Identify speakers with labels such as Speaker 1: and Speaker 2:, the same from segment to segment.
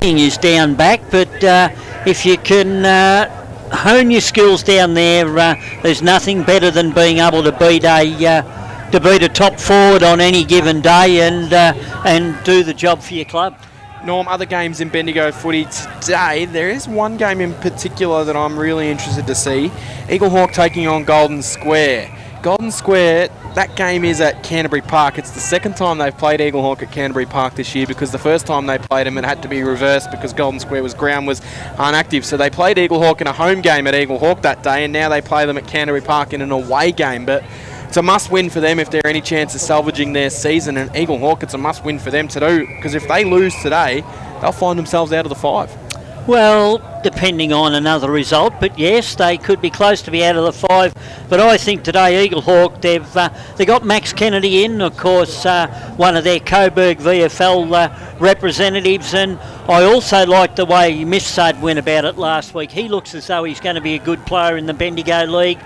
Speaker 1: is down back, but if you can hone your skills down there, there's nothing better than being able to beat a top forward on any given day and do the job for your club.
Speaker 2: Norm, other games in Bendigo footy today, there is one game in particular that I'm really interested to see. Eagle Hawk taking on Golden Square. Golden Square, that game is at Canterbury Park. It's the second time they've played Eagle Hawk at Canterbury Park this year, because the first time they played them it had to be reversed because Golden Square ground was inactive. So they played Eagle Hawk in a home game at Eagle Hawk that day, and now they play them at Canterbury Park in an away game. But it's a must-win for them if there are any chance of salvaging their season. And Eagle Hawk, it's a must-win for them to do, because if they lose today, they'll find themselves out of the 5.
Speaker 1: Well, depending on another result, but yes, they could be close to be out of the 5. But I think today Eagle Hawk, they got Max Kennedy in, of course, one of their Coburg VFL representatives, and I also like the way Miss Sud went about it last week. He looks as though he's going to be a good player in the Bendigo League.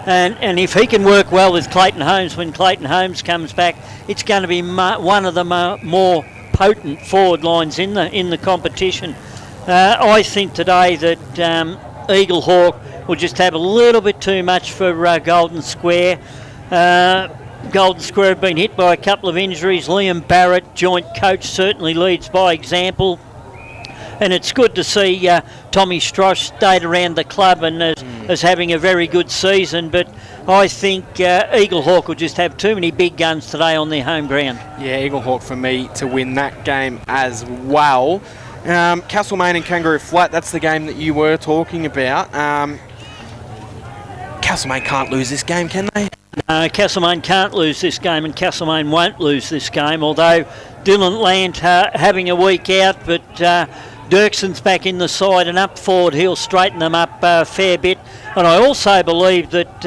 Speaker 1: And if he can work well with Clayton Holmes when Clayton Holmes comes back, it's going to be one of the more potent forward lines in the competition. I think today that Eagle Hawk will just have a little bit too much for Golden Square. Golden Square have been hit by a couple of injuries. Liam Barrett, joint coach, certainly leads by example. And it's good to see Tommy Strosh stayed around the club and is having a very good season. But I think Eagle Hawk will just have too many big guns today on their home ground. Yeah, Eagle Hawk for me to win that game as well. Castlemaine and Kangaroo Flat, that's the game that you were talking about. Castlemaine can't lose this game, can they? No, Castlemaine can't lose this game, and Castlemaine won't lose this game, although Dylan Lant having a week out, but Dirkson's back in the side, and up forward he'll straighten them up a fair bit. And I also believe that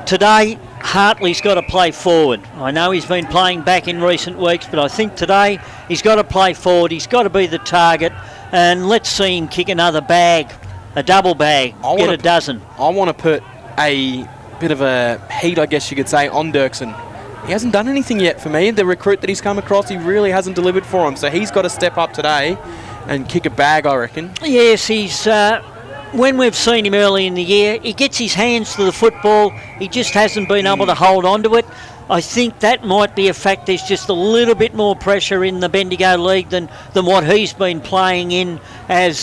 Speaker 1: today Hartley's got to play forward. I know he's been playing back in recent weeks, but I think today he's got to play forward. He's got to be the target, and let's see him kick another bag, a double bag, get a dozen. I want to put a bit of a heat, I guess you could say, on Dirkson. He hasn't done anything yet for me. The recruit that he's come across, he really hasn't delivered for him. So he's got to step up today and kick a bag, I reckon. Yes, he's... when we've seen him early in the year, he gets his hands to the football. He just hasn't been able to hold on to it. I think that might be a fact. There's just a little bit more pressure in the Bendigo League than what he's been playing in as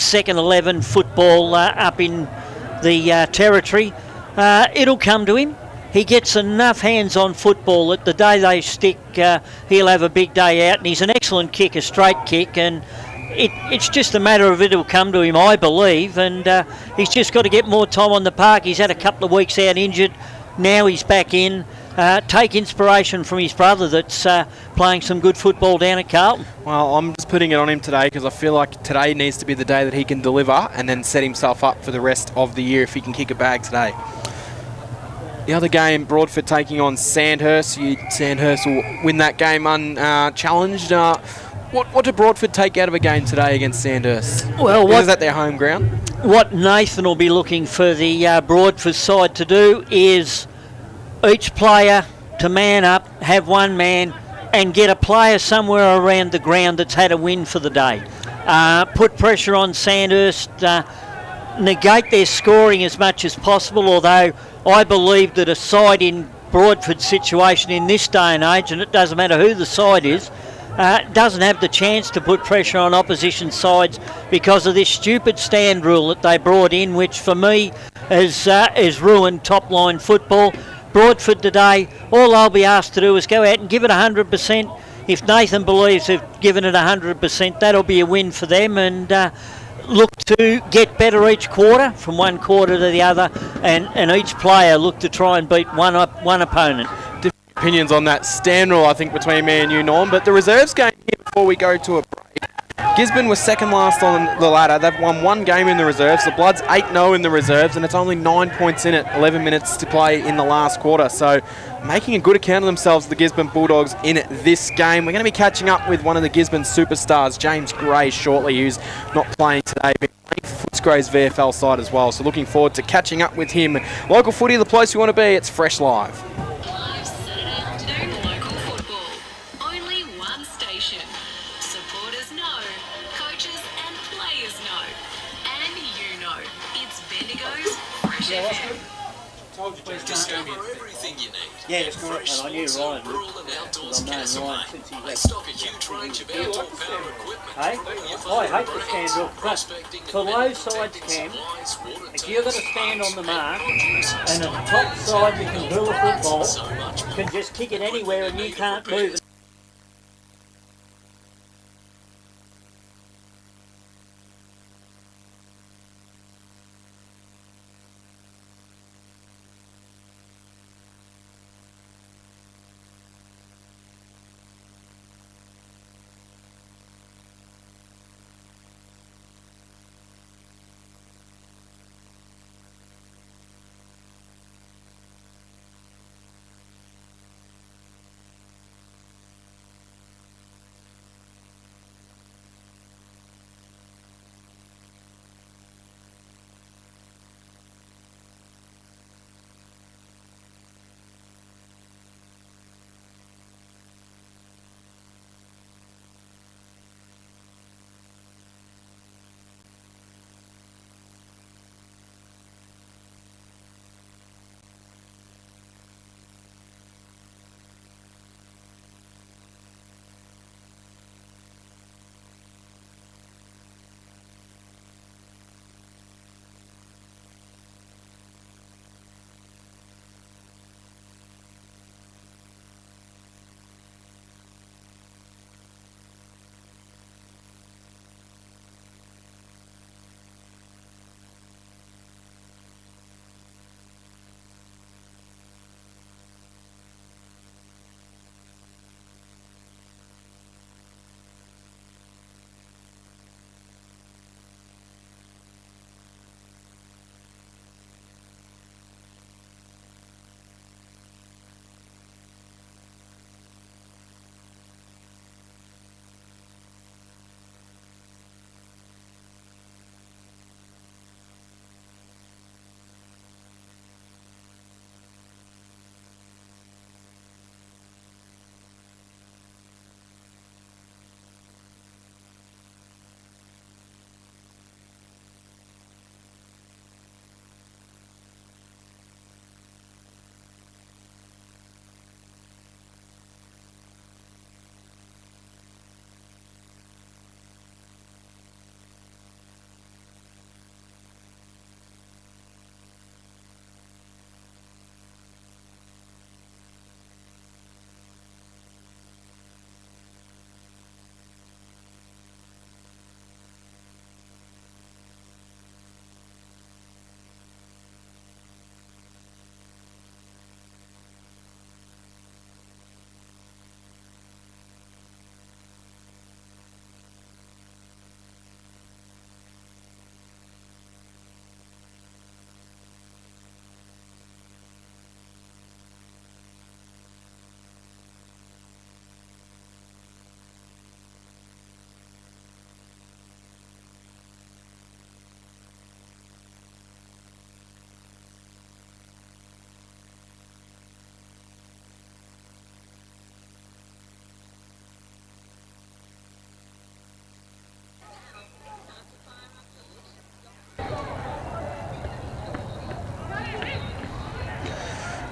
Speaker 1: second 11 football up in the territory. It'll come to him. He gets enough hands-on football that the day they stick, he'll have a big day out. And he's an excellent kick, a straight kick, and it's just a matter of it'll come to him, I believe. And he's just got to get more time on the park. He's had a couple of weeks out injured. Now he's back in. Take inspiration from his brother that's playing some good football down at Carlton. Well, I'm just putting it on him today because I feel like today needs to be the day that he can deliver and then set himself up for the rest of the year if he can kick a bag today. The other game, Broadford taking on Sandhurst. Sandhurst will win that game unchallenged. What did Broadford take out of a game today against Sandhurst? Well, is that their home ground? What Nathan will be looking for the Broadford side to do is each player to man up, have one man, and get a player somewhere around the ground that's had a win for the day. Put pressure on Sandhurst, negate their scoring as much as possible, although I believe that a side in Broadford's situation in this day and age, and it doesn't matter who the side is, doesn't have the chance to put pressure on opposition sides because of this stupid stand rule that they brought in, which for me has ruined top-line football. Broadford today, all they'll be asked to do is go out and give it 100%. If Nathan believes they've given it 100%, that'll be a win for them, and look to get better each quarter, from one quarter to the other, and each player look to try and beat one opponent. Different opinions on that stand rule, I think, between me and you, Norm, but the reserves game here before we go to a break. Gisborne was second last on the ladder. They've won one game in the reserves. The Bloods 8-0 in the reserves, and it's only 9 points in it, 11 minutes to play in the last quarter. So making a good account of themselves, the Gisborne Bulldogs, in this game. We're going to be catching up with one of the Gisborne superstars, James Gray, shortly, who's not playing today, but playing for Footscray's VFL side as well. So looking forward to catching up with him. Local footy, the place you want to be. It's Fresh Live.
Speaker 3: Live Saturday afternoon local football. Only one station. Supporters know. Coach
Speaker 4: Discover everything you need.
Speaker 1: Yeah, it's
Speaker 4: Fresh
Speaker 1: and I knew
Speaker 4: sports
Speaker 1: Ryan.
Speaker 4: and rural and outdoors
Speaker 1: I've known
Speaker 4: Castle
Speaker 1: Ryan
Speaker 4: Mate.
Speaker 1: since he
Speaker 4: They
Speaker 1: left.
Speaker 4: stock a huge range of outdoor power equipment.
Speaker 1: Hey?
Speaker 4: Whether you're
Speaker 1: Oh, I
Speaker 4: farming
Speaker 1: hate to stand
Speaker 4: brands,
Speaker 1: real front.
Speaker 4: prospecting
Speaker 1: For
Speaker 4: and
Speaker 1: low
Speaker 4: mineral
Speaker 1: sides,
Speaker 4: detecting
Speaker 1: Cam,
Speaker 4: supplies, water
Speaker 1: if you're going to
Speaker 4: tanks,
Speaker 1: stand on the
Speaker 4: pumps,
Speaker 1: mark
Speaker 4: produce,
Speaker 1: and the
Speaker 4: solar
Speaker 1: top
Speaker 4: panels,
Speaker 1: side you can drill a football,
Speaker 4: so much more.
Speaker 1: can just kick it anywhere and you can't move.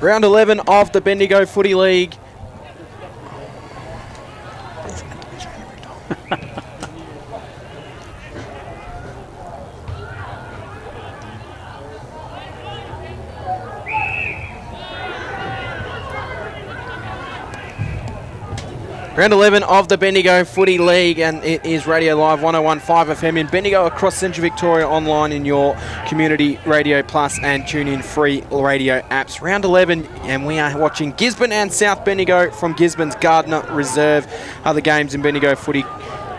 Speaker 2: Round 11 of the Bendigo Footy League. Round 11 of the Bendigo Footy League, and it is Radio Live 101.5 FM in Bendigo, across Central Victoria, online in your Community Radio Plus and TuneIn free radio apps. Round 11, and we are watching Gisborne and South Bendigo from Gisborne's Gardiner Reserve. Other games in Bendigo Footy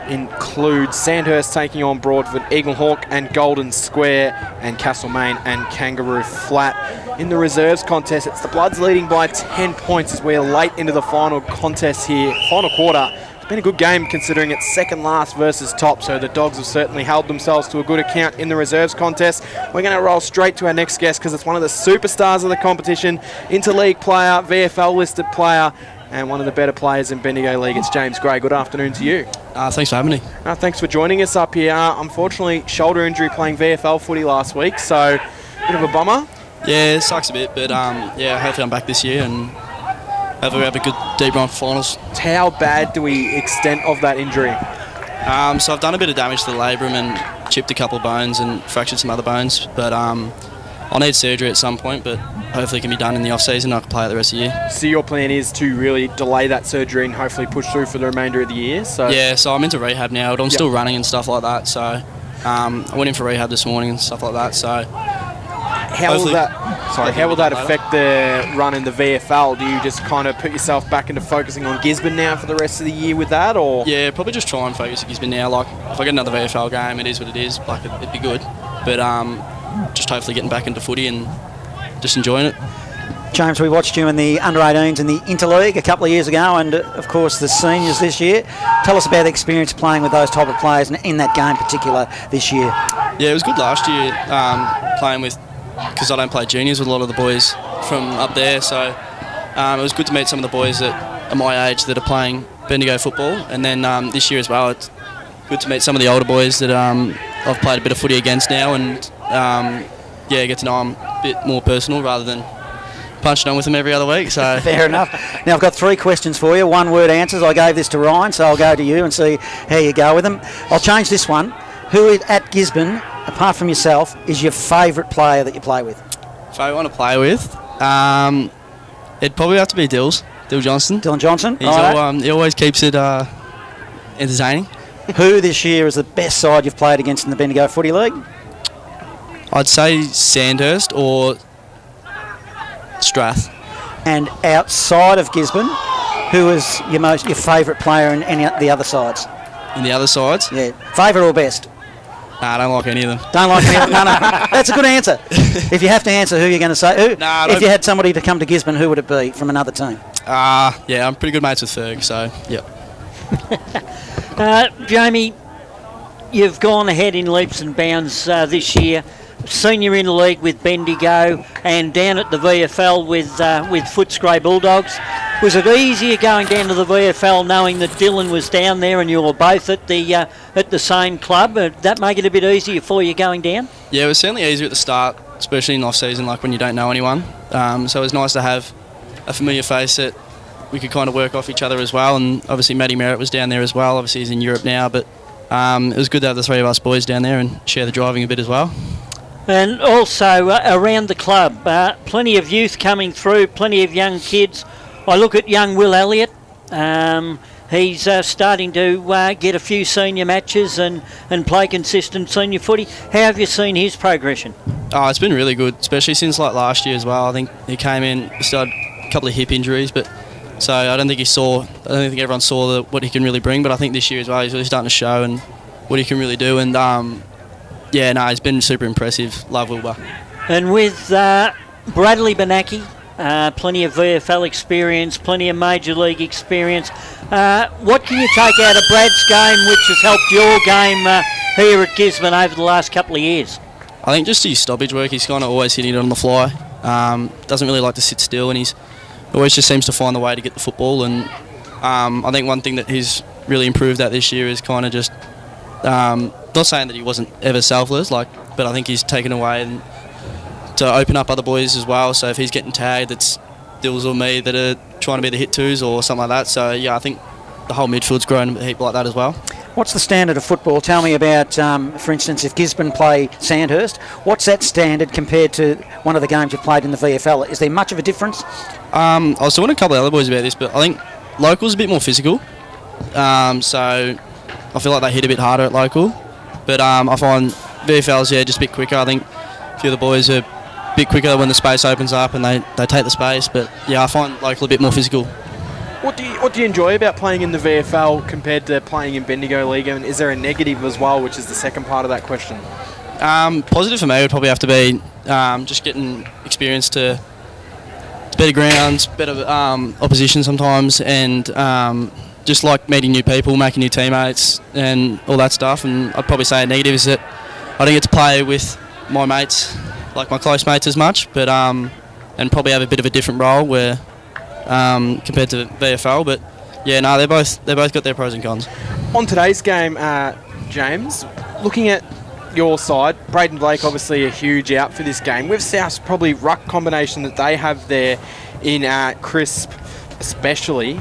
Speaker 2: include Sandhurst taking on Broadford, Eaglehawk and Golden Square, and Castlemaine and Kangaroo Flat. In the reserves contest, it's the Bloods leading by 10 points as we're late into the final contest here, final quarter. It's been a good game considering it's second last versus top, so the Dogs have certainly held themselves to a good account in the reserves contest. We're going to roll straight to our next guest because it's one of the superstars of the competition, interleague player, VFL listed player, and one of the better players in Bendigo League. It's James Gray. Good afternoon to you.
Speaker 5: Thanks for having me.
Speaker 2: Thanks for joining us up here. Unfortunately, shoulder injury playing VFL footy last week, so bit of a bummer.
Speaker 5: Yeah, it sucks a bit, but yeah, hopefully I'm back this year and hopefully we have a good deep run for finals.
Speaker 2: How bad do we extent of that injury?
Speaker 5: So I've done a bit of damage to the labrum and chipped a couple of bones and fractured some other bones, but I'll need surgery at some point, but hopefully it can be done in the off-season and I can play it the rest of the year.
Speaker 2: So your plan is to really delay that surgery and hopefully push through for the remainder of the year? So
Speaker 5: Yeah, so I'm into rehab now, but I'm still running and stuff like that, so I went in for rehab this morning and stuff like that, so
Speaker 2: how will that affect the run in the VFL? Do you just kind of put yourself back into focusing on Gisborne now for the rest of the year with that, or?
Speaker 5: Yeah, probably just try and focus on Gisborne now. Like, if I get another VFL game, it is what it is. Like, it'd be good. But just hopefully getting back into footy and just enjoying it.
Speaker 6: James, we watched you in the under-18s in the Interleague a couple of years ago and, of course, the seniors this year. Tell us about the experience playing with those type of players and in that game particular this year.
Speaker 5: Yeah, it was good last year playing with, because I don't play juniors with a lot of the boys from up there, so it was good to meet some of the boys that are my age that are playing Bendigo football, and then this year as well it's good to meet some of the older boys that I've played a bit of footy against now, and yeah, get to know them a bit more personal rather than punching on with them every other week. So
Speaker 6: Fair enough. Now I've got 3 questions for you, 1-word answers. I gave this to Ryan, so I'll go to you and see how you go with them. I'll change this one. Who at Gisborne, apart from yourself, is your favourite player that you play with?
Speaker 5: if I want to play with, it'd probably have to be Dill Johnson.
Speaker 6: Dylan Johnson.
Speaker 5: He always keeps it entertaining.
Speaker 6: Who this year is the best side you've played against in the Bendigo Footy League?
Speaker 5: I'd say Sandhurst or Strath.
Speaker 6: And outside of Gisborne, who is your favourite player in any of the other sides?
Speaker 5: In the other sides?
Speaker 6: Yeah, favourite or best?
Speaker 5: Nah, I don't like any of them.
Speaker 6: Don't like any of them? No. That's a good answer. If you have to answer, who you're going to say? If you had somebody to come to Gisborne, who would it be from another team?
Speaker 5: Yeah, I'm pretty good mates with Ferg, so yeah.
Speaker 1: Jamie, you've gone ahead in leaps and bounds this year. Senior in the league with Bendigo and down at the VFL with Footscray Bulldogs. Was it easier going down to the VFL knowing that Dylan was down there and you were both at the same club? Did that make it a bit easier for you going down?
Speaker 5: Yeah, it was certainly easier at the start, especially in off-season, like when you don't know anyone. So it was nice to have a familiar face that we could kind of work off each other as well. And obviously Matty Merritt was down there as well. Obviously he's in Europe now, but it was good to have the 3 of us boys down there and share the driving a bit as well.
Speaker 1: And also around the club, plenty of youth coming through, plenty of young kids. I look at young Will Elliott. He's starting to get a few senior matches and play consistent senior footy. How have you seen his progression?
Speaker 5: Oh, it's been really good, especially since like last year as well. I think he came in, he started a couple of hip injuries, but so I don't think everyone saw what he can really bring. But I think this year as well, he's really starting to show and what he can really do. And yeah, no, he's been super impressive. Love Wilbur.
Speaker 1: And with Bradley Benaki, plenty of VFL experience, plenty of Major League experience. What can you take out of Brad's game which has helped your game here at Gisborne over the last couple of years?
Speaker 5: I think just his stoppage work, he's kind of always hitting it on the fly. Doesn't really like to sit still, and he's always just seems to find the way to get the football. And I think one thing that he's really improved at this year is kind of just not saying that he wasn't ever selfless, but I think he's taken away and to open up other boys as well. So if he's getting tagged, it's Dills or me that are trying to be the hit twos or something like that. So yeah, I think the whole midfield's grown a heap like that as well.
Speaker 6: What's the standard of football? Tell me about, for instance, if Gisborne play Sandhurst, what's that standard compared to one of the games you've played in the VFL? Is there much of a difference?
Speaker 5: I was talking to a couple of other boys about this, but I think local's a bit more physical. So I feel like they hit a bit harder at local. But I find VFL's, just a bit quicker. I think a few of the boys are a bit quicker when the space opens up and they take the space. But yeah, I find local a bit more physical.
Speaker 2: What do you enjoy about playing in the VFL compared to playing in Bendigo League? And is there a negative as well, which is the second part of that question?
Speaker 5: Positive for me would probably have to be just getting experience to better grounds, better opposition sometimes, and just like meeting new people, making new teammates and all that stuff. And I'd probably say a negative is that I don't get to play with my mates, like my close mates as much, but and probably have a bit of a different role where compared to VFL. But yeah, no, they both got their pros and cons.
Speaker 2: On today's game, James, looking at your side, Braden Blake obviously a huge out for this game. With South's probably ruck combination that they have there in Crisp especially,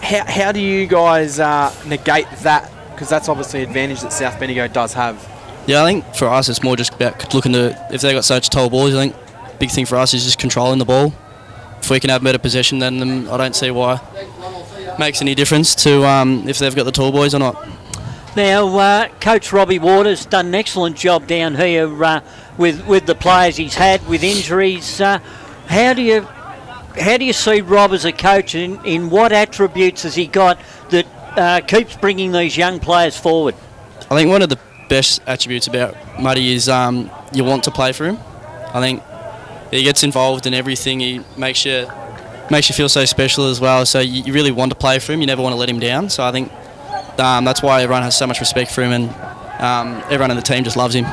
Speaker 2: how do you guys negate that? Because that's obviously an advantage that South Bendigo does have.
Speaker 5: Yeah, I think for us it's more just about looking to, if they've got such tall balls, I think big thing for us is just controlling the ball. If we can have better possession than them, I don't see why it makes any difference to if they've got the tall boys or not.
Speaker 1: Now, Coach Robbie Waters done an excellent job down here with the players he's had with injuries. How do you see Rob as a coach, and in what attributes has he got that keeps bringing these young players forward?
Speaker 5: I think one of the best attributes about Muddy is you want to play for him. I think he gets involved in everything. He makes you feel so special as well. So you really want to play for him. You never want to let him down. So I think that's why everyone has so much respect for him, and everyone in the team just loves him.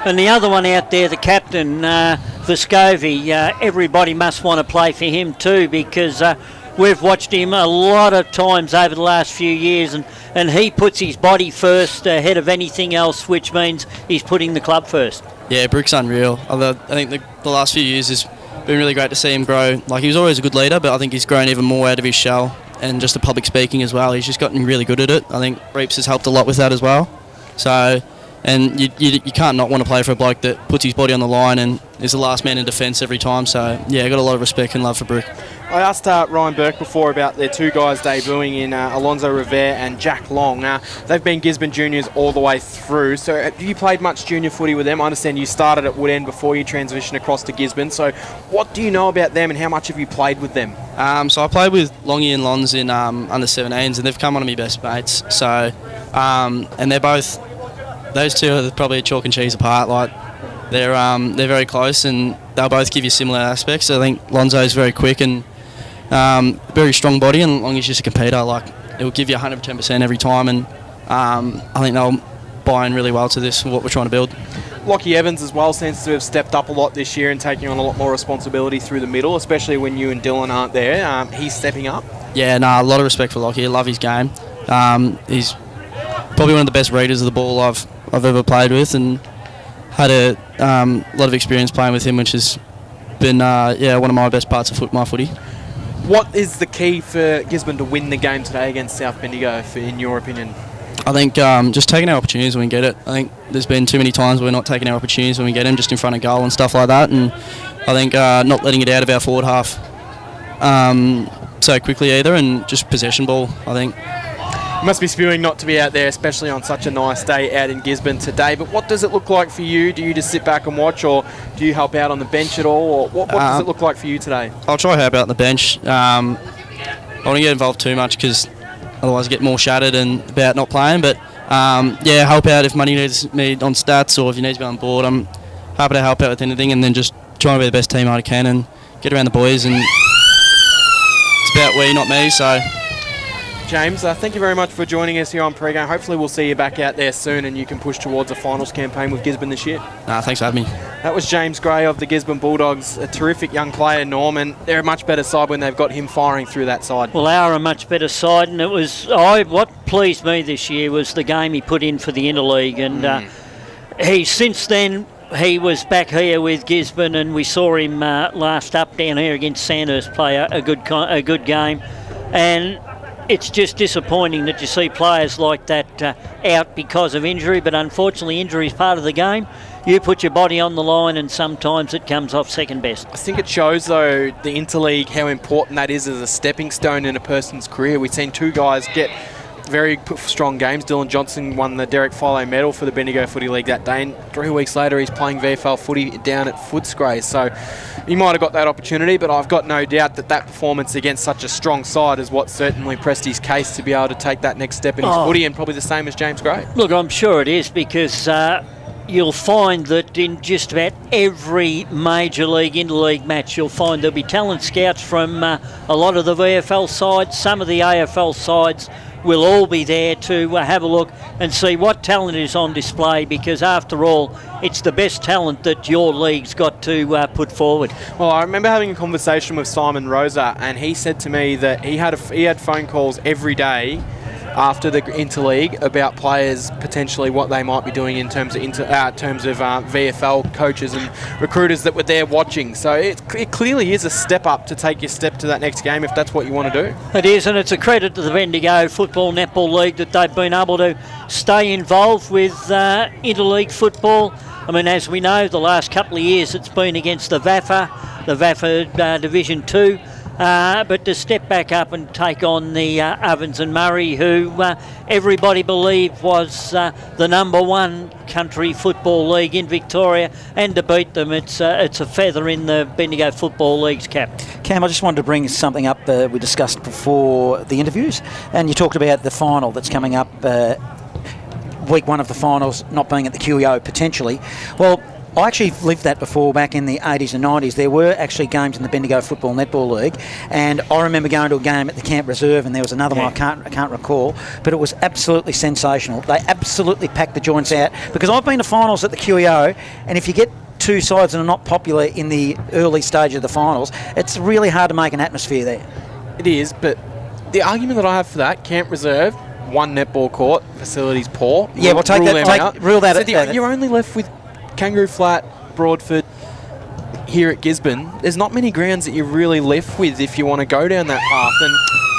Speaker 1: And the other one out there, the captain, Vescovi, everybody must want to play for him too, because we've watched him a lot of times over the last few years, and he puts his body first ahead of anything else, which means he's putting the club first. Yeah,
Speaker 5: Brick's unreal. I think the last few years has been really great to see him grow. Like, he was always a good leader, but I think he's grown even more out of his shell, and just the public speaking as well. He's just gotten really good at it. I think Reeps has helped a lot with that as well. So, and you can't not want to play for a bloke that puts his body on the line and is the last man in defence every time. So, yeah, I got a lot of respect and love for Brick.
Speaker 2: I asked Ryan Burke before about their two guys debuting in Alonzo Revere and Jack Long. Now, they've been Gisborne juniors all the way through. So have you played much junior footy with them? I understand you started at Woodend before you transitioned across to Gisborne. So what do you know about them, and how much have you played with them?
Speaker 5: So I played with Longy and Lons in under 17s, and they've come one of my best mates. So, and they're both, those two are probably chalk and cheese apart. Like, they're very close, and they'll both give you similar aspects. I think Lonzo's very quick and very strong body, and Longy's just a competitor. Like, it will give you 110% every time, and I think they'll buy in really well to this, what we're trying to build.
Speaker 2: Lockie Evans as well seems to have stepped up a lot this year and taking on a lot more responsibility through the middle, especially when you and Dylan aren't there. He's stepping up.
Speaker 5: Yeah, a lot of respect for Lockie. I love his game. He's probably one of the best readers of the ball I've ever played with, and had a lot of experience playing with him, which has been one of my best parts of my footy.
Speaker 2: What is the key for Gisborne to win the game today against South Bendigo, in your opinion?
Speaker 5: I think just taking our opportunities when we get it. I think there's been too many times where we're not taking our opportunities when we get them, just in front of goal and stuff like that. And I think not letting it out of our forward half so quickly either, and just possession ball, I think.
Speaker 2: You must be spewing not to be out there, especially on such a nice day out in Gisborne today. But what does it look like for you? Do you just sit back and watch, or do you help out on the bench at all? Or what does it look like for you today?
Speaker 5: I'll try help out on the bench. I don't get involved too much, because otherwise I get more shattered and about not playing. But help out if money needs me on stats, or if you need to be on board. I'm happy to help out with anything, and then just try and be the best team I can and get around the boys. And it's about we, not me. So.
Speaker 2: James, thank you very much for joining us here on Pre-Game. Hopefully we'll see you back out there soon, and you can push towards a finals campaign with Gisborne this year.
Speaker 5: Thanks for having me.
Speaker 2: That was James Gray of the Gisborne Bulldogs, a terrific young player, Norman. They're a much better side when they've got him firing through that side.
Speaker 1: Well, they are a much better side, and it was what pleased me this year was the game he put in for the Interleague, and he since then he was back here with Gisborne, and we saw him last up down here against Sandhurst play a good game, and it's just disappointing that you see players like that out because of injury, but unfortunately injury is part of the game. You put your body on the line, and sometimes it comes off second best.
Speaker 2: I think it shows, though, the Interleague, how important that is as a stepping stone in a person's career. We've seen two guys get very strong games. Dylan Johnson won the Derek Follow medal for the Bendigo Footy League that day, and 3 weeks later he's playing VFL footy down at Footscray. So he might have got that opportunity, but I've got no doubt that performance against such a strong side is what certainly pressed his case to be able to take that next step in his footy, and probably the same as James Gray.
Speaker 1: Look, I'm sure it is, because you'll find that in just about every major league, interleague match, you'll find there'll be talent scouts from a lot of the VFL sides. Some of the AFL sides will all be there to have a look and see what talent is on display, because after all, it's the best talent that your league's got to put forward.
Speaker 2: Well, I remember having a conversation with Simon Rosa, and he said to me that he had phone calls every day after the interleague about players potentially what they might be doing in terms of VFL coaches and recruiters that were there watching. So it clearly is a step up to take your step to that next game if that's what you want to do.
Speaker 1: It is, and it's a credit to the Bendigo Football Netball League that they've been able to stay involved with interleague football. I mean, as we know, the last couple of years it's been against the VAFA Division 2. But to step back up and take on the Ovens and Murray, who everybody believed was the number one country football league in Victoria, and to beat them, it's a feather in the Bendigo Football League's cap.
Speaker 6: Cam, I just wanted to bring something up we discussed before the interviews, and you talked about the final that's coming up, week one of the finals not being at the QEO potentially. Well, I actually lived that before back in the 80s and 90s. There were actually games in the Bendigo Football Netball League, and I remember going to a game at the Camp Reserve, and there was another one I can't recall, but it was absolutely sensational. They absolutely packed the joints out, because I've been to finals at the QEO, and if you get two sides that are not popular in the early stage of the finals, it's really hard to make an atmosphere there.
Speaker 2: It is, but the argument that I have for that, Camp Reserve, one netball court, facilities poor.
Speaker 6: Yeah, we'll take that. Rule that out.
Speaker 2: You're only left with Kangaroo Flat, Broadford, here at Gisborne. There's not many grounds that you're really left with if you want to go down that path. And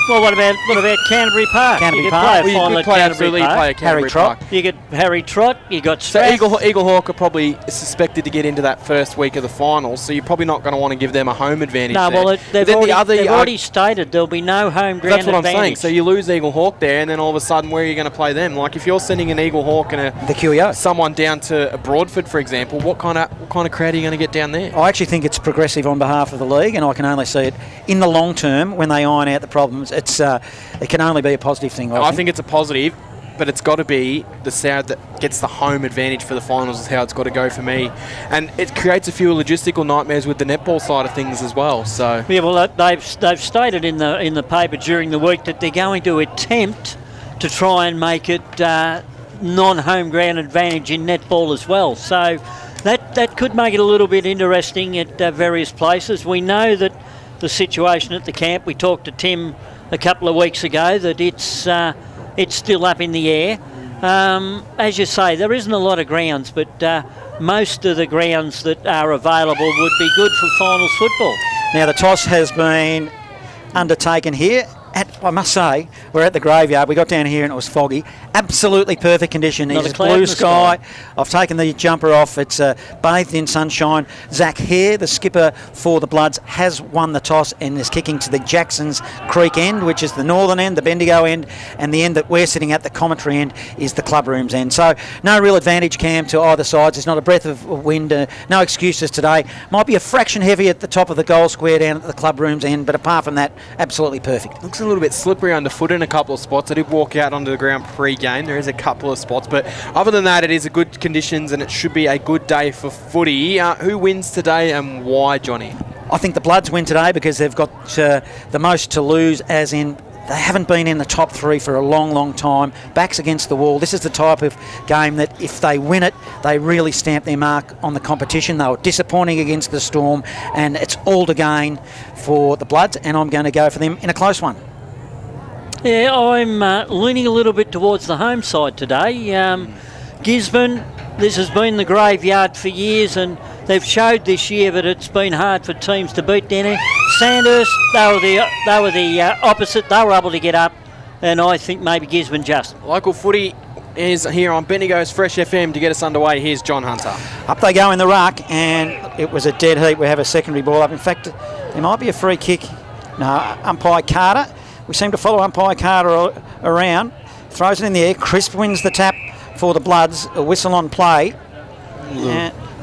Speaker 1: well, what about Canterbury Park?
Speaker 6: Canterbury
Speaker 1: you
Speaker 6: Park.
Speaker 1: Play a final at Canterbury Park.
Speaker 2: Play at Canterbury
Speaker 6: Harry
Speaker 2: Park.
Speaker 1: You get Harry Trott, you got
Speaker 2: So
Speaker 1: Strath.
Speaker 2: Eagle Hawk are probably suspected to get into that first week of the finals, so you're probably not going to want to give them a home advantage.
Speaker 1: No,
Speaker 2: there.
Speaker 1: well, they've already stated there'll be no home ground
Speaker 2: That's what
Speaker 1: advantage.
Speaker 2: I'm saying. So you lose Eagle Hawk there, and then all of a sudden, where are you going to play them? Like if you're sending an Eagle Hawk and
Speaker 6: the QEO,
Speaker 2: someone down to a Broadford, for example, what kind of crowd are you going to get down there?
Speaker 6: I actually think it's progressive on behalf of the league, and I can only see it in the long term when they iron out the problems. It can only be a positive thing.
Speaker 2: I think it's a positive, but it's got to be the side that gets the home advantage for the finals is how it's got to go for me. And it creates a few logistical nightmares with the netball side of things as well. So
Speaker 1: yeah, well, they've stated in the paper during the week that they're going to attempt to try and make it non-home ground advantage in netball as well. So that could make it a little bit interesting at various places. We know that the situation at the camp, we talked to Tim a couple of weeks ago, that it's still up in the air. As you say, there isn't a lot of grounds, but most of the grounds that are available would be good for finals football.
Speaker 6: Now the toss has been undertaken here. I must say, we're at the graveyard. We got down here and it was foggy. Absolutely perfect condition.
Speaker 1: Not a
Speaker 6: It's
Speaker 1: cloud in
Speaker 6: blue
Speaker 1: the
Speaker 6: sky. I've taken the jumper off. It's bathed in sunshine. Zach Hare, the skipper for the Bloods, has won the toss and is kicking to the Jacksons Creek end, which is the northern end, the Bendigo end, and the end that we're sitting at, the commentary end, is the club rooms end. So no real advantage, Cam, to either side. There's not a breath of wind. No excuses today. Might be a fraction heavy at the top of the goal square down at the club rooms end, but apart from that, absolutely perfect.
Speaker 2: looks a little bit slippery underfoot in a couple of spots. I did walk out onto the ground pre-game. There is a couple of spots, but other than that, it is a good conditions and it should be a good day for footy. Who wins today and why, Johnny?
Speaker 6: I think the Bloods win today because they've got the most to lose, as in they haven't been in the top three for a long, long time. Backs against the wall. This is the type of game that if they win it, they really stamp their mark on the competition. They were disappointing against the Storm, and it's all to gain for the Bloods, and I'm going to go for them in a close one.
Speaker 1: Yeah, I'm leaning a little bit towards the home side today. Gisborne, this has been the graveyard for years, and they've showed this year that it's been hard for teams to beat down there. Sandhurst, they were the opposite. They were able to get up, and I think maybe Gisborne just.
Speaker 2: Local footy is here on Bendigo's Fresh FM to get us underway. Here's John Hunter.
Speaker 6: Up they go in the ruck, and it was a dead heat. We have a secondary ball up. In fact, there might be a free kick. No, umpire Carter. We seem to follow umpire Carter around. Throws it in the air. Crisp wins the tap for the Bloods. A whistle on play.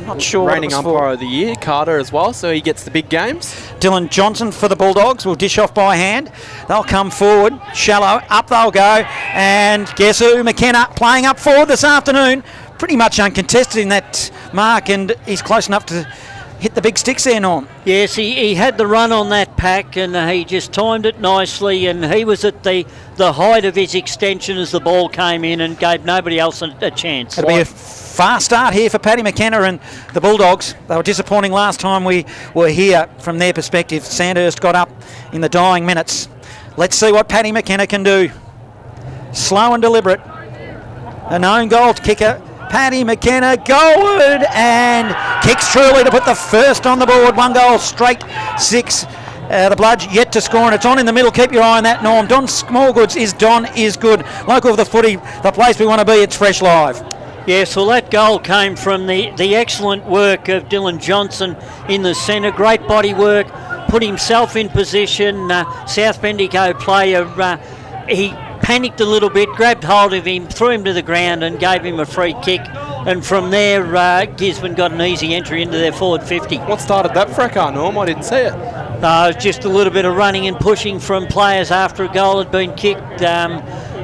Speaker 6: Not sure what it
Speaker 2: Reigning
Speaker 6: was
Speaker 2: umpire
Speaker 6: for.
Speaker 2: of the year, Carter as well, so he gets the big games.
Speaker 6: Dylan Johnson for the Bulldogs will dish off by hand. They'll come forward, shallow, up they'll go, and guess who? McKenna playing up forward this afternoon. Pretty much uncontested in that mark, and he's close enough to hit the big sticks there, Norm.
Speaker 1: Yes, he had the run on that pack, and he just timed it nicely, and he was at the height of his extension as the ball came in and gave nobody else a chance.
Speaker 6: It'll be a fast start here for Paddy McKenna and the Bulldogs. They were disappointing last time we were here from their perspective. Sandhurst got up in the dying minutes. Let's see what Paddy McKenna can do. slow and deliberate. An own goal kicker, Paddy McKenna, goalward, and kicks truly to put the first on the board. 1 goal straight, 6. The Bloods yet to score, and it's on in the middle. Keep your eye on that, Norm. Don Smallgoods is Don is good. Local of the footy, the place we want to be. It's Fresh Live.
Speaker 1: Yes, well, that goal came from the excellent work of Dylan Johnson in the centre. Great body work, put himself in position. South Bendigo player, he panicked a little bit, grabbed hold of him, threw him to the ground and gave him a free kick. And from there, Gisborne got an easy entry into their forward 50.
Speaker 2: What started that fracas, Norm? I didn't see it.
Speaker 1: It was just a little bit of running and pushing from players after a goal had been kicked.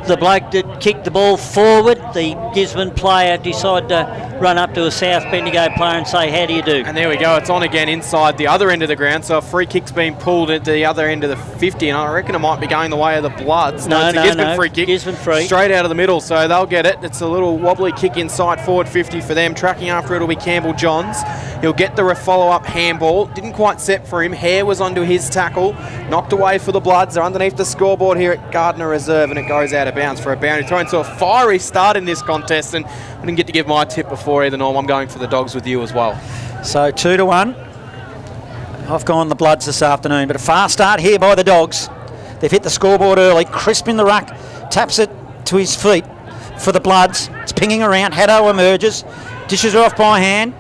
Speaker 1: The bloke that kicked the ball forward, the Gisborne player, decided to run up to a South Bendigo player and say, how do you do?
Speaker 2: And there we go, it's on again inside the other end of the ground, so a free kick's been pulled at the other end of the 50, and I reckon it might be going the way of the Bloods.
Speaker 1: No,
Speaker 2: it's a Gisborne free kick.
Speaker 1: Gisborne free.
Speaker 2: Straight out of the middle, so they'll get it. It's a little wobbly kick inside forward 50 for them. Tracking after it will be Campbell Johns. He'll get the follow-up handball. Didn't quite set for him. Hare was onto his tackle. Knocked away for the Bloods. They're underneath the scoreboard here at Gardiner Reserve, and it goes out of bounds for a boundary throw. So a fiery start in this contest, and I didn't get to give my tip before either, Norm. I'm going for the Dogs with you as well.
Speaker 6: So 2-1. I've gone the Bloods this afternoon, but a fast start here by the Dogs. They've hit the scoreboard early. Crisp in the ruck, taps it to his feet for the Bloods. It's pinging around. Haddo emerges, dishes her off by hand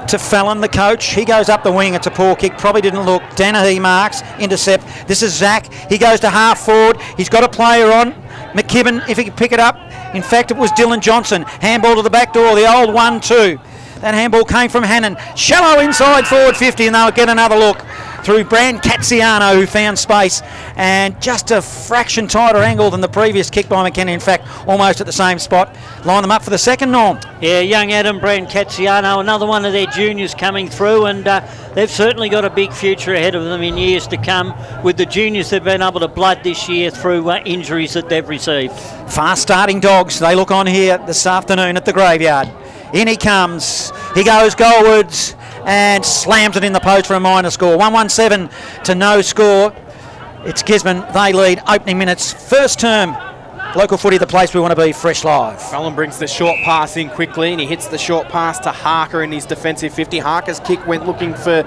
Speaker 6: to Fallon, the coach. He goes up the wing. It's a poor kick. Probably didn't look. Danahy marks. Intercept. This is Zach. He goes to half forward. He's got a player on. McKibben, if he can pick it up. In fact, it was Dylan Johnson. Handball to the back door. The old 1-2. That handball came from Hannon. Shallow inside forward 50, and they'll get another look through Brand Cazziano, who found space, and just a fraction tighter angle than the previous kick by McKenna. In fact, almost at the same spot. Line them up for the second, Norm.
Speaker 1: Yeah, young Adam Brand Cazziano, another one of their juniors coming through, and they've certainly got a big future ahead of them in years to come with the juniors they've been able to blood this year through injuries that they've received. Fast
Speaker 6: starting Dogs. They look on here this afternoon at the graveyard. In he comes. He goes goalwards and slams it in the post for a minor score. 1-1-7 to no score. It's Gisborne. They lead opening minutes. First term. Local footy, the place we want to be. Fresh Live.
Speaker 2: Fallon brings the short pass in quickly, and he hits the short pass to Harker in his defensive 50. Harker's kick went looking for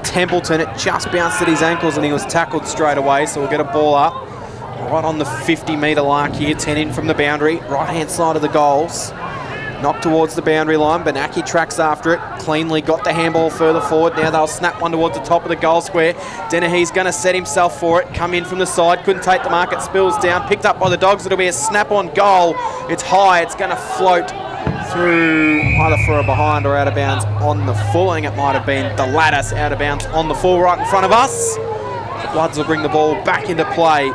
Speaker 2: Templeton. It just bounced at his ankles, and he was tackled straight away, so we'll get a ball up. Right on the 50-metre mark here, 10 in from the boundary. Right-hand side of the goals. Knocked towards the boundary line. Benaki tracks after it. Cleanly got the handball further forward. Now they'll snap one towards the top of the goal square. Dennehy's going to set himself for it. Come in from the side. Couldn't take the mark. It spills down. Picked up by the Dogs. It'll be a snap on goal. It's high. It's going to float through either for a behind or out of bounds on the full. I think it might have been the latter, out of bounds on the full right in front of us. The Bloods will bring the ball back into play.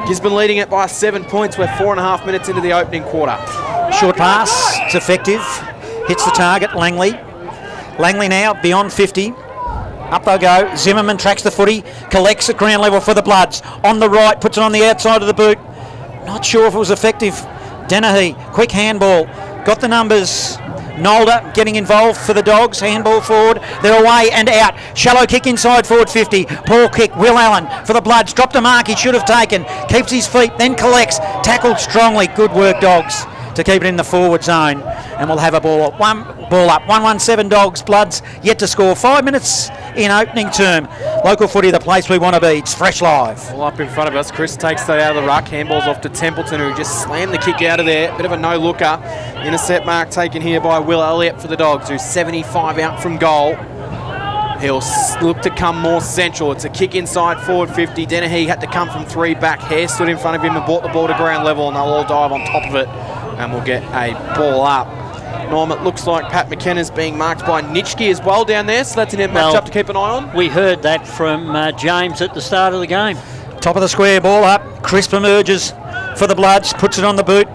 Speaker 2: Gisborne leading it by 7 points. We're 4.5 minutes into the opening quarter.
Speaker 6: Short pass, it's effective. Hits the target, Langley. Langley now beyond 50. Up they'll go. Zimmerman tracks the footy, collects at ground level for the Bloods. On the right, puts it on the outside of the boot. Not sure if it was effective. Dennehy, quick handball. Got the numbers. Nolder getting involved for the Dogs. Handball forward. They're away and out. Shallow kick inside forward 50. Poor kick. Will Allen for the Bloods. Dropped a mark he should have taken. Keeps his feet, then collects. Tackled strongly. Good work, Dogs, to keep it in the forward zone. And we'll have a ball up. 1-1-7 Dogs. Bloods yet to score. 5 minutes in opening term. Local footy, the place we want to be. It's Fresh Live.
Speaker 2: All up in front of us. Chris takes that out of the ruck. Handballs off to Templeton, who just slammed the kick out of there. Bit of a no-looker. Intercept mark taken here by Will Elliott for the Dogs, who's 75 out from goal. He'll look to come more central. It's a kick inside forward 50. Dennehy had to come from 3 back. Hare stood in front of him and brought the ball to ground level, and they'll all dive on top of it. And we'll get a ball up. Norm, it looks like Pat McKenna's being marked by Nitschke as well down there, so that's an match up to keep an eye on.
Speaker 1: We heard that from James at the start of the game.
Speaker 6: Top of the square, ball up. Crisp emerges for the Bloods, puts it on the boot.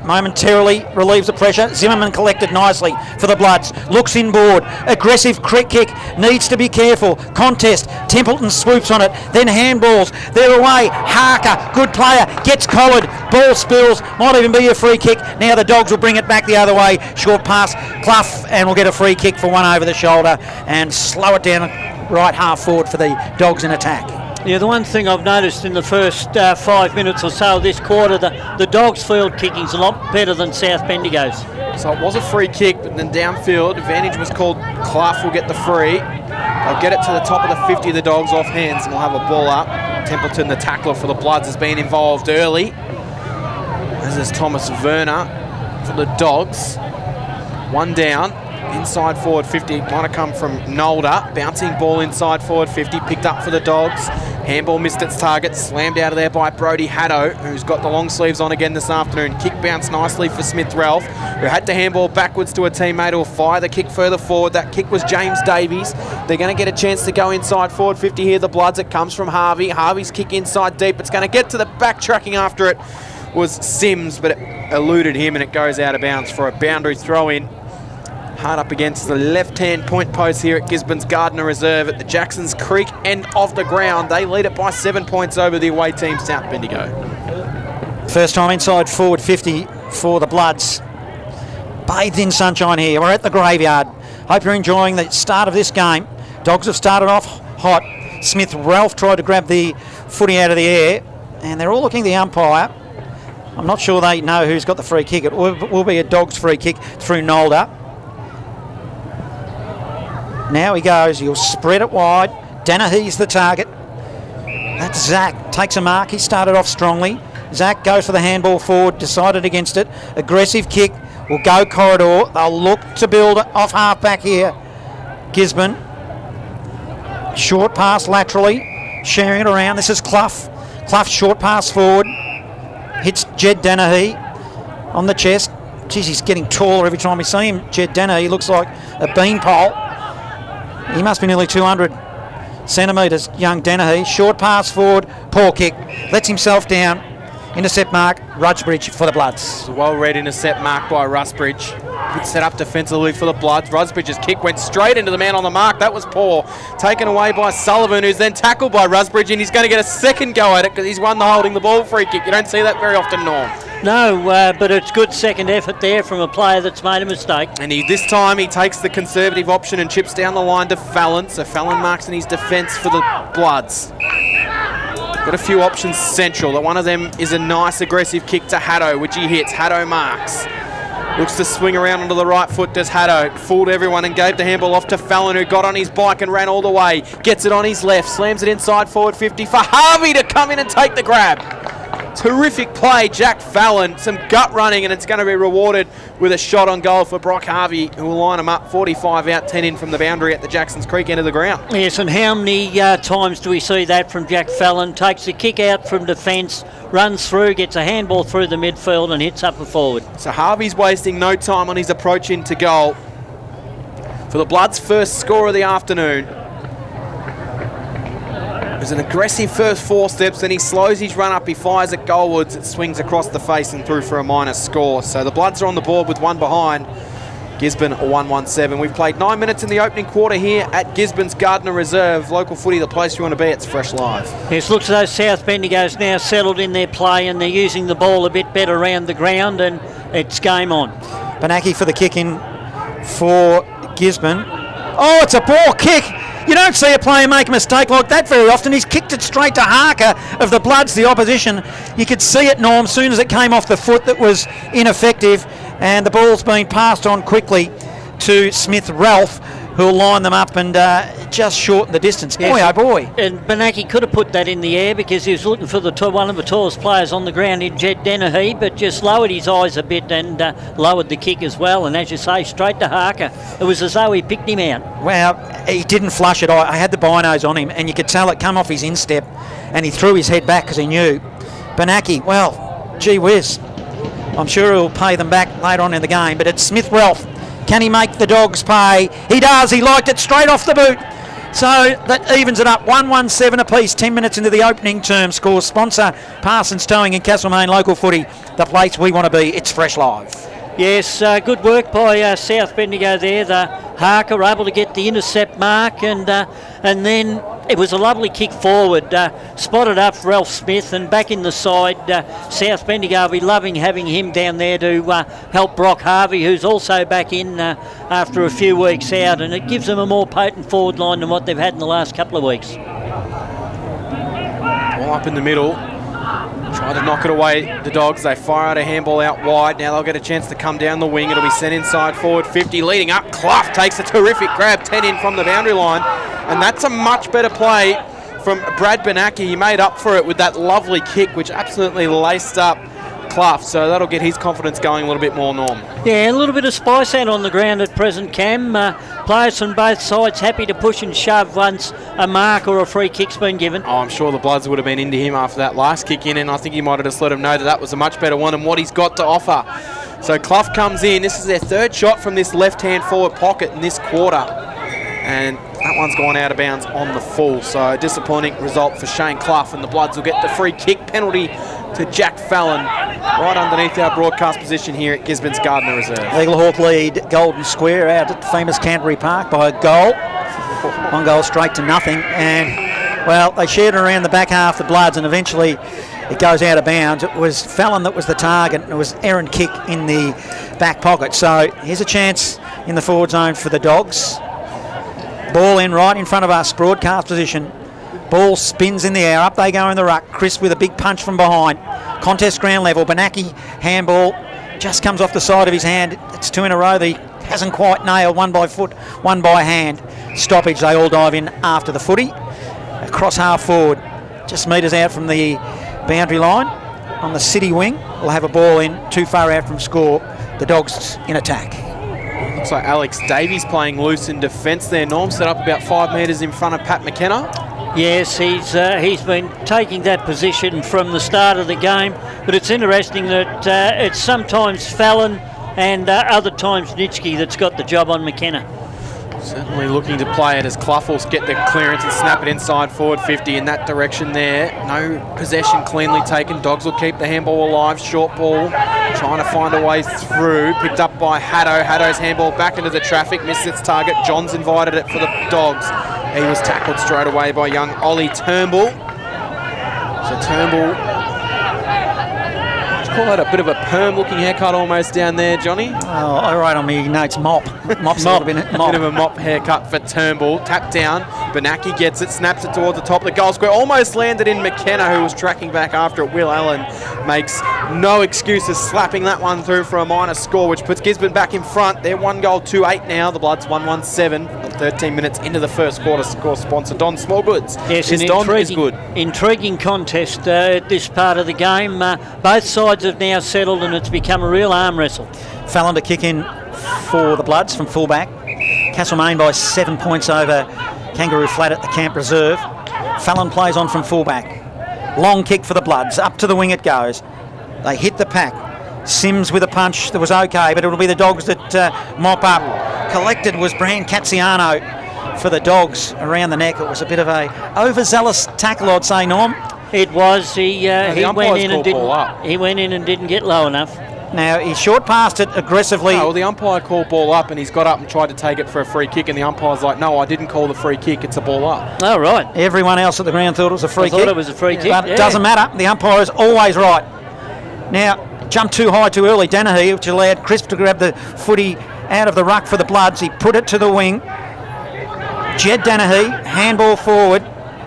Speaker 6: Momentarily relieves the pressure. Zimmerman collected nicely for the Bloods. Looks inboard. Aggressive kick. Needs to be careful. Contest. Templeton swoops on it. Then handballs. They're away. Harker, good player, gets collared. Ball spills. Might even be a free kick. Now the Dogs will bring it back the other way. Short pass. Clough, and we'll get a free kick for one over the shoulder and slow it down right half forward for the Dogs in attack.
Speaker 1: Yeah, the one thing I've noticed in the first 5 minutes or so of this quarter, the Dogs' field kicking's a lot better than South Bendigo's.
Speaker 2: So it was a free kick, but then downfield, advantage was called. Clough will get the free. They'll get it to the top of the 50 of the Dogs off hands, and we'll have a ball up. Templeton, the tackler for the Bloods, has been involved early. As is Thomas Werner for the Dogs. One down. Inside forward 50, might have come from Nolder. Bouncing ball inside forward 50, picked up for the Dogs. Handball missed its target, slammed out of there by Brody Haddo, who's got the long sleeves on again this afternoon. Kick bounced nicely for Smith Ralph, who had to handball backwards to a teammate who'll fire the kick further forward. That kick was James Davies. They're going to get a chance to go inside forward 50 here, the Bloods. It comes from Harvey. Harvey's kick inside deep. It's going to get to the back. Tracking after it was Sims, but it eluded him and it goes out of bounds for a boundary throw in. Hard up against the left-hand point post here at Gisborne's Gardiner Reserve at the Jacksons Creek end of the ground. They lead it by 7 points over the away team, South Bendigo.
Speaker 6: First time inside forward 50 for the Bloods. Bathed in sunshine here. We're at the graveyard. Hope you're enjoying the start of this game. Dogs have started off hot. Smith Ralph tried to grab the footy out of the air, and they're all looking at the umpire. I'm not sure they know who's got the free kick. It will be a Dogs free kick through Nolder. Now he goes, he'll spread it wide. Danahy's the target. That's Zach, takes a mark. He started off strongly. Zach goes for the handball forward, decided against it. Aggressive kick, will go corridor. They'll look to build off half back here. Gisborne. Short pass laterally, sharing it around. This is Clough. Clough short pass forward. Hits Jed Danahy on the chest. Geez, he's getting taller every time we see him. Jed Danahy, he looks like a beanpole. He must be nearly 200 centimetres, young Danahy. Short pass forward, poor kick. Lets himself down. Intercept mark, Rusbridge for the Bloods.
Speaker 2: Well-read intercept mark by Rusbridge. Good set up defensively for the Bloods. Rusbridge's kick went straight into the man on the mark. That was poor. Taken away by Sullivan, who's then tackled by Rusbridge, and he's going to get a second go at it because he's won the holding the ball free kick. You don't see that very often, Norm.
Speaker 1: No, but it's good second effort there from a player that's made a mistake.
Speaker 2: And this time he takes the conservative option and chips down the line to Fallon. So Fallon marks in his defence for the Bloods. Got a few options central. That one of them is a nice aggressive kick to Haddo, which he hits. Haddo marks. Looks to swing around onto the right foot, does Haddo. Fooled everyone and gave the handball off to Fallon, who got on his bike and ran all the way. Gets it on his left, slams it inside forward 50 for Harvey to come in and take the grab. Terrific play, Jack Fallon. Some gut running, and it's going to be rewarded with a shot on goal for Brock Harvey, who will line him up 45 out, 10 in from the boundary at the Jacksons Creek end of the ground.
Speaker 1: Yes, and how many times do we see that from Jack Fallon? Takes the kick out from defence, runs through, gets a handball through the midfield and hits up a forward.
Speaker 2: So Harvey's wasting no time on his approach into goal for the Bloods' first score of the afternoon. It was an aggressive first 4 steps, then he slows his run up, he fires at goalwards, it swings across the face and through for a minor score. So the Bloods are on the board with one behind. Gisborne 1-1-7. We've played 9 minutes in the opening quarter here at Gisborne's Gardiner Reserve. Local footy, the place you want to be. It's Fresh Live.
Speaker 1: Yes, looks as though South Bendigo's now settled in their play and they're using the ball a bit better around the ground, and it's game on.
Speaker 6: Banaki for the kick in for Gisborne. Oh, it's a poor kick. You don't see a player make a mistake like that very often. He's kicked it straight to Harker of the Bloods, the opposition. You could see it, Norm, as soon as it came off the foot that was ineffective, and the ball's been passed on quickly to Smith Ralph, who'll line them up and just shorten the distance.
Speaker 1: Yes.
Speaker 6: Boy, oh boy.
Speaker 1: And Banaki could have put that in the air because he was looking for one of the tallest players on the ground in Jed Danahy, but just lowered his eyes a bit and lowered the kick as well. And as you say, straight to Harker. It was as though he picked him out.
Speaker 6: Well, he didn't flush it. I had the binos on him, and you could tell it come off his instep, and he threw his head back because he knew. Banaki, well, gee whiz. I'm sure he'll pay them back later on in the game, but it's Smith Ralph. Can he make the Dogs pay? He does. He liked it straight off the boot. So that evens it up. 1-1-7 apiece, 10 minutes into the opening term. Scores sponsor Parsons Towing in Castlemaine Local Footy, the place we want to be. It's Fresh Live.
Speaker 1: Yes, good work by South Bendigo there. The Harker were able to get the intercept mark, and then it was a lovely kick forward. Spotted up Ralph Smith, and back in the side, South Bendigo will be loving having him down there to help Brock Harvey, who's also back in after a few weeks out, and it gives them a more potent forward line than what they've had in the last couple of weeks.
Speaker 2: Now up in the middle. Try to knock it away, the Dogs. They fire out a handball out wide. Now they'll get a chance to come down the wing. It'll be sent inside forward 50. Leading up, Clough takes a terrific grab, 10 in from the boundary line. And that's a much better play from Brad Benaki. He made up for it with that lovely kick, which absolutely laced up Clough. So that'll get his confidence going a little bit more, Norm.
Speaker 1: Yeah, a little bit of spice out on the ground at present, Cam. Players from both sides happy to push and shove once a mark or a free kick's been given.
Speaker 2: Oh, I'm sure the Bloods would have been into him after that last kick in, and I think he might have just let him know that that was a much better one and what he's got to offer. So Clough comes in. This is their third shot from this left-hand forward pocket in this quarter. And that one's gone out of bounds on the full. So a disappointing result for Shane Clough, and the Bloods will get the free kick penalty to Jack Fallon right underneath our broadcast position here at Gisborne's Gardiner Reserve.
Speaker 6: Eaglehawk lead Golden Square out at famous Canterbury Park by a goal. 1 goal straight to nothing. And, well, they shared it around the back half, the Bloods, and eventually it goes out of bounds. It was Fallon that was the target, and it was errant kick in the back pocket. So here's a chance in the forward zone for the Dogs. Ball in right in front of us, broadcast position. Ball spins in the air, up they go in the ruck. Chris with a big punch from behind. Contest ground level, Benaki handball just comes off the side of his hand. It's 2 in a row that he hasn't quite nailed, 1 by foot, 1 by hand. Stoppage, they all dive in after the footy. Across half forward, just metres out from the boundary line. On the city wing, we'll have a ball in, too far out from score. The Dogs in attack.
Speaker 2: Looks like Alex Davies playing loose in defence there. Norm set up about 5 metres in front of Pat McKenna.
Speaker 1: Yes, he's been taking that position from the start of the game, but it's interesting that it's sometimes Fallon and other times Nitschke that's got the job on McKenna.
Speaker 2: Certainly looking to play it as Clough will get the clearance and snap it inside forward 50 in that direction there. No possession cleanly taken. Dogs will keep the handball alive. Short ball, trying to find a way through. Picked up by Haddo. Haddo's handball back into the traffic. Missed its target. Johns invited it for the Dogs. He was tackled straight away by young Ollie Turnbull. So Turnbull, let's call that a bit of a perm-looking haircut almost down there, Johnny.
Speaker 6: Oh, I write on me notes mop. Mop's not been it. Mop.
Speaker 2: Bit of a mop haircut for Turnbull. Tap down. Benaki gets it, snaps it towards the top of the goal square. Almost landed in McKenna, who was tracking back after it. Will Allen makes no excuses, slapping that one through for a minor score, which puts Gisborne back in front. They're 1 goal, 2-8 now. The Bloods 1-1-7. 13 minutes into the first quarter. Score sponsor Don Smallgoods.
Speaker 1: Yes,
Speaker 2: His Don is good.
Speaker 1: Intriguing contest at this part of the game. Both sides have now settled, and it's become a real arm wrestle.
Speaker 6: Fallon to kick in for the Bloods from fullback. Castlemaine by 7 points over Kangaroo Flat at the Camp Reserve. Fallon plays on from fullback. Long kick for the Bloods. Up to the wing it goes. They hit the pack. Sims with a punch that was okay, but it'll be the Dogs that mop up. Collected was Bran Cazziano for the Dogs around the neck. It was a bit of a overzealous tackle, I'd say, Norm.
Speaker 1: It was. He went in and
Speaker 2: ball up.
Speaker 1: He went in and didn't get low enough.
Speaker 6: Now, he short passed it aggressively.
Speaker 2: No, well, the umpire called ball up, and he's got up and tried to take it for a free kick, and the umpire's like, no, I didn't call the free kick, it's a ball up.
Speaker 1: Oh, right.
Speaker 6: Everyone else at the ground thought it was a free kick.
Speaker 1: I thought it was a free kick,
Speaker 6: But it doesn't matter. The umpire is always right. Now, jumped too high too early, Danahy, which allowed Crisp to grab the footy out of the ruck for the Bloods. He put it to the wing. Jed Danahy, handball forward.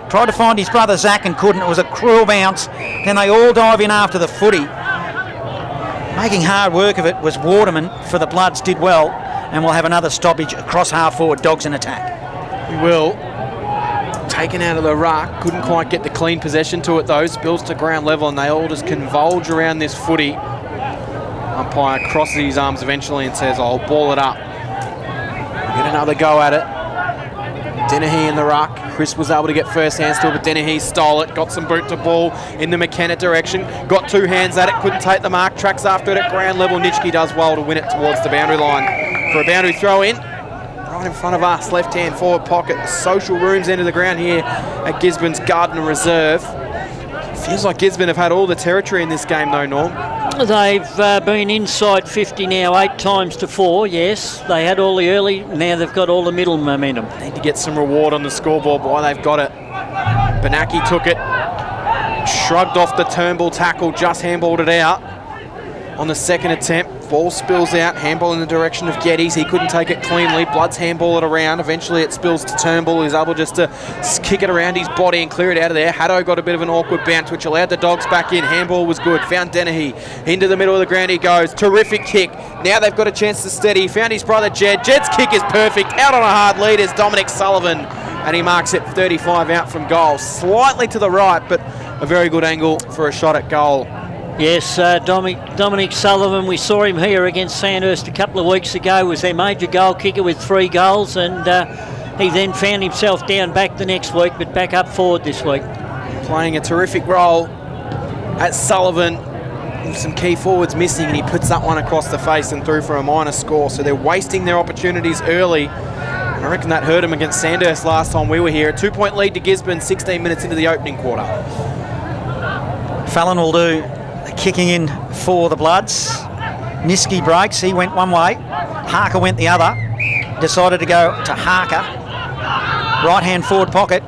Speaker 6: Tried to find his brother Zach and couldn't. It was a cruel bounce. Then they all dive in after the footy. Making hard work of it was Waterman for the Bloods, did well, and we'll have another stoppage across half forward. Dogs in attack.
Speaker 2: We will. Taken out of the ruck, couldn't quite get the clean possession to it though. Spills to ground level, and they all just convulge around this footy. Umpire crosses his arms eventually and says, I'll ball it up. We'll get another go at it. Dennehy in the ruck. Chris was able to get first hands to it, but Dennehy stole it. Got some boot to ball in the McKenna direction. Got 2 hands at it, couldn't take the mark. Tracks after it at ground level. Nitschke does well to win it towards the boundary line for a boundary throw in. Right in front of us, left-hand forward pocket. The social rooms end of the ground here at Gisborne's Gardiner Reserve. Feels like Gisborne have had all the territory in this game though, Norm.
Speaker 1: They've been inside 50 now 8 times to 4, yes. They had all the early, now they've got all the middle momentum.
Speaker 2: Need to get some reward on the scoreboard while they've got it. Benaki took it, shrugged off the Turnbull tackle, just handballed it out. on the second attempt. Ball spills out, handball in the direction of Geddes. He couldn't take it cleanly. Bloods handball it around. Eventually it spills to Turnbull, who's able just to kick it around his body and clear it out of there. Haddo got a bit of an awkward bounce, which allowed the Dogs back in. Handball was good. Found Dennehy. Into the middle of the ground he goes. Terrific kick. Now they've got a chance to steady. Found his brother Jed. Jed's kick is perfect. Out on a hard lead is Dominic Sullivan, and he marks it 35 out from goal. Slightly to the right, but a very good angle for a shot at goal.
Speaker 1: Yes, Dominic Sullivan, we saw him here against Sandhurst a couple of weeks ago, was their major goal kicker with 3 goals, and he then found himself down back the next week, but back up forward this week.
Speaker 2: Playing a terrific role at Sullivan, with some key forwards missing, and he puts that one across the face and through for a minor score. So they're wasting their opportunities early. And I reckon that hurt them against Sandhurst last time we were here. A 2-point lead to Gisborne, 16 minutes into the opening quarter.
Speaker 6: Fallon will do the kicking in for the Bloods. Niski breaks. He went one way. Harker went the other. Decided to go to Harker. Right-hand forward pocket.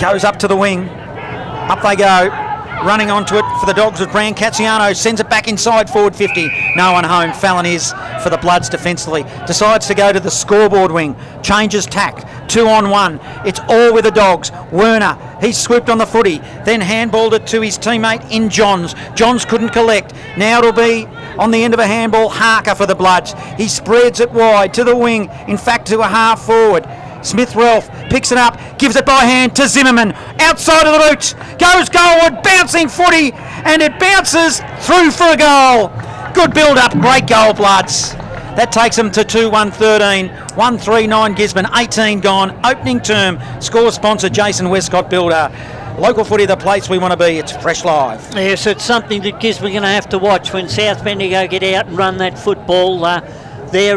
Speaker 6: Goes up to the wing. Up they go. Running onto it for the Dogs with Brancaziano. Sends it back inside forward 50. No one home. Fallon is for the Bloods defensively. Decides to go to the scoreboard wing. Changes tact. 2-on-1. It's all with the Dogs. Werner, he swooped on the footy. Then handballed it to his teammate in Johns. Johns couldn't collect. Now it'll be on the end of a handball. Harker for the Bloods. He spreads it wide to the wing. In fact, to a half forward. Smith-Ralph picks it up, gives it by hand to Zimmerman, outside of the boots, goes goalward, bouncing footy, and it bounces through for a goal. Good build-up, great goal, Bloods. That takes them to 2-1-13, 1-3-9 Gisborne, 18 gone, opening term, score sponsor Jason Westcott Builder. Local footy, the place we want to be. It's Fresh Live.
Speaker 1: Yes, it's something that Gisborne are going to have to watch when South Bendigo get out and run that football. Their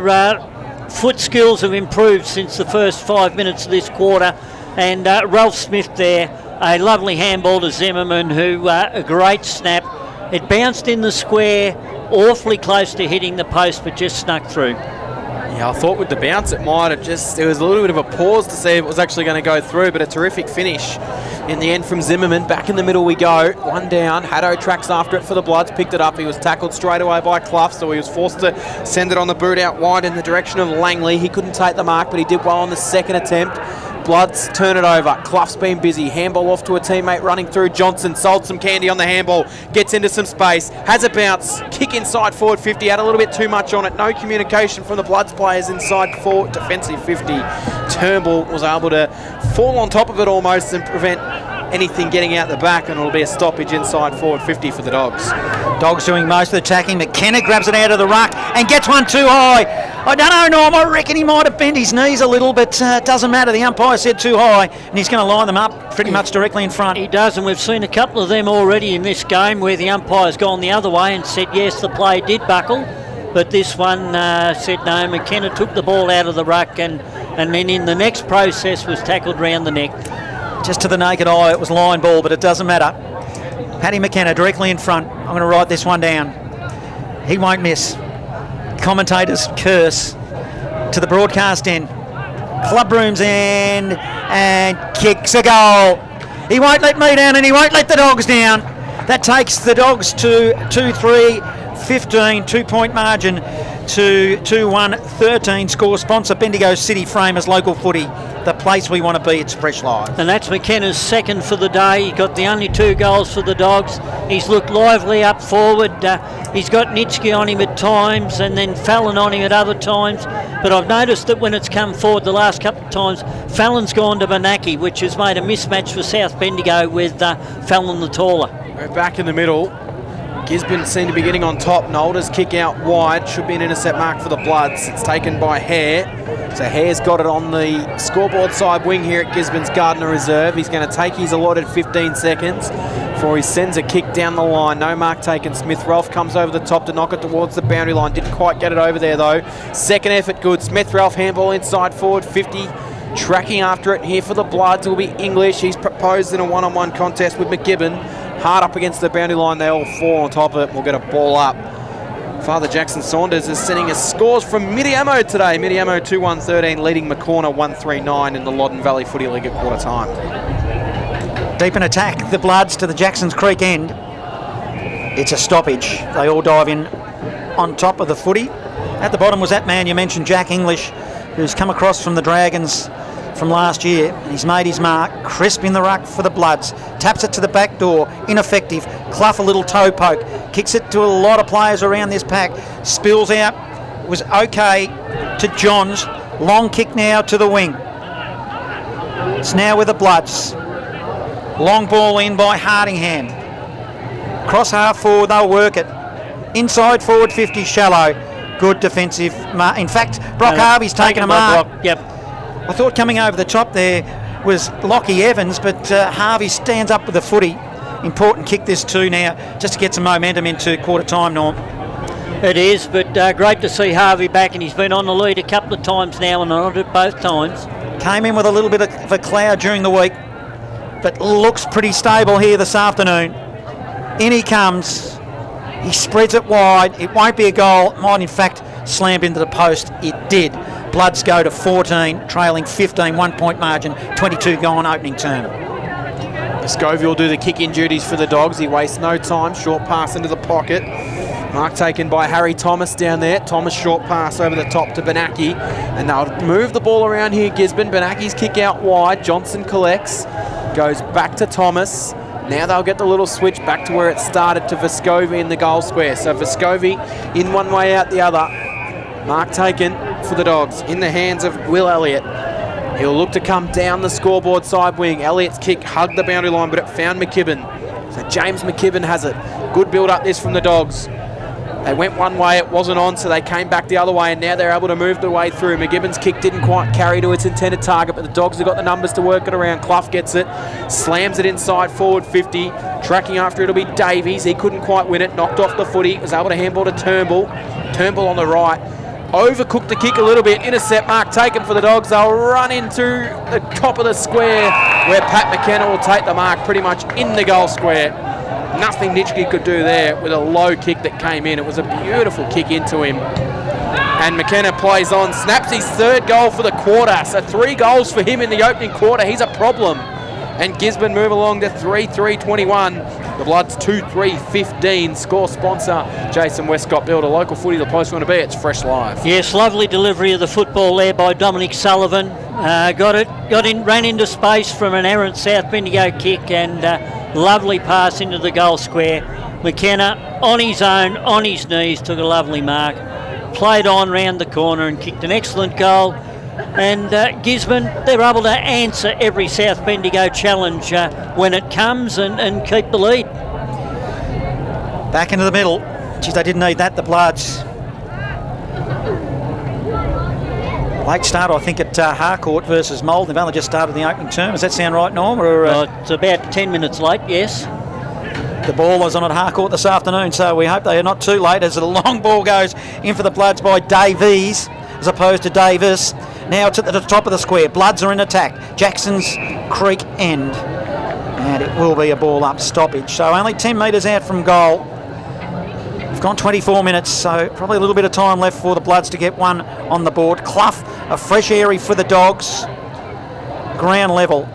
Speaker 1: foot skills have improved since the first 5 minutes of this quarter, and Ralph Smith there, a lovely handball to Zimmerman, who a great snap. It bounced in the square, awfully close to hitting the post, but just snuck through.
Speaker 2: Yeah, I thought with the bounce it might have just, there was a little bit of a pause to see if it was actually going to go through, but a terrific finish in the end from Zimmerman. Back in the middle we go, one down. Haddo tracks after it for the Bloods, picked it up. He was tackled straight away by Clough, so he was forced to send it on the boot out wide in the direction of Langley. He couldn't take the mark, but he did well on the second attempt. Bloods turn it over. Clough's been busy. Handball off to a teammate running through. Johnson sold some candy on the handball. Gets into some space. Has a bounce. Kick inside forward 50. Had a little bit too much on it. No communication from the Bloods players inside forward defensive 50. Turnbull was able to fall on top of it almost and prevent anything getting out the back, and it'll be a stoppage inside forward 50 for the Dogs.
Speaker 6: Dogs doing most of the attacking. McKenna grabs it out of the ruck and gets one too high. I don't know, Norm. I reckon he might have bent his knees a little, but it doesn't matter. The umpire said too high, and he's going to line them up pretty much directly in front.
Speaker 1: He does, and we've seen a couple of them already in this game where the umpire's gone the other way and said, yes, the play did buckle, but this one said no. McKenna took the ball out of the ruck and then in the next process was tackled round the neck.
Speaker 6: Just to the naked eye, it was line ball, but it doesn't matter. Paddy McKenna directly in front. I'm going to write this one down. He won't miss. Commentators curse to the broadcast end. Club room's end, and kicks a goal. He won't let me down, and he won't let the Dogs down. That takes the Dogs to 2-3-15, 2-point margin to 2-1-13. Score sponsor Bendigo City Framers Local Footy, the place we want to be. It's Fresh Live.
Speaker 1: And that's McKenna's second for the day. He got the only 2 goals for the Dogs. He's looked lively up forward. He's got Nitschke on him at times and then Fallon on him at other times. But I've noticed that when it's come forward the last couple of times, Fallon's gone to Benaki, which has made a mismatch for South Bendigo with Fallon the taller.
Speaker 2: We're back in the middle. Gisborne seem to be getting on top. Nolder's kick out wide. Should be an intercept mark for the Bloods. It's taken by Hare. So Hare's got it on the scoreboard side wing here at Gisborne's Gardiner Reserve. He's going to take his allotted 15 seconds before he sends a kick down the line. No mark taken. Smith-Ralph comes over the top to knock it towards the boundary line. Didn't quite get it over there though. Second effort good. Smith-Ralph handball inside forward 50. Tracking after it here for the Bloods will be English. He's proposed in a one-on-one contest with McGibbon. Hard up against the boundary line. They all fall on top of it. We'll get a ball up. Father Jackson Saunders is sending us scores from Midiamo today. Midiamo 2-1-13 leading Maccorner 1-3-9 in the Loddon Valley Footy League at quarter time.
Speaker 6: Deep in attack, the Bloods to the Jacksons Creek end. It's a stoppage. They all dive in on top of the footy. At the bottom was that man you mentioned, Jack English, who's come across from the Dragons from last year. He's made his mark. Crisp in the ruck for the Bloods. Taps it to the back door. Ineffective. Clough a little toe poke. Kicks it to a lot of players around this pack. Spills out. Was okay to Johns. Long kick now to the wing. It's now with the Bloods. Long ball in by Hardingham. Cross half forward, they'll work it. Inside forward 50, shallow. Good defensive. In fact, Brock Harvey's taken a mark.
Speaker 1: Yep.
Speaker 6: I thought coming over the top there was Lockie Evans, but Harvey stands up with the footy. Important kick this too now, just to get some momentum into quarter time, Norm.
Speaker 1: It is, but great to see Harvey back, and he's been on the lead a couple of times now and on it both times.
Speaker 6: Came in with a little bit of a cloud during the week, but looks pretty stable here this afternoon. In he comes. He spreads it wide. It won't be a goal. It might, in fact, slam into the post. It did. Bloods go to 14, trailing 15, 1 point margin, 22 gone opening term.
Speaker 2: Scoville will do the kick-in duties for the Dogs. He wastes no time. Short pass into the pocket. Mark taken by Harry Thomas down there. Thomas short pass over the top to Benaki. And they'll move the ball around here, Gisborne. Benaki's kick out wide. Johnson collects. Goes back to Thomas. Now they'll get the little switch back to where it started to Vescovi in the goal square. So Vescovi in one way, out the other. Mark taken for the Dogs in the hands of Will Elliott. He'll look to come down the scoreboard side wing. Elliott's kick hugged the boundary line, but it found McKibben. So James McKibben has it. Good build up this from the Dogs. They went one way, it wasn't on, so they came back the other way, and now they're able to move the way through. McGibbon's kick didn't quite carry to its intended target, but the Dogs have got the numbers to work it around. Clough gets it, slams it inside forward 50. Tracking after it'll be Davies. He couldn't quite win it, knocked off the footy, was able to handball to Turnbull. Turnbull on the right. Overcooked the kick a little bit. Intercept mark taken for the Dogs. They'll run into the top of the square where Pat McKenna will take the mark pretty much in the goal square. Nothing Nitschke could do there with a low kick that came in. It was a beautiful kick into him. And McKenna plays on, snaps his third goal for the quarter. So 3 goals for him in the opening quarter. He's a problem. And Gisborne move along to 3-3-21. The Bloods 2-3-15. Score sponsor Jason Westcott. Build a local footy the place you want to be. It's Fresh Live.
Speaker 1: Yes, lovely delivery of the football there by Dominic Sullivan. Ran into space from an errant South Bendigo kick, and lovely pass into the goal square. McKenna on his own, on his knees, took a lovely mark. Played on round the corner and kicked an excellent goal. And Gisborne, they're able to answer every South Bendigo challenge when it comes and keep the lead.
Speaker 6: Back into the middle. Geez, they didn't need that, the Bloods. Late start, I think, at Harcourt versus Mould. They've only just started the opening term. Does that sound right, Norm? Or,
Speaker 1: it's about 10 minutes late, yes.
Speaker 6: The ball was on at Harcourt this afternoon, so we hope they are not too late as the long ball goes in for the Bloods by Davies as opposed to Davis. Now it's at the top of the square. Bloods are in attack. Jackson's Creek end. And it will be a ball up stoppage. So only 10 metres out from goal. We've gone 24 minutes, so probably a little bit of time left for the Bloods to get one on the board. Clough, a fresh area for the Dogs. Ground level.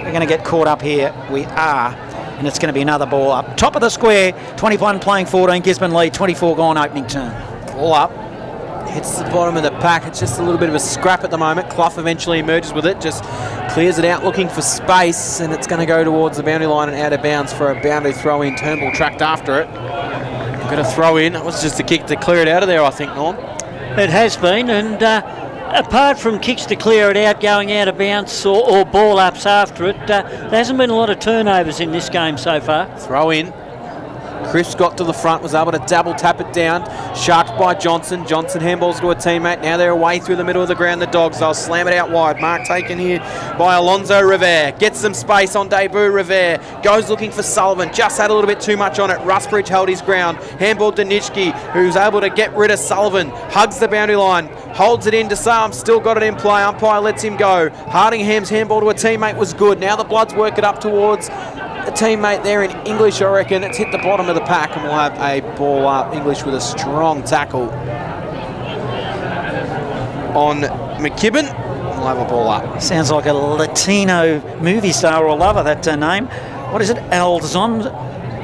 Speaker 6: We're going to get caught up here. We are. And it's going to be another ball up. Top of the square, 21 playing 14. Gisborne lead, 24 gone opening turn.
Speaker 2: Ball up. Hits the bottom of the pack. It's just a little bit of a scrap at the moment. Clough eventually emerges with it, just clears it out looking for space, and it's going to go towards the boundary line and out of bounds for a boundary throw in. Turnbull tracked after it. Going to throw in. That was just a kick to clear it out of there, I think, Norm.
Speaker 1: It has been, and apart from kicks to clear it out, going out of bounds or ball ups after it, there hasn't been a lot of turnovers in this game so far.
Speaker 2: Throw in. Chris got to the front, was able to double tap it down. Sharked by Johnson. Johnson handballs to a teammate. Now they're away through the middle of the ground, the Dogs. They'll slam it out wide. Mark taken here by Alonzo Rivere. Gets some space on debut. Rivere goes looking for Sullivan. Just had a little bit too much on it. Rusbridge held his ground. Handball to Nitschke, who's able to get rid of Sullivan. Hugs the boundary line. Holds it in to Sam. Still got it in play. Umpire lets him go. Hardingham's handball to a teammate was good. Now the Bloods work it up towards a teammate there in English, I reckon. It's hit the bottom of the pack, and we'll have a ball up. English with a strong tackle on McKibben. We'll have a ball up.
Speaker 6: Sounds like a Latino movie star or lover, that name. What is it?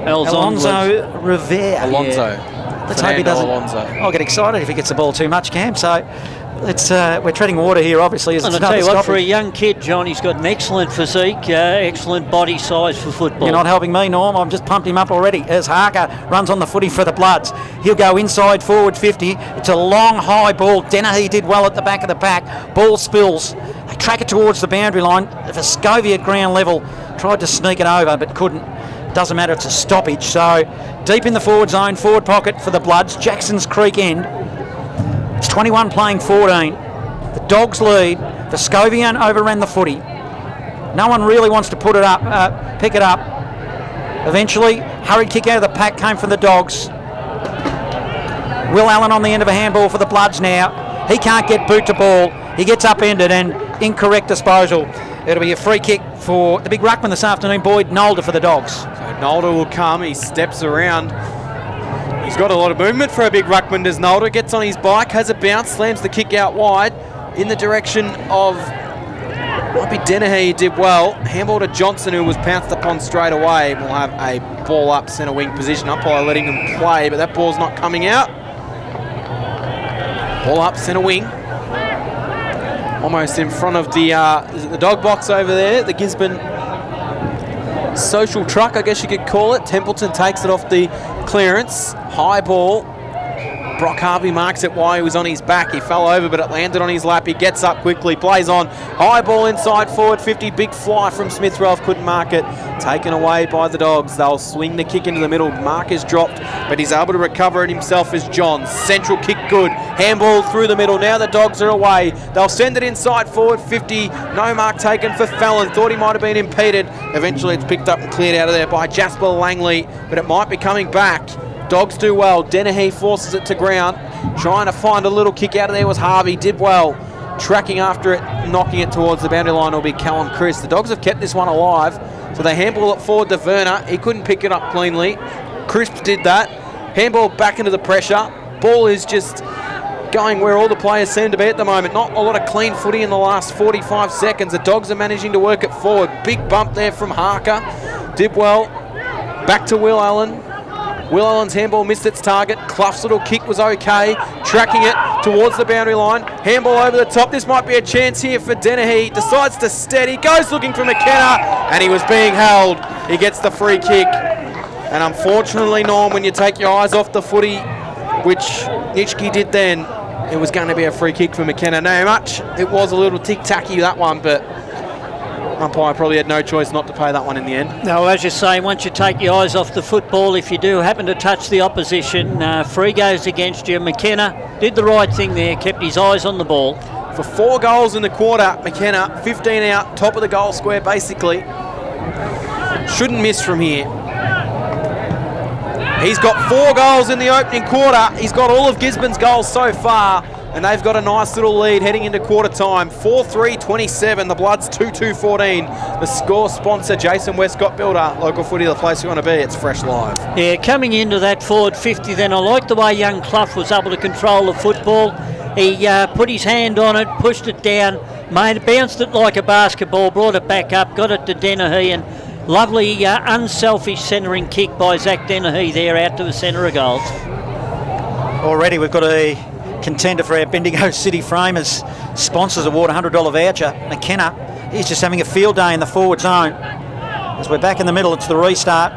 Speaker 6: Alonso Rivera.
Speaker 2: Alonso.
Speaker 6: Let's hope he doesn't.
Speaker 2: Alonso.
Speaker 6: I'll get excited if he gets the ball too much, Cam. So we're treading water here, obviously. As
Speaker 1: And
Speaker 6: it's
Speaker 1: I'll tell you
Speaker 6: another
Speaker 1: what, for a
Speaker 6: stoppage.
Speaker 1: young kid, John, he's got an excellent physique, excellent body size for football.
Speaker 6: You're not helping me, Norm. I've just pumped him up already. As Harker runs on the footy for the Bloods. He'll go inside forward 50. It's a long, high ball. Dennehy did well at the back of the pack. Ball spills. They track it towards the boundary line. Vescovi at ground level tried to sneak it over, but couldn't. Doesn't matter, it's a stoppage. So deep in the forward zone, forward pocket for the Bloods. Jackson's Creek end. It's 21 playing 14. The Dogs lead. Vescovian overran the footy. No one really wants to put it up, pick it up. Eventually, hurried kick out of the pack came from the Dogs. Will Allen on the end of a handball for the Bloods now. He can't get boot to ball. He gets upended and incorrect disposal. It'll be a free kick for the big ruckman this afternoon, Boyd Nolder for the Dogs.
Speaker 2: So Nolder will come. He steps around. He's got a lot of movement for a big ruckman, does Nolder. Gets on his bike, has a bounce, slams the kick out wide in the direction of, might be Dennehy. He did well. Handball to Johnson, who was pounced upon straight away. We'll have a ball up centre wing position. Umpire letting them play, but that ball's not coming out. Ball up centre wing. Almost in front of the dog box over there, the Gisborne social truck, I guess you could call it. Templeton takes it off the clearance. High ball. Brock Harvey marks it while he was on his back. He fell over, but it landed on his lap. He gets up quickly, plays on. High ball inside forward 50. Big fly from Smith Ralph, couldn't mark it. Taken away by the Dogs. They'll swing the kick into the middle. Mark is dropped, but he's able to recover it himself as John. Central kick good. Handball through the middle. Now the Dogs are away. They'll send it inside forward 50. No mark taken for Fallon. Thought he might have been impeded. Eventually it's picked up and cleared out of there by Jasper Langley, but it might be coming back. Dogs do well. Dennehy forces it to ground. Trying to find a little kick out of there was Harvey. Did well. Tracking after it, knocking it towards the boundary line will be Callum Chris. The Dogs have kept this one alive. So they handball it forward to Werner. He couldn't pick it up cleanly. Crisp did that. Handball back into the pressure. Ball is just going where all the players seem to be at the moment. Not a lot of clean footy in the last 45 seconds. The Dogs are managing to work it forward. Big bump there from Harker. Did well. Back to Will Allen. Will Allen's handball missed its target. Clough's little kick was okay. Tracking it towards the boundary line. Handball over the top. This might be a chance here for Dennehy. Decides to steady. Goes looking for McKenna. And he was being held. He gets the free kick. And unfortunately, Norm, when you take your eyes off the footy, which Nitschke did then, it was going to be a free kick for McKenna. No much. It was a little tic-tacky, that one, but umpire probably had no choice not to pay that one in the end.
Speaker 1: No, as you say, once you take your eyes off the football, if you do happen to touch the opposition, free goes against you. McKenna did the right thing there, kept his eyes on the ball.
Speaker 2: For 4 goals in the quarter, McKenna, 15 out, top of the goal square basically. Shouldn't miss from here. He's got 4 goals in the opening quarter. He's got all of Gisborne's goals so far. And they've got a nice little lead heading into quarter time. 4-3-27. The Bloods 2-2-14. The score sponsor, Jason Westcott Builder. Local footy, the place you want to be. It's Fresh Live.
Speaker 1: Yeah, coming into that forward 50 then, I like the way young Clough was able to control the football. He put his hand on it, pushed it down, bounced it like a basketball, brought it back up, got it to Dennehy, and lovely unselfish centering kick by Zach Dennehy there out to the centre of goals.
Speaker 6: Already we've got a contender for our Bendigo City Framers sponsors award, $100 voucher. McKenna, he's just having a field day in the forward zone. As we're back in the middle, it's the restart.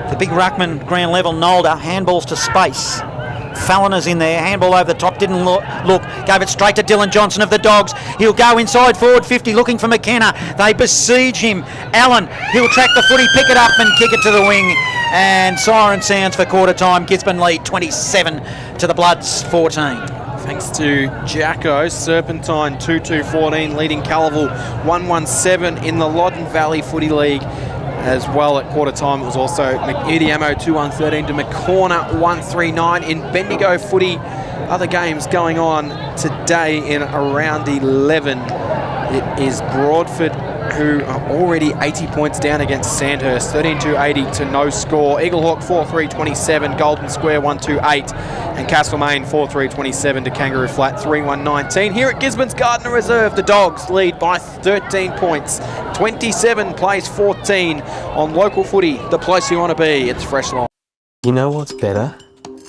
Speaker 6: The big ruckman, ground level, Nolder, handballs to space. Fallon is in there, handball over the top, didn't look, gave it straight to Dylan Johnson of the Dogs. He'll go inside forward 50, looking for McKenna. They besiege him. Allen, he'll track the footy, pick it up and kick it to the wing. And siren sounds for quarter time. Gisborne lead 27 to the Bloods 14.
Speaker 2: Thanks to Jacko. Serpentine 2-2-14 leading Calaval 1-1-7 in the Loddon Valley Footy League as well at quarter time. It was also Ediamo 2-1-13 to McCorner 1-3-9 in Bendigo footy. Other games going on today in around 11. It is Broadford, who are already 80 points down against Sandhurst, 13-2-80 to no score. Eaglehawk 4-3-27, Golden Square 1-2-8, and Castlemaine 4-3-27 to Kangaroo Flat 3-1-19. Here at Gisborne's Gardiner Reserve, the Dogs lead by 13 points, 27 plays 14 on local footy, the place you want to be. It's Fresh Line.
Speaker 7: You know what's better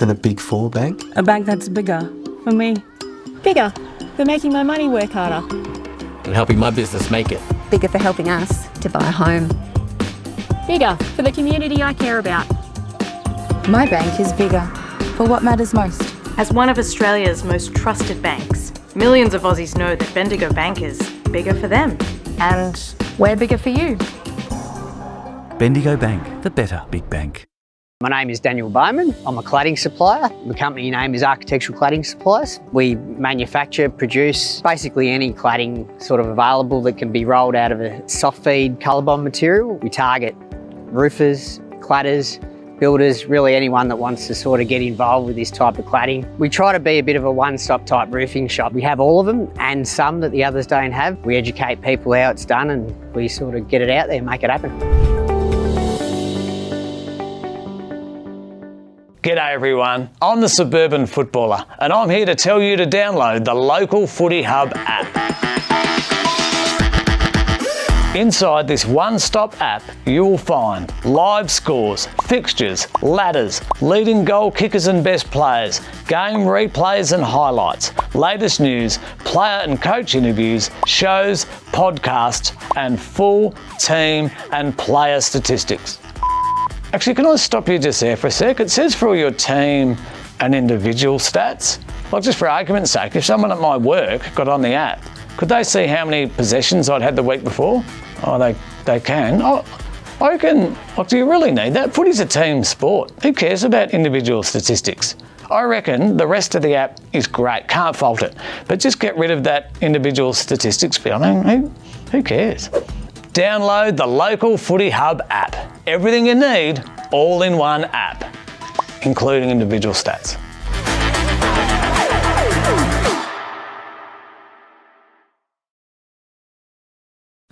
Speaker 7: than a Big Four bank?
Speaker 8: A bank that's bigger for me. Bigger for making my money work harder.
Speaker 9: And helping my business make it.
Speaker 10: Bigger for helping us to buy a home.
Speaker 8: Bigger for the community I care about.
Speaker 10: My bank is bigger for what matters most.
Speaker 11: As one of Australia's most trusted banks, millions of Aussies know that Bendigo Bank is bigger for them.
Speaker 10: And we're bigger for you.
Speaker 12: Bendigo Bank, the better big bank.
Speaker 13: My name is Daniel Bowman. I'm a cladding supplier. The company name is Architectural Cladding Supplies. We manufacture, produce basically any cladding sort of available that can be rolled out of a soft feed colour bond material. We target roofers, cladders, builders, really anyone that wants to sort of get involved with this type of cladding. We try to be a bit of a one-stop type roofing shop. We have all of them and some that the others don't have. We educate people how it's done and we sort of get it out there and make it happen.
Speaker 14: G'day everyone, I'm the Suburban Footballer and I'm here to tell you to download the Local Footy Hub app. Inside this one-stop app, you will find live scores, fixtures, ladders, leading goal kickers and best players, game replays and highlights, latest news, player and coach interviews, shows, podcasts, and full team and player statistics. Actually, can I stop you just there for a sec? It says for all your team and individual stats. Like just for argument's sake, if someone at my work got on the app, could they see how many possessions I'd had the week before? Oh, they can. Oh, I reckon, like, do you really need that? Footy's a team sport. Who cares about individual statistics? I reckon the rest of the app is great, can't fault it. But just get rid of that individual statistics bit. I mean, who cares? Download the Local Footy Hub app. Everything you need, all in one app, including individual stats.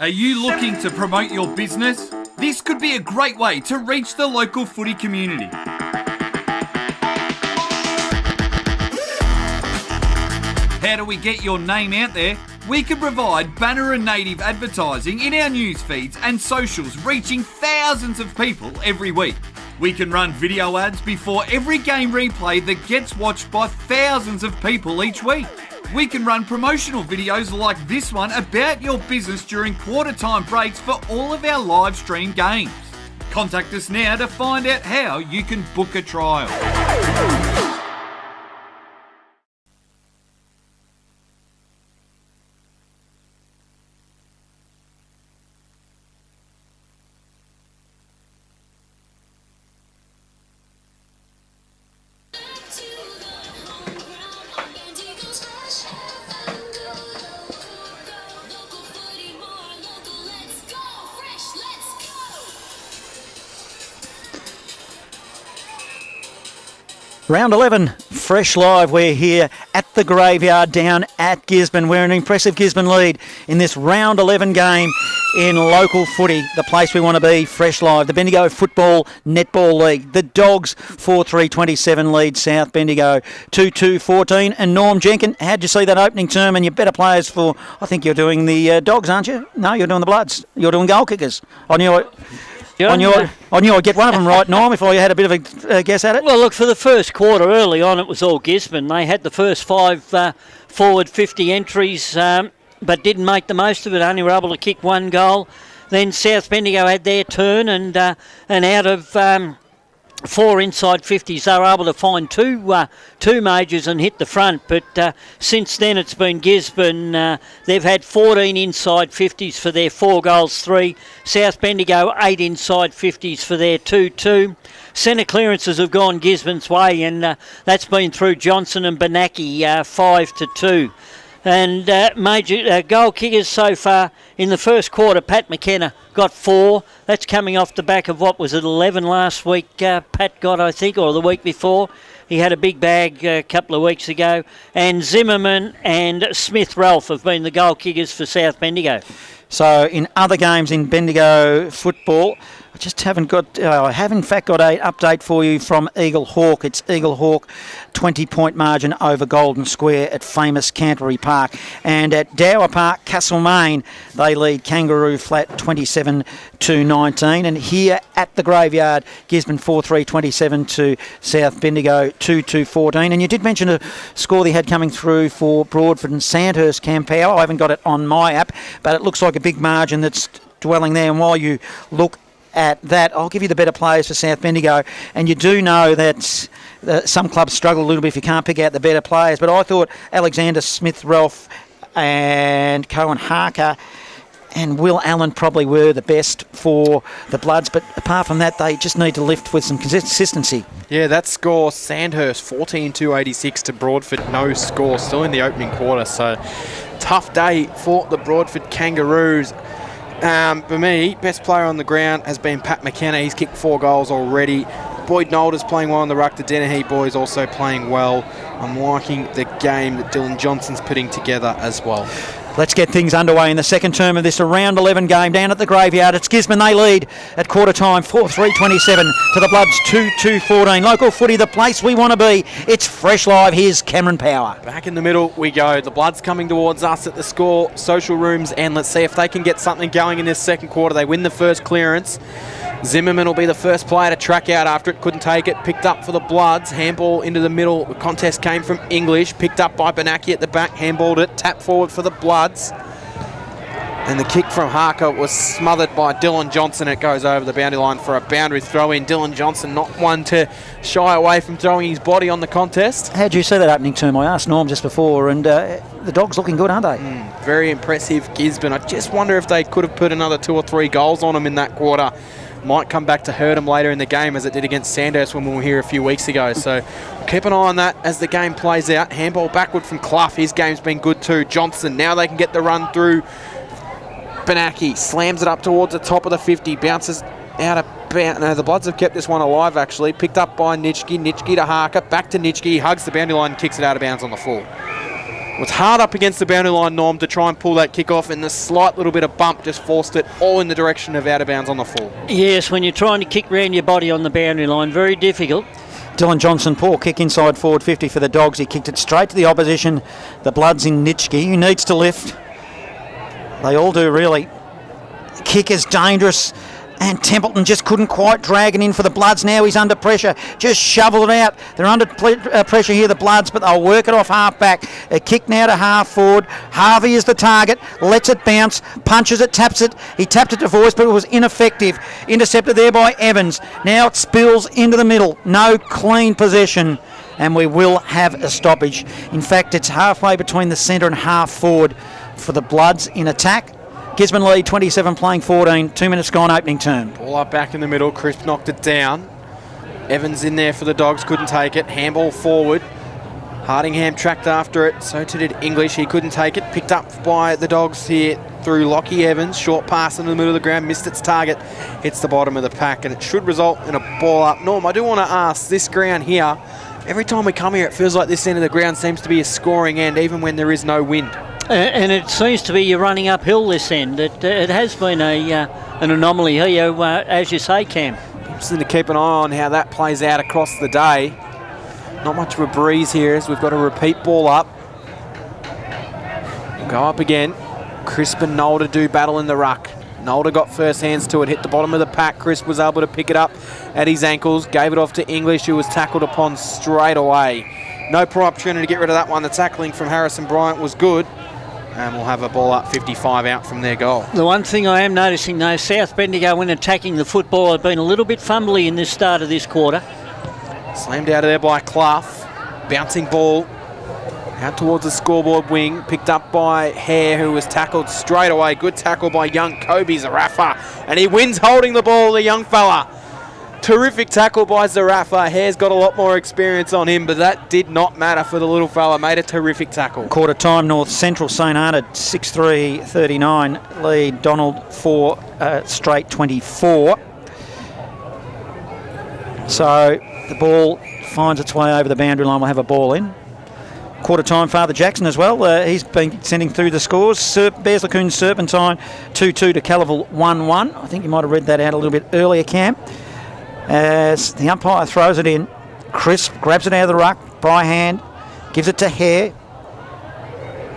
Speaker 15: Are you looking to promote your business? This could be a great way to reach the local footy community. How do we get your name out there? We can provide banner and native advertising in our news feeds and socials, reaching thousands of people every week. We can run video ads before every game replay that gets watched by thousands of people each week. We can run promotional videos like this one about your business during quarter time breaks for all of our live stream games. Contact us now to find out how you can book a trial.
Speaker 6: Round 11, Fresh Live. We're here at the Graveyard down at Gisborne. We're an impressive Gisborne lead in this round 11 game in local footy, the place we want to be, Fresh Live. The Bendigo Football Netball League. The Dogs 4-3-27 lead South Bendigo 2-2-14. And Norm Jenkin, how'd you see that opening term? And you're better players for, I think you're doing the Dogs, aren't you? No, you're doing the Bloods. You're doing goal kickers. I knew I'd get one of them right, Norm, if I had a bit of a guess at it.
Speaker 1: Well, look, for the first quarter early on, it was all Gisborne. They had the first 5 forward 50 entries, but didn't make the most of it, only were able to kick 1 goal. Then South Bendigo had their turn, and out of 4 inside 50s, they were able to find two majors and hit the front. But since then, it's been Gisborne. They've had 14 inside 50s for their 4 goals, 3. South Bendigo, 8 inside 50s for their 2-2. Centre clearances have gone Gisborne's way, and that's been through Johnson and Benaki, 5-2. And major goal kickers so far in the first quarter, Pat McKenna got 4. That's coming off the back of what was it, 11 last week Pat got, I think, or the week before. He had a big bag a couple of weeks ago. And Zimmerman and Smith Ralph have been the goal kickers for South Bendigo.
Speaker 6: So in other games in Bendigo football, Just haven't got. I have in fact got an update for you from Eagle Hawk. It's Eagle Hawk 20-point margin over Golden Square at famous Canterbury Park, and at Dower Park, Castlemaine, they lead Kangaroo Flat 27-19, and here at the Graveyard, Gisborne 4-3-27 to South Bendigo 2-2-14. And you did mention a score they had coming through for Broadford and Sandhurst Campower. I haven't got it on my app, but it looks like a big margin that's dwelling there. And while you look at that, I'll give you the better players for South Bendigo, and you do know that some clubs struggle a little bit if you can't pick out the better players, but I thought Alexander Smith, Ralph and Cohen Harker and Will Allen probably were the best for the Bloods, but apart from that, they just need to lift with some consistency.
Speaker 2: Yeah, that score, Sandhurst 14-86 to Broadford, no score, still in the opening quarter, so tough day for the Broadford Kangaroos. For me, best player on the ground has been Pat McKenna. He's kicked 4 goals already. Boyd Nolder's playing well on the ruck. The Dennehy boys also playing well. I'm liking the game that Dylan Johnson's putting together as well.
Speaker 6: Let's get things underway in the second term of this round 11 game down at the Graveyard. It's Gisborne. They lead at quarter time 4-3-27 to the Bloods 2-2-14. Local footy, the place we want to be. It's fresh live. Here's Cameron Power.
Speaker 2: Back in the middle we go. The Bloods coming towards us at the score social rooms, and let's see if they can get something going in this second quarter. They win the first clearance. Zimmerman will be the first player to track out after it. Couldn't take it. Picked up for the Bloods. Handball into the middle. The contest came from English. Picked up by Benaki at the back. Handballed it. Tap forward for the Bloods. And the kick from Harker was smothered by Dylan Johnson. It goes over the boundary line for a boundary throw in. Dylan Johnson not one to shy away from throwing his body on the contest.
Speaker 6: How do you see that opening term? I asked Norm just before, and the Dogs looking good, aren't they?
Speaker 2: Very impressive, Gisborne. I just wonder if they could have put another 2 or 3 goals on them in that quarter. Might come back to hurt them later in the game, as it did against Sandhurst when we were here a few weeks ago. So keep an eye on that as the game plays out. Handball backward from Clough. His game's been good too. Johnson, now they can get the run through. Benaki slams it up towards the top of the 50. Bounces out of bounds. No, the Bloods have kept this one alive actually. Picked up by Nitschke. Nitschke to Harker. Back to Nitschke. He hugs the boundary line and kicks it out of bounds on the full. It was hard up against the boundary line, Norm, to try and pull that kick off, and the slight little bit of bump just forced it all in the direction of out of bounds on the full.
Speaker 1: Yes, when you're trying to kick round your body on the boundary line, very difficult.
Speaker 6: Dylan Johnson, poor kick inside forward 50 for the Dogs. He kicked it straight to the opposition. The Bloods in Nitschke, who needs to lift. They all do, really. Kick is dangerous, and Templeton just couldn't quite drag it in for the Bloods. Now he's under pressure. Just shovel it out. They're under pressure here, the Bloods, but they'll work it off half back. A kick now to half forward. Harvey is the target. Lets it bounce. Punches it, taps it. He tapped it to voice, but it was ineffective. Intercepted there by Evans. Now it spills into the middle. No clean possession, and we will have a stoppage. In fact, it's halfway between the centre and half forward for the Bloods in attack. Gisborne lead 27 playing 14, 2 minutes gone opening term.
Speaker 2: Ball up back in the middle, Crisp knocked it down. Evans in there for the Dogs, couldn't take it. Handball forward. Hardingham tracked after it, so too did English. He couldn't take it. Picked up by the Dogs here through Lockie Evans. Short pass into the middle of the ground, missed its target. Hits the bottom of the pack, and it should result in a ball up. Norm, I do want to ask, this ground here, every time we come here it feels like this end of the ground seems to be a scoring end, even when there is no wind.
Speaker 1: And it seems to be you're running uphill this end. It has been an anomaly here, as you say, Cam.
Speaker 2: Interesting to keep an eye on how that plays out across the day. Not much of a breeze here as we've got a repeat ball up. Go up again. Crisp and Nolder do battle in the ruck. Nolder got first hands to it, hit the bottom of the pack. Crisp was able to pick it up at his ankles, gave it off to English, who was tackled upon straight away. No poor opportunity to get rid of that one. The tackling from Harrison Bryant was good. And we'll have a ball up 55 out from their goal.
Speaker 1: The one thing I am noticing though, South Bendigo when attacking the football have been a little bit fumbly in this start of this quarter.
Speaker 2: Slammed out of there by Clough. Bouncing ball out towards the scoreboard wing. Picked up by Hare, who was tackled straight away. Good tackle by young Kobe Zarafa. And he wins holding the ball, the young fella. Terrific tackle by Zarafa. Hare's got a lot more experience on him, but that did not matter for the little fella. Made a terrific tackle.
Speaker 6: Quarter time, North Central St Arnaud 6-3-39. Lead Donald 4 straight 24. So the ball finds its way over the boundary line. We'll have a ball in. quarter time, Father Jackson as well. He's been sending through the scores. Bears Lacoon Serpentine 2-2 to Calaval 1-1. I think you might have read that out a little bit earlier, Cam. As the umpire throws it in, Crisp grabs it out of the ruck by hand, gives it to Hare,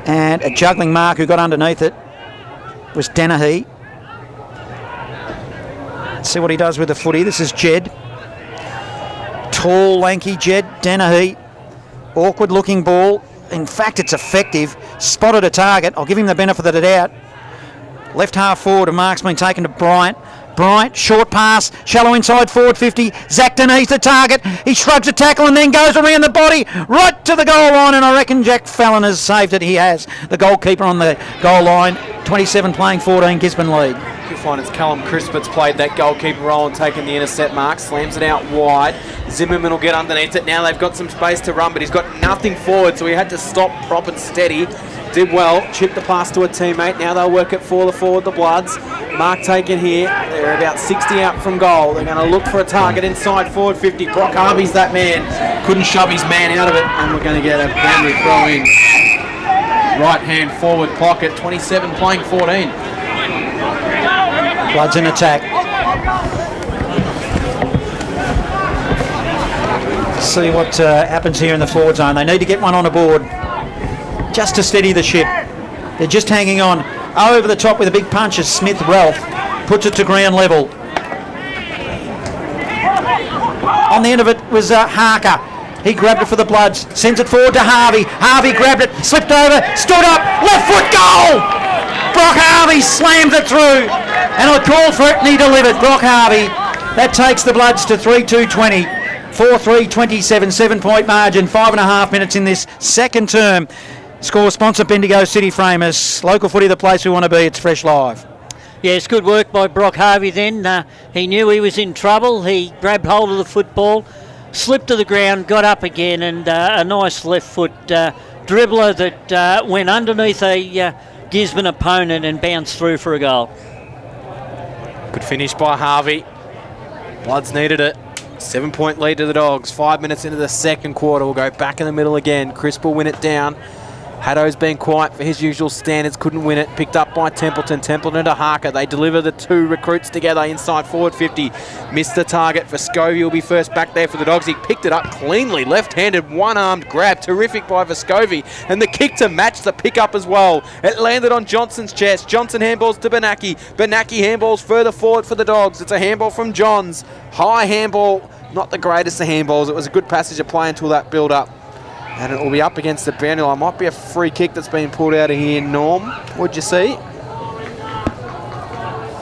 Speaker 6: and a juggling mark who got underneath it was Dennehy. Let's see what he does with the footy. This is Jed. Tall, lanky Jed Dennehy. Awkward looking ball. In fact, it's effective. Spotted a target. I'll give him the benefit of the doubt. Left half forward, a mark's been taken to Bryant. Bryant, short pass, shallow inside forward 50. Zach Dennehy's the target. He shrugs a tackle and then goes around the body right to the goal line, and I reckon Jack Fallon has saved it. He has. The goalkeeper on the goal line. 27 playing 14, Gisborne lead.
Speaker 2: You'll find it's Callum Crisp that's played that goalkeeper role and taken the intercept mark. Slams it out wide. Zimmerman will get underneath it. Now they've got some space to run, but he's got nothing forward, so he had to stop, prop and steady. Did well, chipped the pass to a teammate. Now they'll work it for the forward, the Bloods. Mark taken here. They're about 60 out from goal. They're going to look for a target inside forward 50. Brock Harvey's that man. Couldn't shove his man out of it, and we're going to get a boundary throw in. Right hand forward pocket, 27 playing 14.
Speaker 6: Bloods in attack. See what happens here in the forward zone. They need to get one on the board just to steady the ship. They're just hanging on. Over the top with a big punch as Smith Ralph puts it to ground level. On the end of it was Harker. He grabbed it for the Bloods, sends it forward to Harvey. Harvey grabbed it, slipped over, stood up, left foot goal! Brock Harvey slams it through, and I called for it and he delivered. Brock Harvey. That takes the Bloods to 3-2-20. 4-3-27, 7-point margin, 5.5 minutes in this second term. Score sponsor Bendigo City Framers. Local footy, the place we want to be. It's Fresh Live.
Speaker 1: Yes, good work by Brock Harvey then. He knew he was in trouble. He grabbed hold of the football, slipped to the ground, got up again, and a nice left foot dribbler that went underneath a Gisborne opponent and bounced through for a goal.
Speaker 2: Good finish by Harvey. Bloods needed it. 7-point lead to the Dogs. 5 minutes into the second quarter. We'll go back in the middle again. Crisp will win it down. Haddo's been quiet for his usual standards, couldn't win it. Picked up by Templeton. Templeton to Harker. They deliver the two recruits together inside forward 50. Missed the target. Vescovi will be first back there for the Dogs. He picked it up cleanly. Left-handed, one-armed grab. Terrific by Vescovi. And the kick to match the pick-up as well. It landed on Johnson's chest. Johnson handballs to Benaki. Benaki handballs further forward for the Dogs. It's a handball from Johns. High handball. Not the greatest of handballs. It was a good passage of play until that build-up. And it will be up against the boundary line. Might be a free kick that's been pulled out of here, Norm. What'd you see?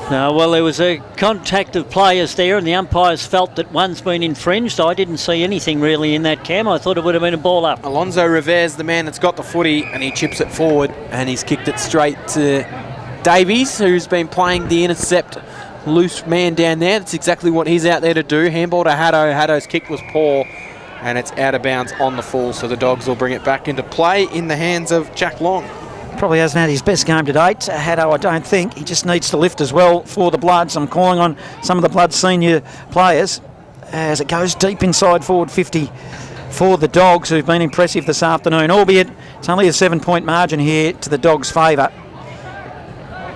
Speaker 1: No, well, there was a contact of players there, and the umpires felt that one's been infringed. I didn't see anything really in that, Cam. I thought it would have been a ball up.
Speaker 2: Alonzo Rivera's the man that's got the footy, and he chips it forward, and he's kicked it straight to Davies, who's been playing the intercept loose man down there. That's exactly what he's out there to do. Handball to Haddo. Haddo's kick was poor, and it's out of bounds on the full, so the Dogs will bring it back into play in the hands of Jack Long.
Speaker 6: Probably hasn't had his best game to date, Haddo, I don't think. He just needs to lift as well for the Bloods. I'm calling on some of the Bloods senior players as it goes deep inside forward 50 for the Dogs, who've been impressive this afternoon, albeit it's only a 7-point margin here to the Dogs' favour.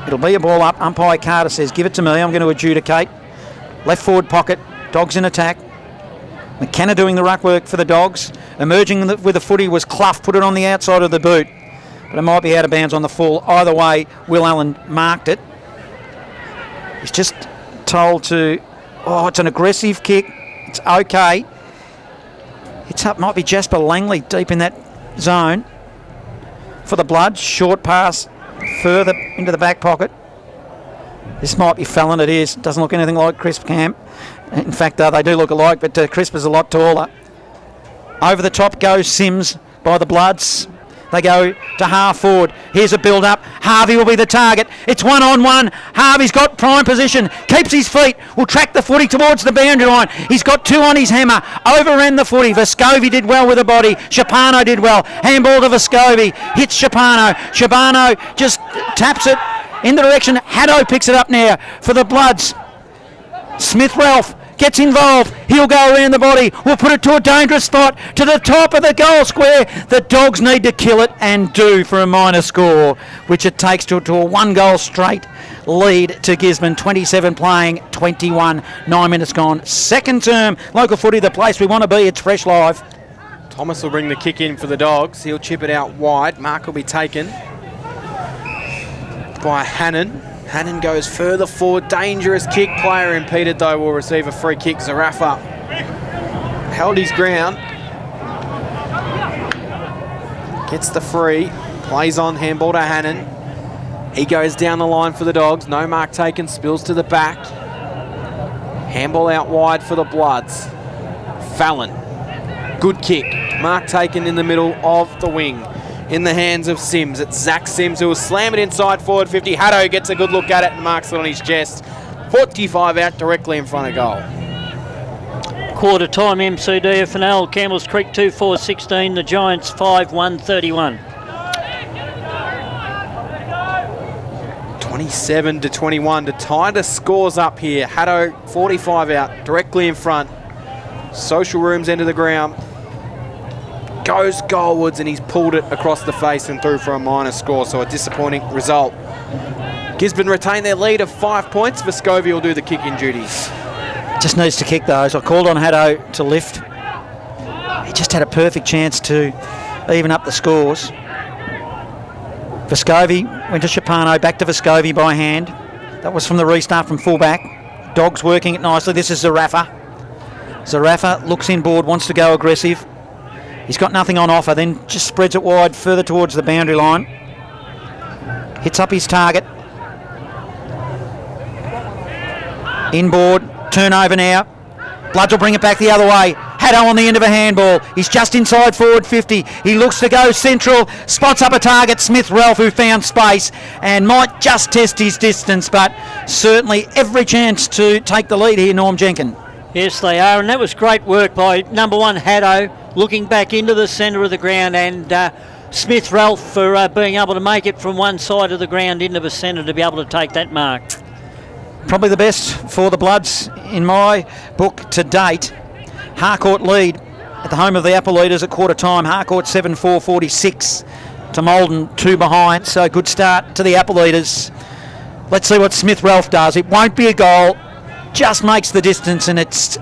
Speaker 6: It'll be a ball up. Umpire Carter says, give it to me, I'm going to adjudicate. Left forward pocket, Dogs in attack. McKenna doing the ruck work for the Dogs. Emerging with the footy was Clough, put it on the outside of the boot. But it might be out of bounds on the full. Either way, Will Allen marked it. He's just told to, it's an aggressive kick. It's okay. It's up, might be Jasper Langley deep in that zone for the Bloods. Short pass further into the back pocket. This might be Fallon, it is. Doesn't look anything like Crisp Camp. In fact, they do look alike, but Crisp is a lot taller. Over the top goes Sims by the Bloods. They go to half forward. Here's a build-up. Harvey will be the target. It's 1-on-1. Harvey's got prime position. Keeps his feet. Will track the footy towards the boundary line. He's got two on his hammer. Overran the footy. Vescovi did well with the body. Shapano did well. Handball to Vescovi. Hits Shapano. Shapano just taps it in the direction. Haddo picks it up now for the Bloods. Smith Ralph gets involved. He'll go around the body. We'll put it to a dangerous spot to the top of the goal square. The Dogs need to kill it and do for a minor score, which it takes to a 1-goal straight lead to Gisborne. 27 playing, 21, 9 minutes gone. Second term, local footy, the place we want to be. It's Fresh Live.
Speaker 2: Thomas will bring the kick in for the Dogs. He'll chip it out wide. Mark will be taken by Hannon. Hannon goes further forward. Dangerous kick. Player impeded though will receive a free kick. Zarafa held his ground. Gets the free. Plays on, handball to Hannon. He goes down the line for the Dogs. No mark taken. Spills to the back. Handball out wide for the Bloods. Fallon. Good kick. Mark taken in the middle of the wing. In the hands of Sims. It's Zach Sims who will slam it inside forward 50. Haddo gets a good look at it and marks it on his chest. 45 out directly in front of goal.
Speaker 1: Quarter time MCDFNL. Campbell's Creek 2-4-16. The Giants 5-1-31.
Speaker 2: 27-21 to tie the scores up here. Haddo 45 out directly in front. Social Rooms end of the ground. Goes goalwards and he's pulled it across the face and through for a minor score, so a disappointing result. Gisborne retain their lead of 5 points. Vescovi will do the kicking duties.
Speaker 6: Just needs to kick those. I called on Haddo to lift. He just had a perfect chance to even up the scores. Vescovi went to Shapano, back to Vescovi by hand. That was from the restart from fullback. Dogs working it nicely. This is Zarafa. Zarafa looks inboard, wants to go aggressive. He's got nothing on offer, then just spreads it wide further towards the boundary line. Hits up his target. Inboard, turnover now. Bloods will bring it back the other way. Haddo on the end of a handball. He's just inside forward 50. He looks to go central. Spots up a target, Smith Ralph, who found space and might just test his distance, but certainly every chance to take the lead here, Norm Jenkin.
Speaker 1: Yes, they are, and that was great work by number 1 Haddo, looking back into the centre of the ground, and Smith Ralph for being able to make it from one side of the ground into the centre to be able to take that mark.
Speaker 6: Probably the best for the Bloods in my book to date. Harcourt lead at the home of the Apple Leaders at quarter time. Harcourt 7-4-46 to Malden, 2 behind, so good start to the Apple Leaders. Let's see what Smith Ralph does. It won't be a goal. Just makes the distance and it's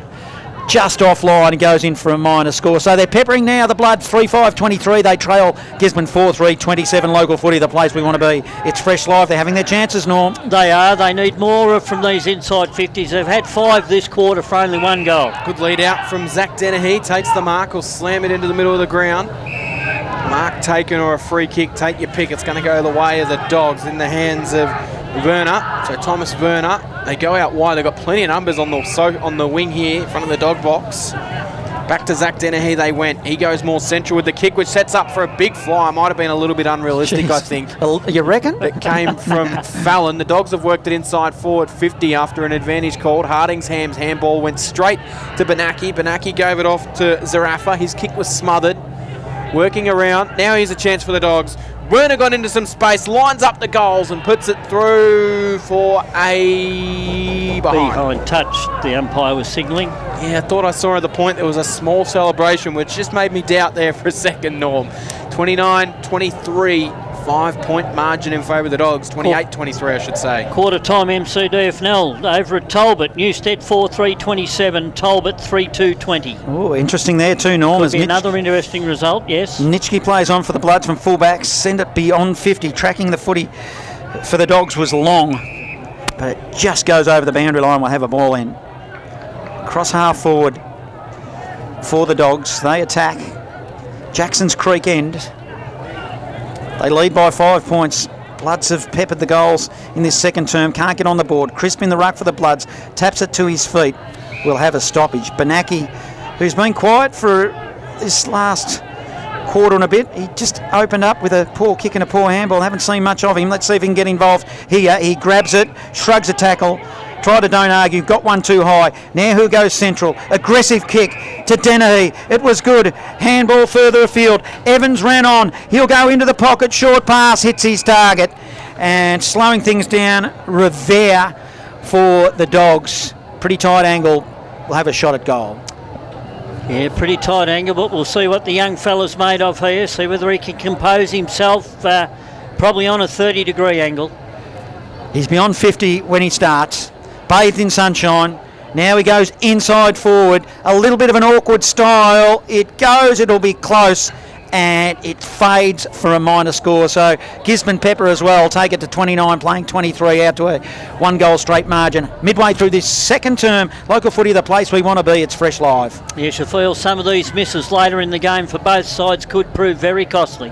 Speaker 6: just offline and goes in for a minor score. So they're peppering now the Bloods 3-5-23. They trail Gisborne 4-3-27. Local footy, the place we want to be. It's Fresh Live. They're having their chances, Norm.
Speaker 1: They are. They need more from these inside 50s. They've had 5 this quarter for only 1 goal.
Speaker 2: Good lead out from Zach Dennehy. Takes the mark. Will slam it into the middle of the ground. Mark taken or a free kick. Take your pick. It's going to go the way of the Dogs in the hands of Werner. So Thomas Werner. They go out wide. They've got plenty of numbers on the wing here in front of the Dog box. Back to Zach Dennehy they went. He goes more central with the kick, which sets up for a big fly. Might have been a little bit unrealistic, I think.
Speaker 6: You reckon?
Speaker 2: It came from Fallon. The Dogs have worked it inside forward 50 after an advantage called. Hardingsham's handball went straight to Benaki. Benaki gave it off to Zarafa. His kick was smothered. Working around. Now here's a chance for the Dogs. Werner got into some space, lines up the goals and puts it through for a behind
Speaker 1: touch. The umpire was signalling.
Speaker 2: Yeah, I thought I saw at the point there was a small celebration, which just made me doubt there for a second, Norm. 29-23, 5-point margin in favour of the Dogs. 28-23, I should say.
Speaker 1: Quarter time MCDFNL over at Talbot. Newstead 4-3-27, Talbot 3-2-20.
Speaker 6: Oh, interesting there too, Norm.
Speaker 1: Could be another interesting result, yes.
Speaker 6: Nitschke plays on for the Bloods from fullback. Send it beyond 50. Tracking the footy for the Dogs was long, but it just goes over the boundary line. We'll have a ball in. Cross half forward for the Dogs. They attack Jackson's Creek end. They lead by 5 points. Bloods have peppered the goals in this second term. Can't get on the board. Crisp in the ruck for the Bloods. Taps it to his feet. We'll have a stoppage. Benaki, who's been quiet for this last quarter and a bit. He just opened up with a poor kick and a poor handball. Haven't seen much of him. Let's see if he can get involved here. He grabs it, shrugs a tackle. Tried to don't argue, got one too high. Now who goes central? Aggressive kick to Dennehy. It was good. Handball further afield. Evans ran on. He'll go into the pocket. Short pass hits his target. And slowing things down, Revere for the Dogs. Pretty tight angle. will have a shot at goal.
Speaker 1: Yeah, pretty tight angle, but we'll see what the young fella's made of here, see whether he can compose himself, probably on a 30-degree angle.
Speaker 6: He's beyond 50 when he starts, bathed in sunshine. Now he goes inside forward, a little bit of an awkward style. It goes, it'll be close, and it fades for a minor score. So Gisborne Pepper as well take it to 29, playing 23 out to a 1-goal straight margin. Midway through this second term, local footy, the place we want to be. It's Fresh Live.
Speaker 1: Yes, you feel some of these misses later in the game for both sides could prove very costly.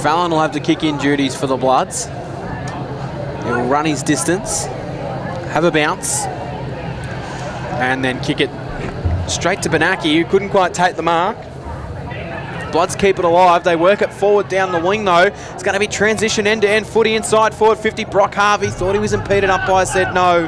Speaker 2: Fallon will have to kick in duties for the Bloods. He'll run his distance, have a bounce, and then kick it straight to Benaki, who couldn't quite take the mark. Bloods keep it alive. They work it forward down the wing, though. It's going to be transition end-to-end footy inside forward 50. Brock Harvey thought he was impeded. Umpire said no.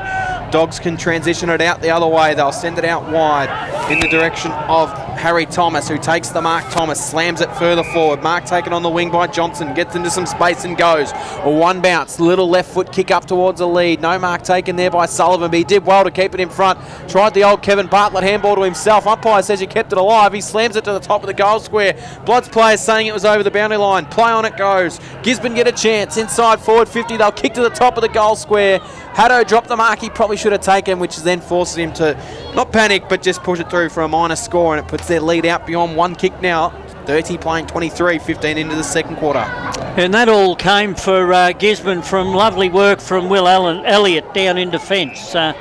Speaker 2: Dogs can transition it out the other way. They'll send it out wide in the direction of Harry Thomas, who takes the mark. Thomas slams it further forward. Mark taken on the wing by Johnson. Gets into some space and goes. A one bounce. Little left foot kick up towards the lead. No mark taken there by Sullivan, but he did well to keep it in front. Tried the old Kevin Bartlett handball to himself. Umpire says he kept it alive. He slams it to the top of the goal square. Bloods players saying it was over the boundary line. Play on it goes. Gisborne get a chance. Inside forward 50. They'll kick to the top of the goal square. Haddo dropped the mark he probably should have taken, which then forces him to not panic, but just push it through for a minor score, and it puts their lead out beyond one kick now. 30 playing 23, 15 into the second quarter.
Speaker 1: And that all came for Gisborne from lovely work from Will Elliott down in defence. A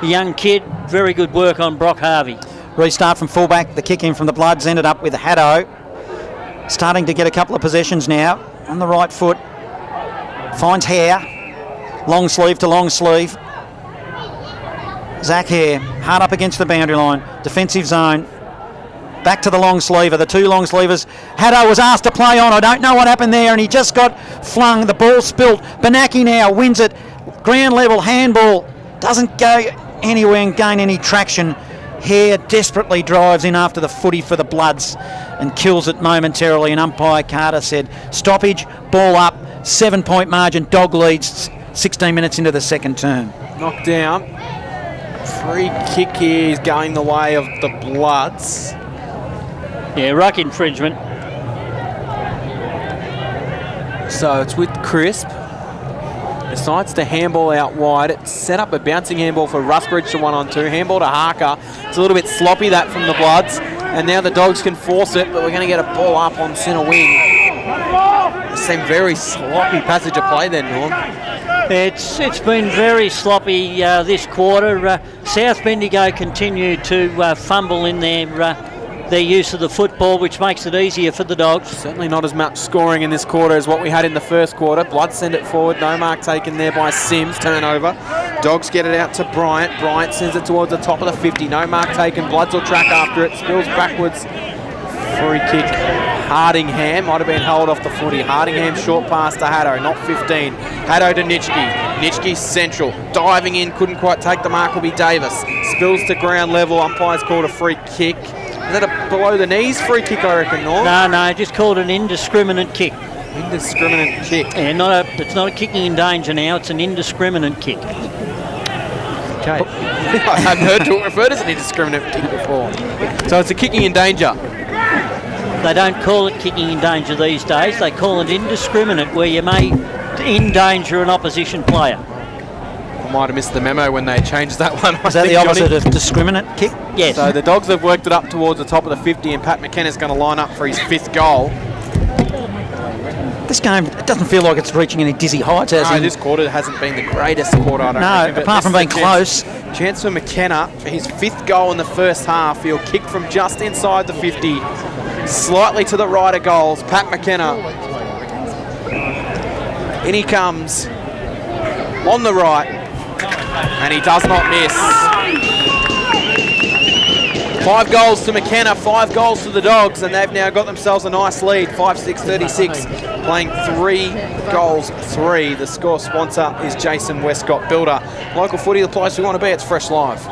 Speaker 1: young kid, very good work on Brock Harvey.
Speaker 6: Restart from fullback. The kick in from the Bloods ended up with Haddo. Starting to get a couple of possessions now. On the right foot. Finds Hare. Long sleeve to long sleeve. Zach Hare, hard up against the boundary line. Defensive zone. Back to the long sleever, the two long sleevers. Haddo was asked to play on. I don't know what happened there, and he just got flung. The ball spilt. Benaki now wins it. Ground level handball. Doesn't go anywhere and gain any traction. Hare desperately drives in after the footy for the Bloods and kills it momentarily. And umpire Carter said, stoppage, ball up, 7-point margin. Dog leads 16 minutes into the second term.
Speaker 2: Knocked down. Free kick here is going the way of the Bloods.
Speaker 1: Yeah, ruck infringement.
Speaker 2: So it's with Crisp. Decides to handball out wide. It's set up a bouncing handball for Rusbridge to 1-on-2. Handball to Harker. It's a little bit sloppy, that from the Bloods. And now the Dogs can force it, but we're going to get a ball up on centre wing. It seemed very sloppy passage of play then, Norm.
Speaker 1: It's been very sloppy this quarter. South Bendigo continued to fumble in their use of the football, which makes it easier for the Dogs.
Speaker 2: Certainly not as much scoring in this quarter as what we had in the first quarter. Blood send it forward. No mark taken there by Sims. Turnover. Dogs get it out to Bryant. Bryant sends it towards the top of the 50. No mark taken. Bloods will track after it. Spills backwards. Free kick. Hardingham might have been held off the footy. Hardingham short pass to Haddo, not 15. Haddo to Nitschke. Nitschke central. Diving in, couldn't quite take the mark, will be Davis. Spills to ground level. Umpire's called a free kick. Is that a below the knees free kick, I reckon, Norm?
Speaker 1: No, just called an indiscriminate kick.
Speaker 2: Indiscriminate kick.
Speaker 1: Yeah, it's not a kicking in danger now, it's an indiscriminate kick.
Speaker 2: Okay. I haven't heard it referred as an indiscriminate kick before. So it's a kicking in danger.
Speaker 1: They don't call it kicking in danger these days. They call it indiscriminate, where you may endanger an opposition player.
Speaker 2: I might have missed the memo when they changed that one.
Speaker 6: Is that the opposite of discriminate kick?
Speaker 1: Yes.
Speaker 2: So the Dogs have worked it up towards the top of the 50, and Pat McKenna's going to line up for his 5th goal.
Speaker 6: This game, it doesn't feel like it's reaching any dizzy heights.
Speaker 2: This quarter hasn't been the greatest quarter, I don't reckon,
Speaker 6: apart from being close.
Speaker 2: Chance for McKenna for his 5th goal in the first half. He'll kick from just inside the 50, slightly to the right of goals. Pat McKenna. In he comes on the right, and he does not miss. 5 goals to McKenna, 5 goals to the Dogs, and they've now got themselves a nice lead, 5-6-36, playing 3 goals, 3. The score sponsor is Jason Westcott Builder. Local footy, the place we want to be, it's Fresh Live.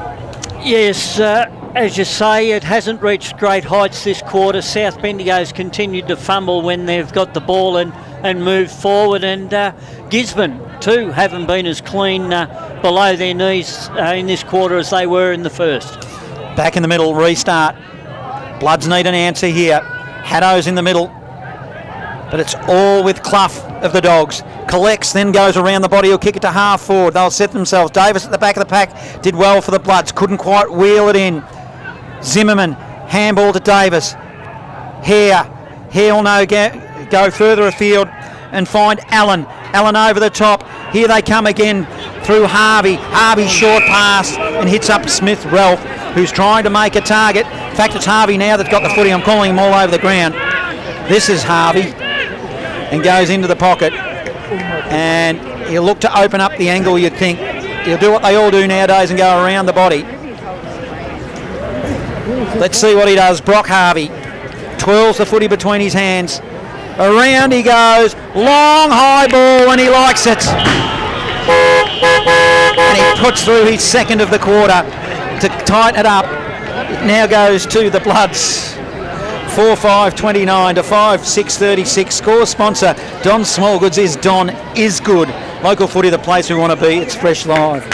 Speaker 1: Yes, as you say, it hasn't reached great heights this quarter. South Bendigo's continued to fumble when they've got the ball, and and move forward. And Gisborne too haven't been as clean below their knees in this quarter as they were in the first.
Speaker 6: Back in the middle, restart. Bloods need an answer here. Haddo's in the middle, but it's all with Clough of the Dogs. Collects, then goes around the body. He'll kick it to half forward. They'll set themselves. Davis at the back of the pack did well for the Bloods. Couldn't quite wheel it in. Zimmerman, handball to Davis. Hare will now go further afield and find Allen. Allen over the top. Here they come again through Harvey. Harvey short pass and hits up Smith Ralph, who's trying to make a target. In fact, it's Harvey now that's got the footy. I'm calling him all over the ground. This is Harvey, and goes into the pocket. And he'll look to open up the angle, you'd think. He'll do what they all do nowadays and go around the body. Let's see what he does. Brock Harvey twirls the footy between his hands. Around he goes. Long high ball, and he likes it. And he puts through his second of the quarter to tighten it up. It now goes to the Bloods. 4-5-29 to 5-6-36. Score sponsor Don Smallgoods is Don is good. Local footy, the place we want to be. It's Fresh Live.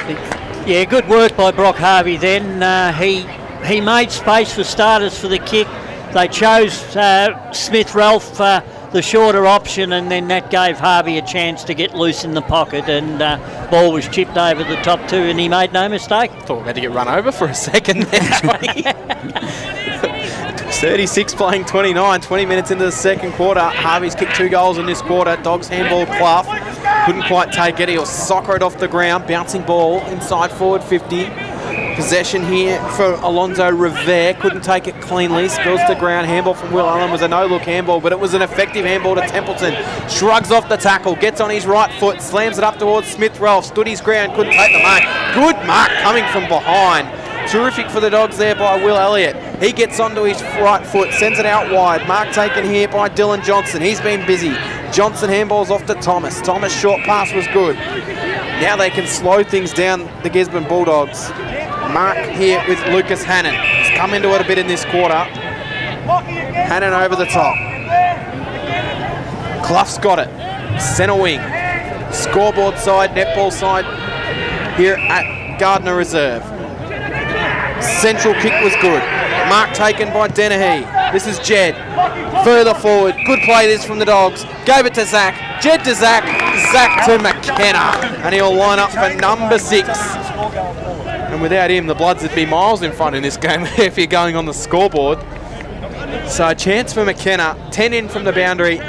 Speaker 1: Yeah, good work by Brock Harvey then. He made space for starters for the kick. They chose Smith Ralph, the shorter option, and then that gave Harvey a chance to get loose in the pocket, and ball was chipped over the top too, and he made no mistake.
Speaker 2: Thought we had to get run over for a second there. 36 playing 29, 20 minutes into the second quarter. Harvey's kicked 2 goals in this quarter. Dogs handball Clough. Couldn't quite take it. He'll soccer it off the ground. Bouncing ball inside forward 50. Possession here for Alonzo Revere. Couldn't take it cleanly. Spills to ground. Handball from Will Allen was a no-look handball, but it was an effective handball to Templeton. Shrugs off the tackle. Gets on his right foot. Slams it up towards Smith Ralph. Stood his ground. Couldn't take the mark. Good mark coming from behind. Terrific for the Dogs there by Will Elliott. He gets onto his right foot, sends it out wide. Mark taken here by Dylan Johnson. He's been busy. Johnson handballs off to Thomas. Thomas' short pass was good. Now they can slow things down, the Gisborne Bulldogs. Mark here with Lucas Hannon. He's come into it a bit in this quarter. Hannon over the top. Clough's got it. Centre wing. Scoreboard side, netball side here at Gardiner Reserve. Central kick was good. Mark taken by Dennehy. This is Jed. Further forward. Good play this from the Dogs. Gave it to Zach. Jed to Zach. Zach to McKenna. And he'll line up for number 6. And without him, the Bloods would be miles in front in this game if you're going on the scoreboard. So a chance for McKenna. 10 in from the boundary.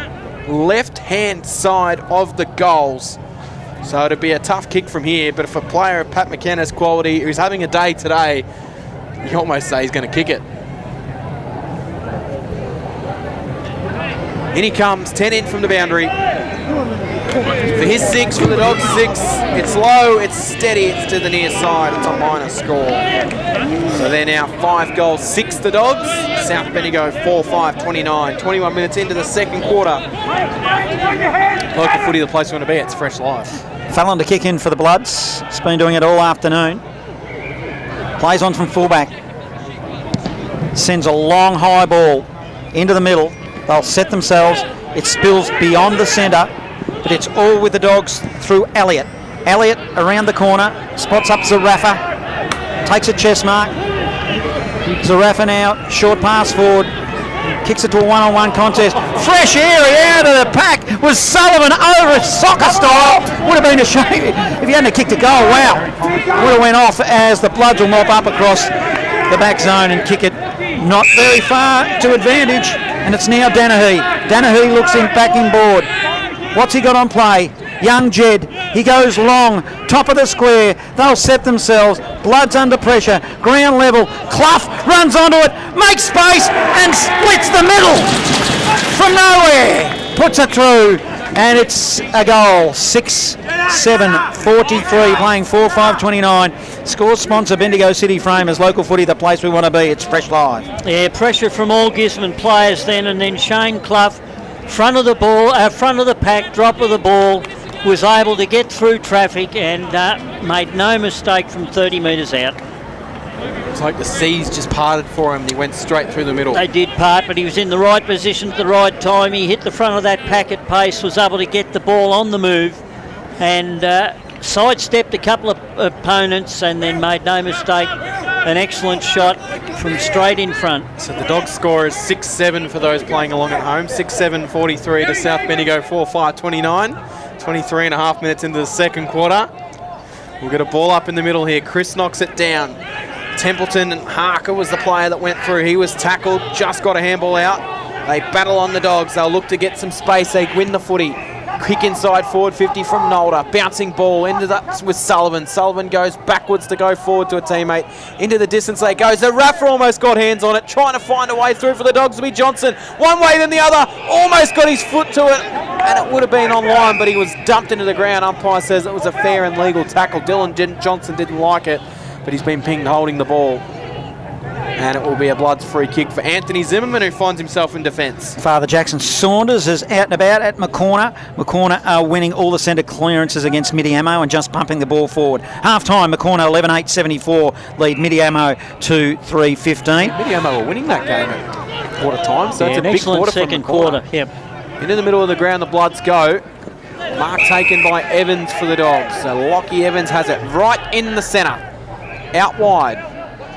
Speaker 2: Left-hand side of the goals. So it'll be a tough kick from here. But if a player of Pat McKenna's quality who's having a day today, you almost say he's going to kick it. In he comes, 10 in from the boundary. For his 6, for the Dogs 6, it's low, it's steady, it's to the near side, it's a minor score. So they're now 5 goals, 6 the Dogs. South Bendigo 4-5-29, 21 minutes into the second quarter. Local footy, the place you want to be, it's Fresh Live.
Speaker 6: Fallon to kick in for the Bloods. It's been doing it all afternoon. Plays on from fullback. Sends a long high ball into the middle. They'll set themselves. It spills beyond the centre, but it's all with the Dogs through Elliott. Elliott around the corner, spots up Zarafa, takes a chest mark. Zarafa now, short pass forward, kicks it to a one-on-one contest. Fresh area out of the pack was Sullivan over soccer style. Would have been a shame if he hadn't kicked a goal. Wow. Would have went off as the Bloods will mop up across the back zone and kick it not very far to advantage. And it's now Dennehy. Dennehy looks in back in board. What's he got on play? Young Jed. He goes long. Top of the square. They'll set themselves. Bloods under pressure. Ground level. Clough runs onto it. Makes space and splits the middle. From nowhere. Puts it through. And it's a goal. 6-7-43. Playing 4-5-29. Score sponsor Bendigo City Framers. Local footy, the place we want to be. It's Fresh Live.
Speaker 1: Yeah, pressure from all Gisborne players then. And then Shane Clough, front of the ball, front of the pack, drop of the ball, was able to get through traffic and made no mistake from 30 metres out.
Speaker 2: Looks like the seas just parted for him and he went straight through the middle.
Speaker 1: They did part, but he was in the right position at the right time. He hit the front of that pack at pace, was able to get the ball on the move, and sidestepped a couple of opponents, and then made no mistake, an excellent shot from straight in front.
Speaker 2: So the Dogs score is 6-7 for those playing along at home. 6-7-43 to South Bendigo, 4-5-29. 23 and a half minutes into the second quarter. We'll get a ball up in the middle here. Chris knocks it down. Templeton and Harker was the player that went through. He was tackled, just got a handball out. They battle on the Dogs. They'll look to get some space. They win the footy. Kick inside forward 50 from Nolder. Bouncing ball into that with Sullivan. Sullivan goes backwards to go forward to a teammate. Into the distance they goes. The Rafa almost got hands on it, trying to find a way through for the Dogs to be Johnson. One way then the other. Almost got his foot to it. And it would have been on line, but he was dumped into the ground. Umpire says it was a fair and legal tackle. Johnson didn't like it, but he's been pinged holding the ball. And it will be a Bloods free kick for Anthony Zimmerman, who finds himself in defence.
Speaker 6: Father Jackson Saunders is out and about at McCorner. McCorner are winning all the centre clearances against Midiamo and just pumping the ball forward. Half-time, McCorner 11-8-74, lead Midiamo 2-3-15.
Speaker 2: Midiamo were winning that game at quarter time, so it's a big
Speaker 1: excellent
Speaker 2: quarter
Speaker 1: second
Speaker 2: from McCorner.
Speaker 1: quarter. Yep.
Speaker 2: Into the middle of the ground, the Bloods go. Mark taken by Evans for the Dogs. So Lockie Evans has it right in the centre. Out wide.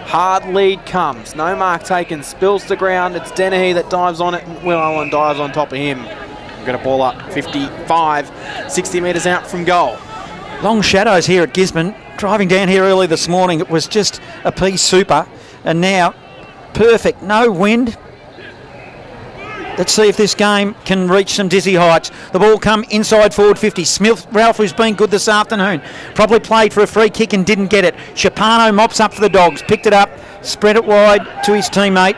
Speaker 2: Hard lead comes. No mark taken. Spills to ground. It's Dennehy that dives on it. And Will Owen dives on top of him. We've got a ball up 55, 60 metres out from goal.
Speaker 6: Long shadows here at Gisborne. Driving down here early this morning, it was just a pea super. And now, perfect. No wind. Let's see if this game can reach some dizzy heights. The ball come inside forward 50. Smith, Ralph, who's been good this afternoon, probably played for a free kick and didn't get it. Shapano mops up for the Dogs, picked it up, spread it wide to his teammate,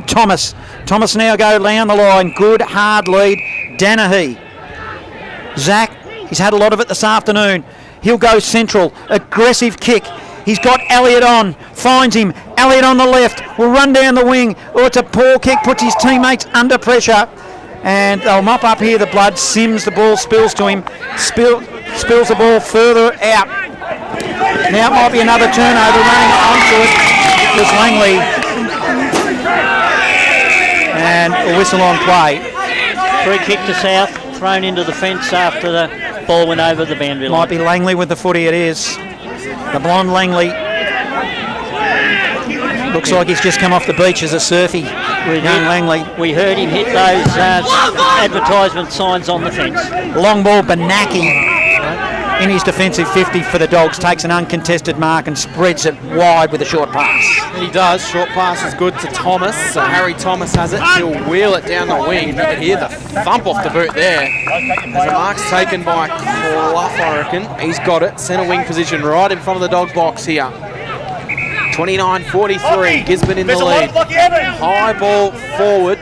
Speaker 6: Thomas. Thomas now go down the line. Good, hard lead. Dennehy. Zach, he's had a lot of it this afternoon. He'll go central. Aggressive kick. He's got Elliott on, finds him. Elliott on the left, will run down the wing. Oh, it's a poor kick, puts his teammates under pressure. And they'll mop up here the Blood. Sims, the ball spills to him. Spills the ball further out. Now it might be another turnover, running onto it was Langley. And a whistle on play.
Speaker 1: Free kick to South, thrown into the fence after the ball went over the boundary line.
Speaker 6: Might be Langley with the footy, it is. The blonde Langley looks like he's just come off the beach as a surfy. Young Langley.
Speaker 1: We heard him hit those advertisement signs on the fence.
Speaker 6: Long ball, Benaki in his defensive 50 for the Dogs, takes an uncontested mark and spreads it wide with a short pass.
Speaker 2: And he does. Short pass is good to Thomas. So Harry Thomas has it. He'll wheel it down the wing. You can hear the thump off the boot there. As the mark's taken by Clough, I reckon. He's got it. Centre wing position right in front of the Dogs box here. 29-43. Gisborne in the lead. High ball forward.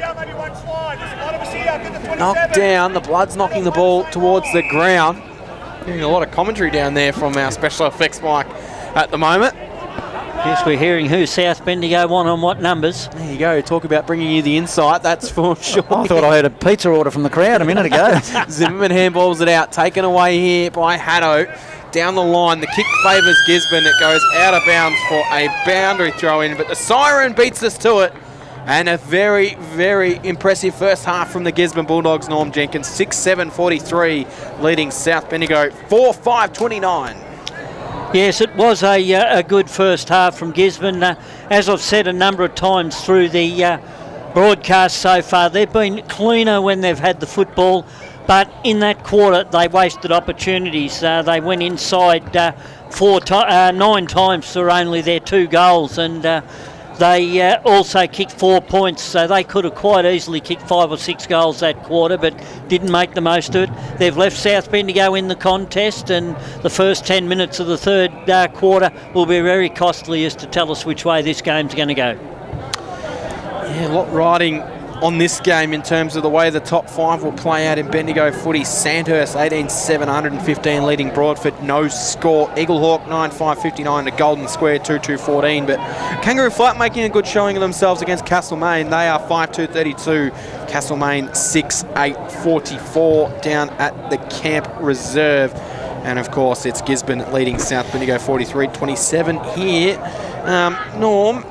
Speaker 2: Knocked down. The Blood's knocking the ball towards the ground. Getting a lot of commentary down there from our special effects mic at the moment.
Speaker 1: Yes, we're hearing who South Bendigo want on what numbers.
Speaker 2: There you go. Talk about bringing you the insight. That's for sure.
Speaker 6: I thought I heard a pizza order from the crowd a minute ago.
Speaker 2: Zimmerman handballs it out. Taken away here by Haddo. Down the line. The kick favours Gisborne. It goes out of bounds for a boundary throw in. But the siren beats us to it. And a very, very impressive first half from the Gisborne Bulldogs, Norm Jenkins. 6-7-43, leading South Bendigo 4-5-29.
Speaker 1: Yes, it was a good first half from Gisborne. As I've said a number of times through the broadcast so far, they've been cleaner when they've had the football, but in that quarter they wasted opportunities. They went inside 9 times for only their 2 goals, and they also kicked 4 points, so they could have quite easily kicked 5 or 6 goals that quarter, but didn't make the most of it. They've left South Bendigo in the contest, and the first 10 minutes of the third quarter will be very costly as to tell us which way this game's going to go.
Speaker 2: Yeah, a lot riding on this game in terms of the way the top 5 will play out in Bendigo footy. Sandhurst 18-7, 115 leading Broadford, no score. Eaglehawk 9-5-59 to Golden Square 2-2-14. But Kangaroo Flat making a good showing of themselves against Castlemaine. They are 5-2-32. Castlemaine 6-8-44 down at the Camp Reserve. And of course it's Gisborne leading South Bendigo 43-27 here Norm,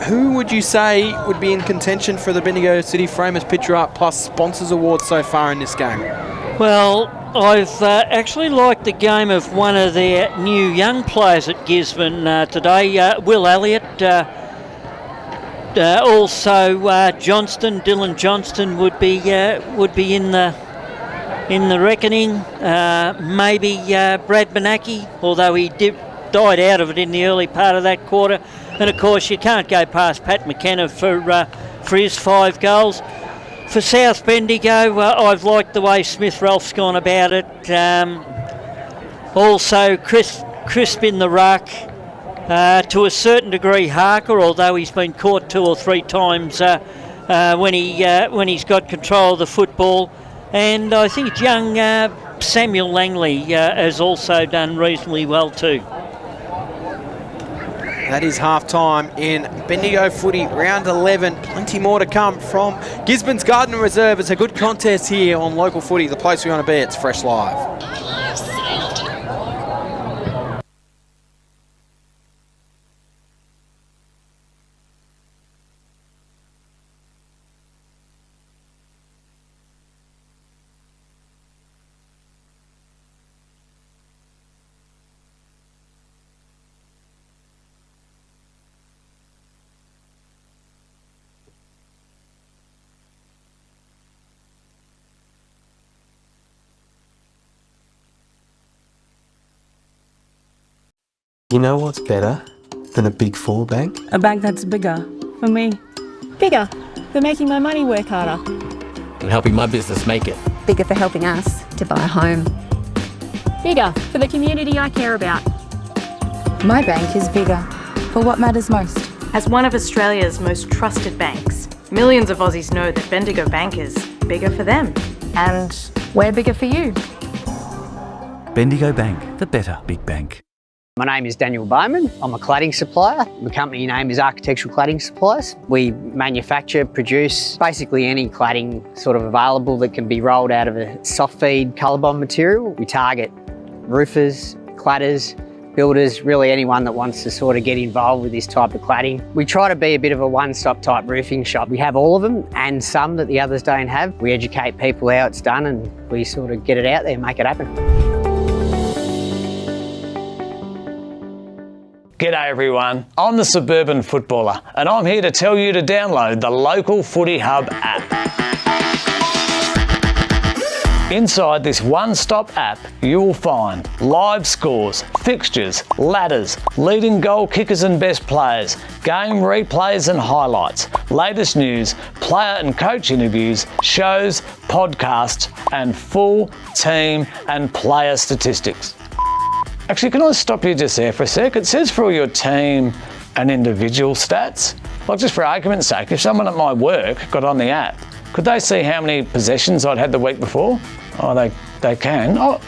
Speaker 2: who would you say would be in contention for the Bendigo City Framers Picture Art Plus Sponsors Award so far in this game?
Speaker 1: Well, I've actually liked the game of one of their new young players at Gisborne today, Will Elliott. Also, Dylan Johnston would be in the reckoning. Maybe Brad Benacki, although he died out of it in the early part of that quarter. And of course, you can't go past Pat McKenna for his 5 goals. For South Bendigo, I've liked the way Smith Ralph's gone about it. Also, crisp in the ruck. To a certain degree, Harker, although he's been caught 2 or 3 times when he's got control of the football. And I think young Samuel Langley has also done reasonably well too.
Speaker 2: That is half-time in Bendigo footy, round 11. Plenty more to come from Gisborne's Gardiner Reserve. It's a good contest here on local footy, the place we want to be. It's Fresh Live.
Speaker 7: You know what's better than a Big Four bank?
Speaker 8: A bank that's bigger. For me. Bigger. For making my money work harder.
Speaker 9: And helping my business make it.
Speaker 10: Bigger for helping us to buy a home.
Speaker 8: Bigger. For the community I care about.
Speaker 10: My bank is bigger for what matters most.
Speaker 11: As one of Australia's most trusted banks, millions of Aussies know that Bendigo Bank is bigger for them.
Speaker 10: And we're bigger for you.
Speaker 12: Bendigo Bank, the better big bank.
Speaker 13: My name is Daniel Bowman. I'm a cladding supplier. The company name is Architectural Cladding Supplies. We manufacture, produce basically any cladding sort of available that can be rolled out of a soft feed colour bond material. We target roofers, cladders, builders, really anyone that wants to sort of get involved with this type of cladding. We try to be a bit of a one-stop type roofing shop. We have all of them and some that the others don't have. We educate people how it's done and we sort of get it out there and make it happen.
Speaker 14: G'day everyone, I'm the Suburban Footballer and I'm here to tell you to download the Local Footy Hub app. Inside this one-stop app, you will find live scores, fixtures, ladders, leading goal kickers and best players, game replays and highlights, latest news, player and coach interviews, shows, podcasts, and full team and player statistics. Actually, can I stop you just there for a sec? It says for all your team and individual stats. Like just for argument's sake, if someone at my work got on the app, could they see how many possessions I'd had the week before? Oh, they can. Oh,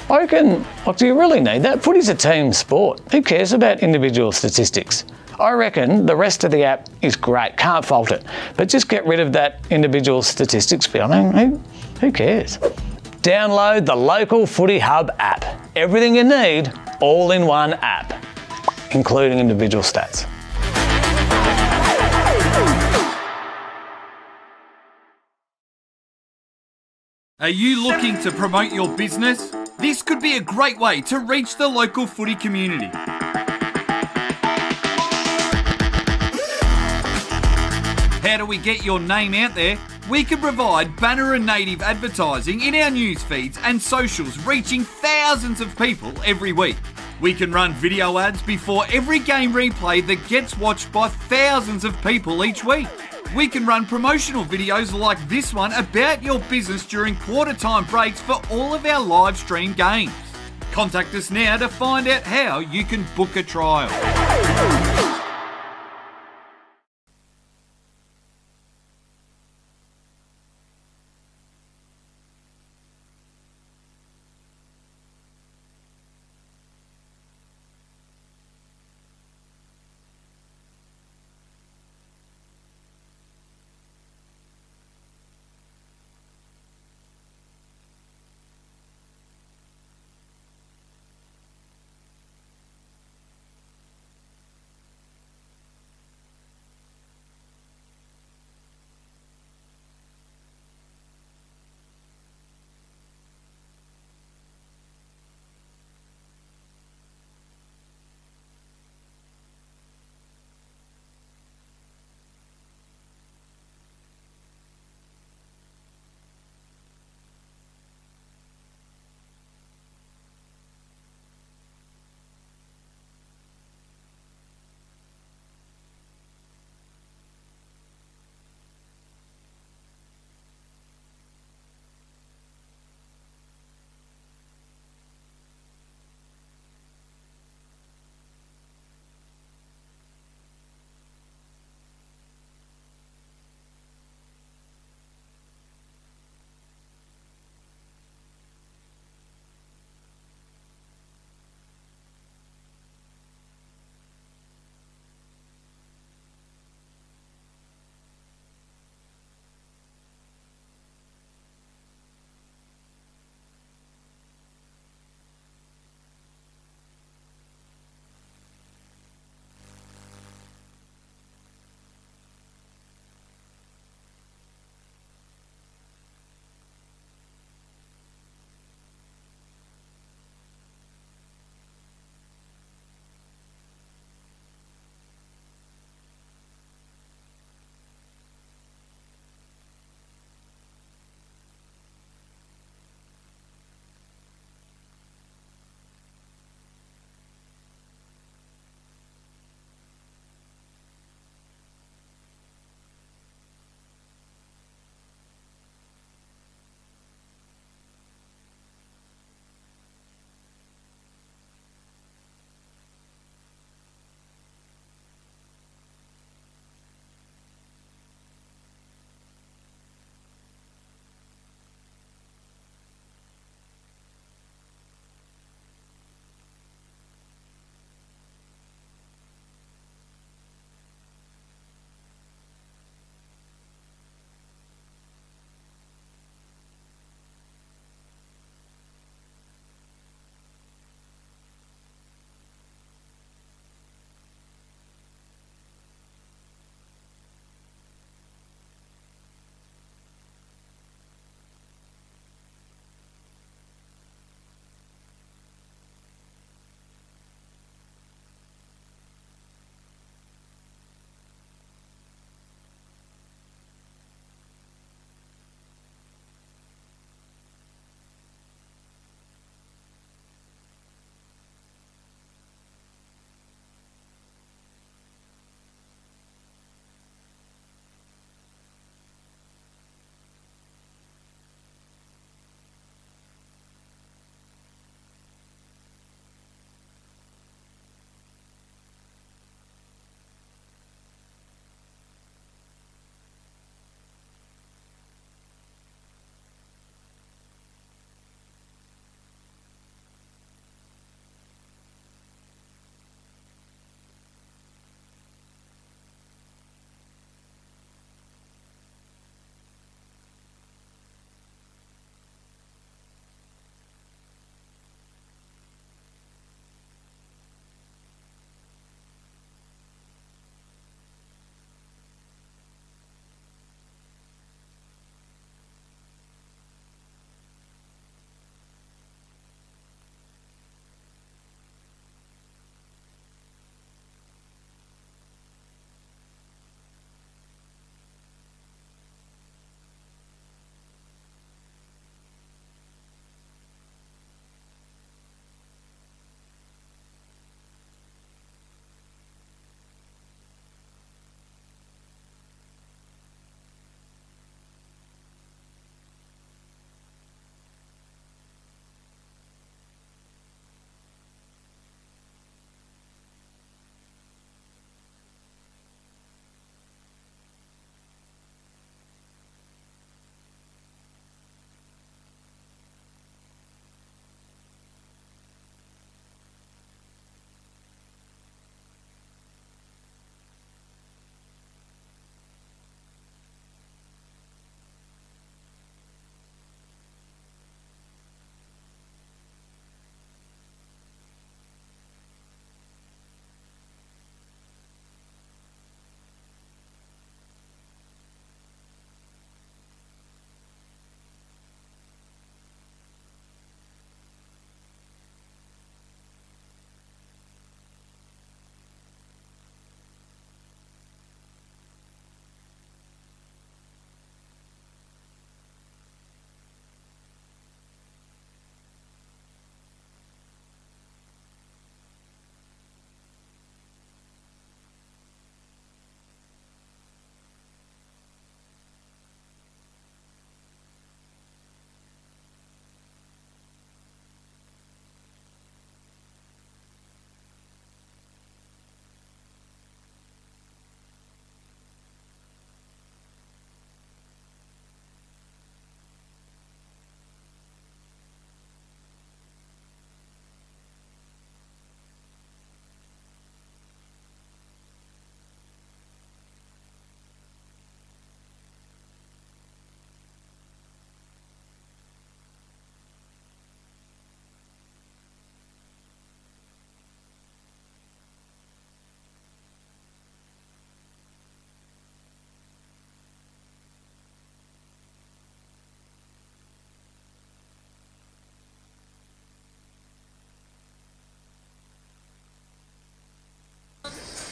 Speaker 14: I reckon, like, do you really need that? Footy's a team sport. Who cares about individual statistics? I reckon the rest of the app is great, can't fault it. But just get rid of that individual statistics bit. I mean, who cares? Download the Local Footy Hub app. Everything you need, all in one app, including individual stats.
Speaker 15: Are you looking to promote your business? This could be a great way to reach the local footy community. How do we get your name out there? We can provide banner and native advertising in our news feeds and socials, reaching thousands of people every week. We can run video ads before every game replay that gets watched by thousands of people each week. We can run promotional videos like this one about your business during quarter time breaks for all of our live stream games. Contact us now to find out how you can book a trial.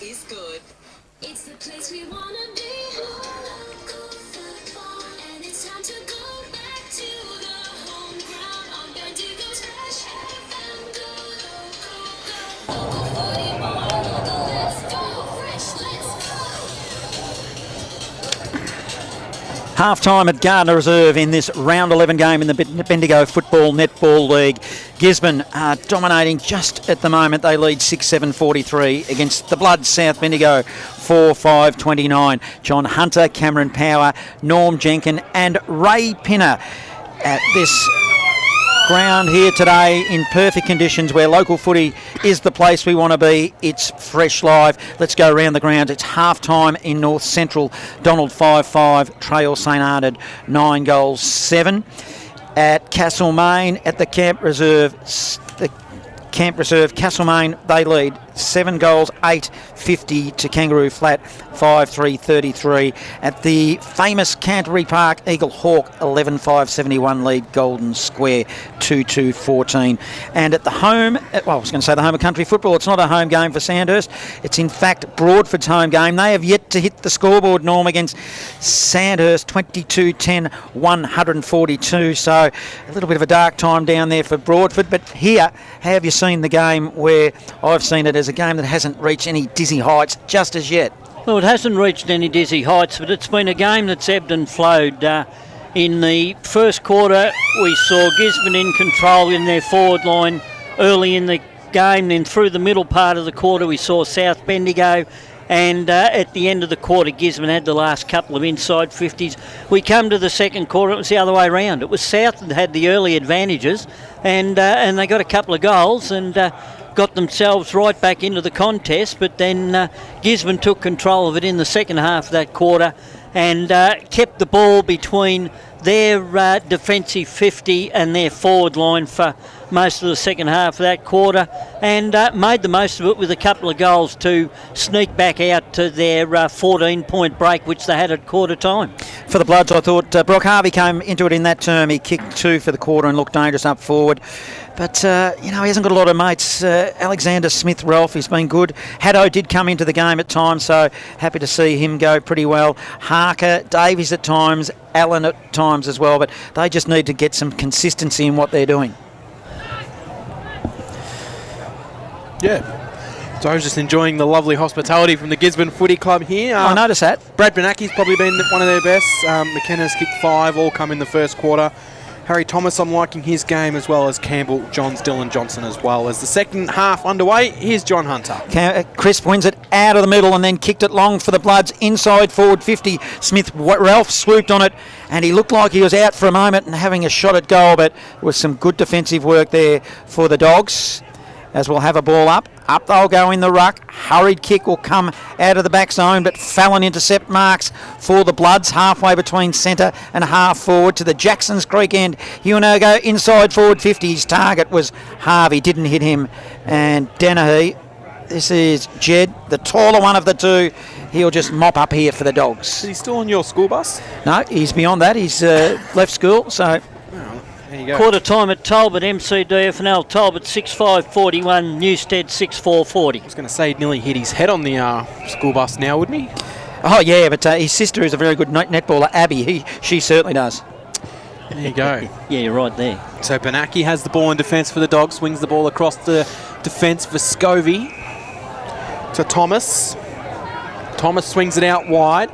Speaker 3: is good. It's the place we wanna be. Local football, and it's time to go back to the home ground on Bendigo's Fresh FM. Go local, local footy, more local. Let's go Fresh, let's go.
Speaker 6: Half-time at Gardiner Reserve in this round 11 game in the Bendigo Football Netball League. Gisborne are dominating just at the moment. They lead 6-7-43 against the Blood South Bendigo 4-5-29. John Hunter, Cameron Power, Norm Jenkin and Ray Pinner at this ground here today in perfect conditions where local footy is the place we want to be. It's fresh live. Let's go around the ground. It's half-time in North Central. Donald 5-5, Trail St Arnaud 9 goals 7. At Castlemaine at the Camp Reserve, Castlemaine, they lead 7 goals 8-50 to Kangaroo Flat 5-3-33. At the famous Canterbury Park, Eagle Hawk 11-5-71 lead Golden Square 2-2-14. And at the home, I was going to say the home of country football, it's not a home game for Sandhurst. It's in fact Broadford's home game. They have yet to hit the scoreboard, Norm, against Sandhurst 22-10 142. So a little bit of a dark time down there for Broadford. But here, have you seen the game where I've seen it as a game that hasn't reached any dizzy heights just as yet?
Speaker 1: Well, it hasn't reached any dizzy heights, but it's been a game that's ebbed and flowed. In the first quarter, we saw Gisborne in control in their forward line early in the game. Then through the middle part of the quarter, we saw South Bendigo. And at the end of the quarter, Gisborne had the last couple of inside 50s. We come to the second quarter, it was the other way around. It was South that had the early advantages, and they got a couple of goals and got themselves right back into the contest. But then Gisborne took control of it in the second half of that quarter and kept the ball between their defensive 50 and their forward line for most of the second half of that quarter, and made the most of it with a couple of goals to sneak back out to their 14-point break, which they had at quarter time.
Speaker 6: For the Bloods, I thought Brock Harvey came into it in that term. He kicked 2 for the quarter and looked dangerous up forward. But, he hasn't got a lot of mates. Alexander Smith-Ralph, he's been good. Haddo did come into the game at times, so happy to see him go pretty well. Harker, Davies at times, Allen at times as well, but they just need to get some consistency in what they're doing.
Speaker 2: Yeah. So I was just enjoying the lovely hospitality from the Gisborne Footy Club here.
Speaker 6: I noticed that.
Speaker 2: Brad Benaki's probably been one of their best. McKenna's kicked 5, all come in the first quarter. Harry Thomas, I'm liking his game, as well as Campbell, Johns, Dylan Johnson as well. As the second half underway, here's John Hunter.
Speaker 6: Crisp wins it out of the middle and then kicked it long for the Bloods inside forward 50. Smith-Ralph swooped on it and he looked like he was out for a moment and having a shot at goal, but with some good defensive work there for the Dogs. As we'll have a ball up. Up they'll go in the ruck. Hurried kick will come out of the back zone, but Fallon intercept marks for the Bloods halfway between centre and half forward to the Jacksons Creek end. Hunogo inside forward 50. His target was Harvey, didn't hit him. And Dennehy, this is Jed, the taller one of the two. He'll just mop up here for the Dogs.
Speaker 2: Is he still on your school bus?
Speaker 6: No, he's beyond that. He's left school, so...
Speaker 2: There you go.
Speaker 1: Quarter time at Talbot, MCDFNL. Talbot 6-5-41, Newstead 6-4-40.
Speaker 2: I was going to say he'd nearly hit his head on the school bus now, wouldn't he?
Speaker 6: Oh, yeah, but his sister is a very good netballer, Abby. She certainly does.
Speaker 2: There you go.
Speaker 1: Yeah, you're right there.
Speaker 2: So Benaki has the ball in defence for the Dogs, swings the ball across the defence for Scovey to Thomas. Thomas swings it out wide.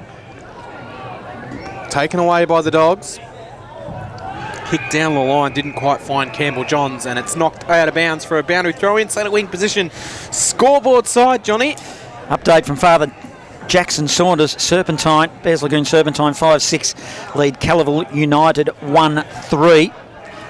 Speaker 2: Taken away by the Dogs. Kicked down the line, didn't quite find Campbell Johns, and it's knocked out of bounds for a boundary throw in centre wing position. Scoreboard side, Johnny.
Speaker 6: Update from Father Jackson Saunders, Serpentine, Bears Lagoon Serpentine 5-6, lead Calival United 1-3.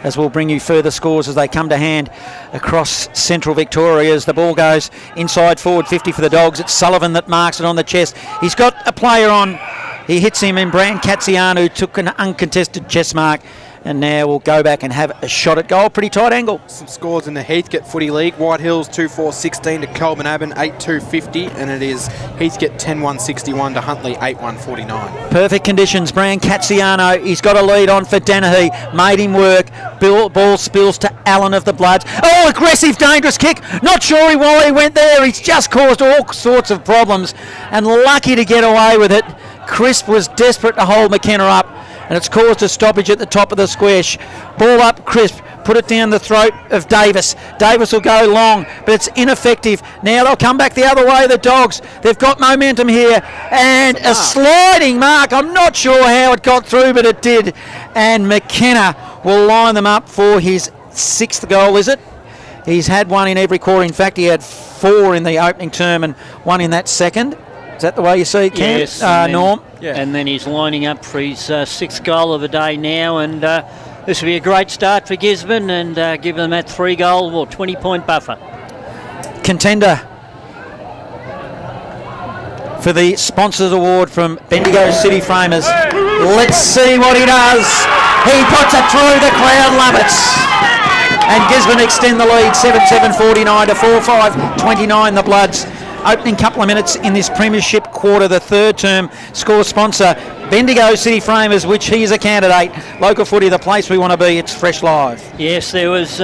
Speaker 6: As we'll bring you further scores as they come to hand across central Victoria as the ball goes inside forward 50 for the Dogs. It's Sullivan that marks it on the chest. He's got a player on. He hits him in Brand Katzian, who took an uncontested chest mark And now we'll go back and have a shot at goal. Pretty tight angle.
Speaker 2: Some scores in the Heathcote Footy League. White Hills 2-4-16 to Colburn Abbon 8-2-50, and it is Heathcote 10-1-61 to Huntley 8-1-49.
Speaker 6: Perfect conditions. Brancaziano, he's got a lead on for Dennehy. Made him work. Ball spills to Allen of the Bloods. Oh, aggressive, dangerous kick. Not sure why he went there. He's just caused all sorts of problems and lucky to get away with it. Crisp was desperate to hold McKenna up, and it's caused a stoppage at the top of the square. Ball up, Crisp, put it down the throat of Davis. Davis will go long, but it's ineffective. Now they'll come back the other way, the Dogs. They've got momentum here, and a sliding mark. I'm not sure how it got through, but it did. And McKenna will line them up for his 6th goal, is it? He's had one in every quarter. In fact, he had 4 in the opening term and 1 in that second. Is that the way you see it, Cam?
Speaker 1: Yes,
Speaker 6: Norm?
Speaker 1: Yeah. And then he's lining up for his 6th goal of the day now, and this will be a great start for Gisborne and give them that 3-goal or 20-point buffer.
Speaker 6: Contender for the Sponsors Award from Bendigo City Framers. Let's see what he does. He puts it through, the crowd love it. And Gisborne extend the lead 7-7-49 to 4-5-29 the Bloods. Opening couple of minutes in this premiership quarter, the 3rd term score sponsor, Bendigo City Framers, which he is a candidate. Local footy, the place we want to be. It's Fresh Live.
Speaker 1: Yes, there was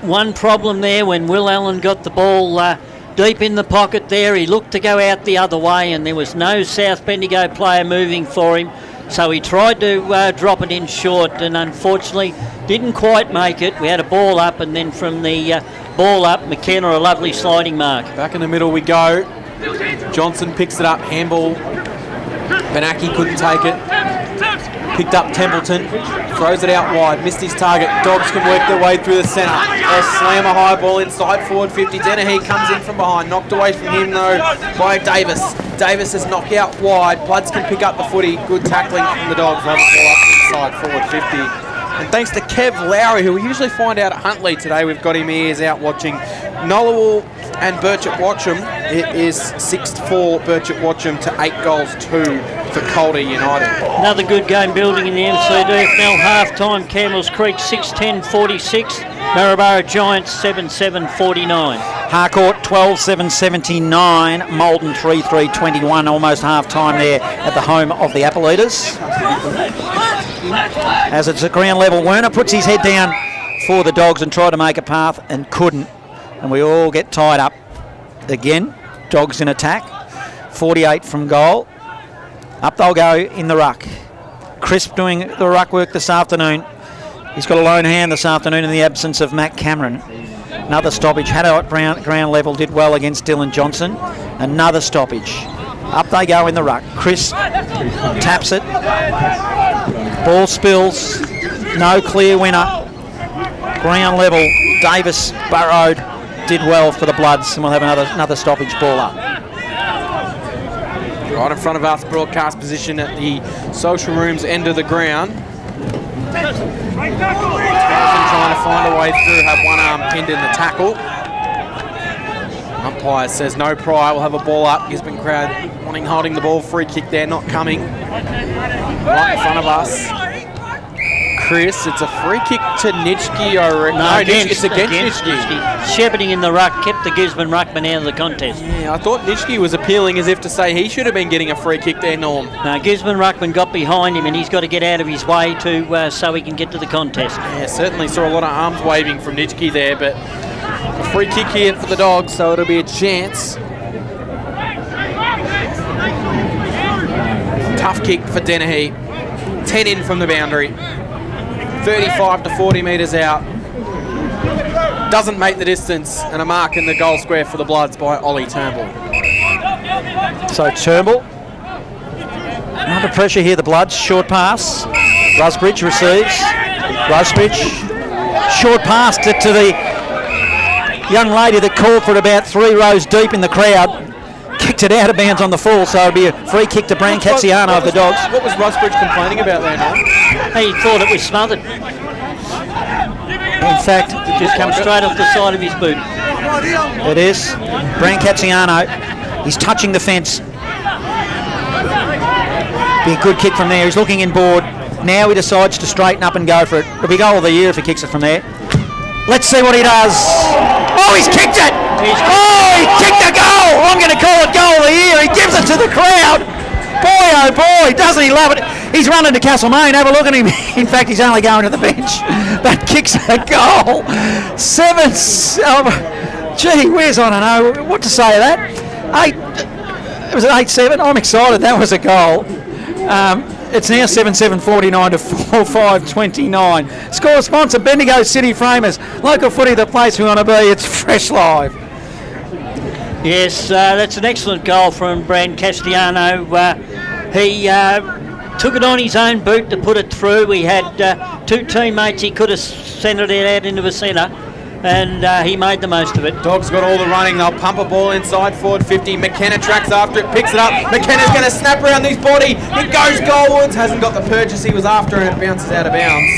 Speaker 1: one problem there when Will Allen got the ball deep in the pocket there. He looked to go out the other way, and there was no South Bendigo player moving for him. So he tried to drop it in short, and unfortunately didn't quite make it. We had a ball up, and then from the ball up, McKenna, a lovely sliding mark.
Speaker 2: Back in the middle we go. Johnson picks it up, handball. Benaki couldn't take it. Picked up Templeton, throws it out wide, missed his target. Dogs can work their way through the centre. They'll slam a high ball inside forward 50. Dennehy comes in from behind, knocked away from him though by Davis. Davis is knocked out wide. Bloods can pick up the footy. Good tackling from the Dogs. Have it ball up inside forward 50. And thanks to Kev Lowry, who we usually find out at Huntley today, we've got him ears out watching Nullawall and Birchett Watcham. It is 6-4 Birchett Watcham to 8-2 for Calder United.
Speaker 1: Another good game building in the MCDFL half-time. Camels Creek 6-10-46. Maryborough Giants 7-7-49.
Speaker 6: Harcourt 12-7-79. Malden 3-3-21. Almost half-time there at the home of the Apple Eaters. As it's at ground level, Werner puts his head down for the Dogs and tried to make a path and couldn't. And we all get tied up again. Dogs in attack. 48 from goal. Up they'll go in the ruck. Crisp doing the ruck work this afternoon. He's got a lone hand this afternoon in the absence of Matt Cameron. Another stoppage. Haddo at ground level did well against Dylan Johnson. Another stoppage. Up they go in the ruck. Crisp taps it. Ball spills. No clear winner. Ground level. Davis burrowed. Did well for the Bloods, and we'll have another stoppage ball up.
Speaker 2: Right in front of us, broadcast position at the social rooms end of the ground. Trying to find a way through, have one arm pinned in the tackle. Umpire says no prior, we'll have a ball up. Gisborne crowd holding the ball, free kick there, not coming. Right in front of us. Chris, it's a free kick to Nitschke, I reckon. No, it's against Nitschke.
Speaker 1: Shepherding in the ruck kept the Gisborne ruckman out of the contest.
Speaker 2: Yeah, I thought Nitschke was appealing as if to say he should have been getting a free kick there, Norm.
Speaker 1: No, Gisborne ruckman got behind him and he's got to get out of his way to so he can get to the contest.
Speaker 2: Yeah, certainly saw a lot of arms waving from Nitschke there, but a free kick here for the Dogs, so it'll be a chance. Tough kick for Dennehy. 10 in from the boundary. 35 to 40 metres out. Doesn't make the distance, and a mark in the goal square for the Bloods by Ollie Turnbull.
Speaker 6: So Turnbull under pressure here, the Bloods. Short pass. Rusbridge receives. Rusbridge. Short pass to the young lady that called for it about 3 rows deep in the crowd. Kicked it out of bounds on the full, so it'll be a free kick to Brancaziano of the Dogs.
Speaker 2: What was Rusbridge complaining about there now?
Speaker 1: He thought it was smothered.
Speaker 6: In fact,
Speaker 1: it just comes straight off the side of his boot.
Speaker 6: It is. Brancaziano, he's touching the fence. Be a good kick from there. He's looking inboard. Now he decides to straighten up and go for it. It'll be goal of the year if he kicks it from there. Let's see what he does. Oh, he's kicked it! He kicked a goal! I'm going to call it goal of the year. He gives it to the crowd. Boy, oh boy, doesn't he love it? He's running to Castlemaine. Have a look at him. In fact, he's only going to the bench, but kicks a goal. Gee whiz, I don't know what to say of that. It was an 8-7. I'm excited. That was a goal. It's now 7-7-49 to 4-5-29. Score sponsor, Bendigo City Framers. Local footy, the place we want to be. It's Fresh Live.
Speaker 1: Yes, that's an excellent goal from Brand Castellano. He took it on his own boot to put it through. We had two teammates. He could have centred it out into the centre, and he made the most of it.
Speaker 2: Dogs got all the running. They'll pump a ball inside forward 50. McKenna tracks after it, picks it up. McKenna's going to snap around his body. It goes goalwards. Hasn't got the purchase he was after, and it bounces out of bounds.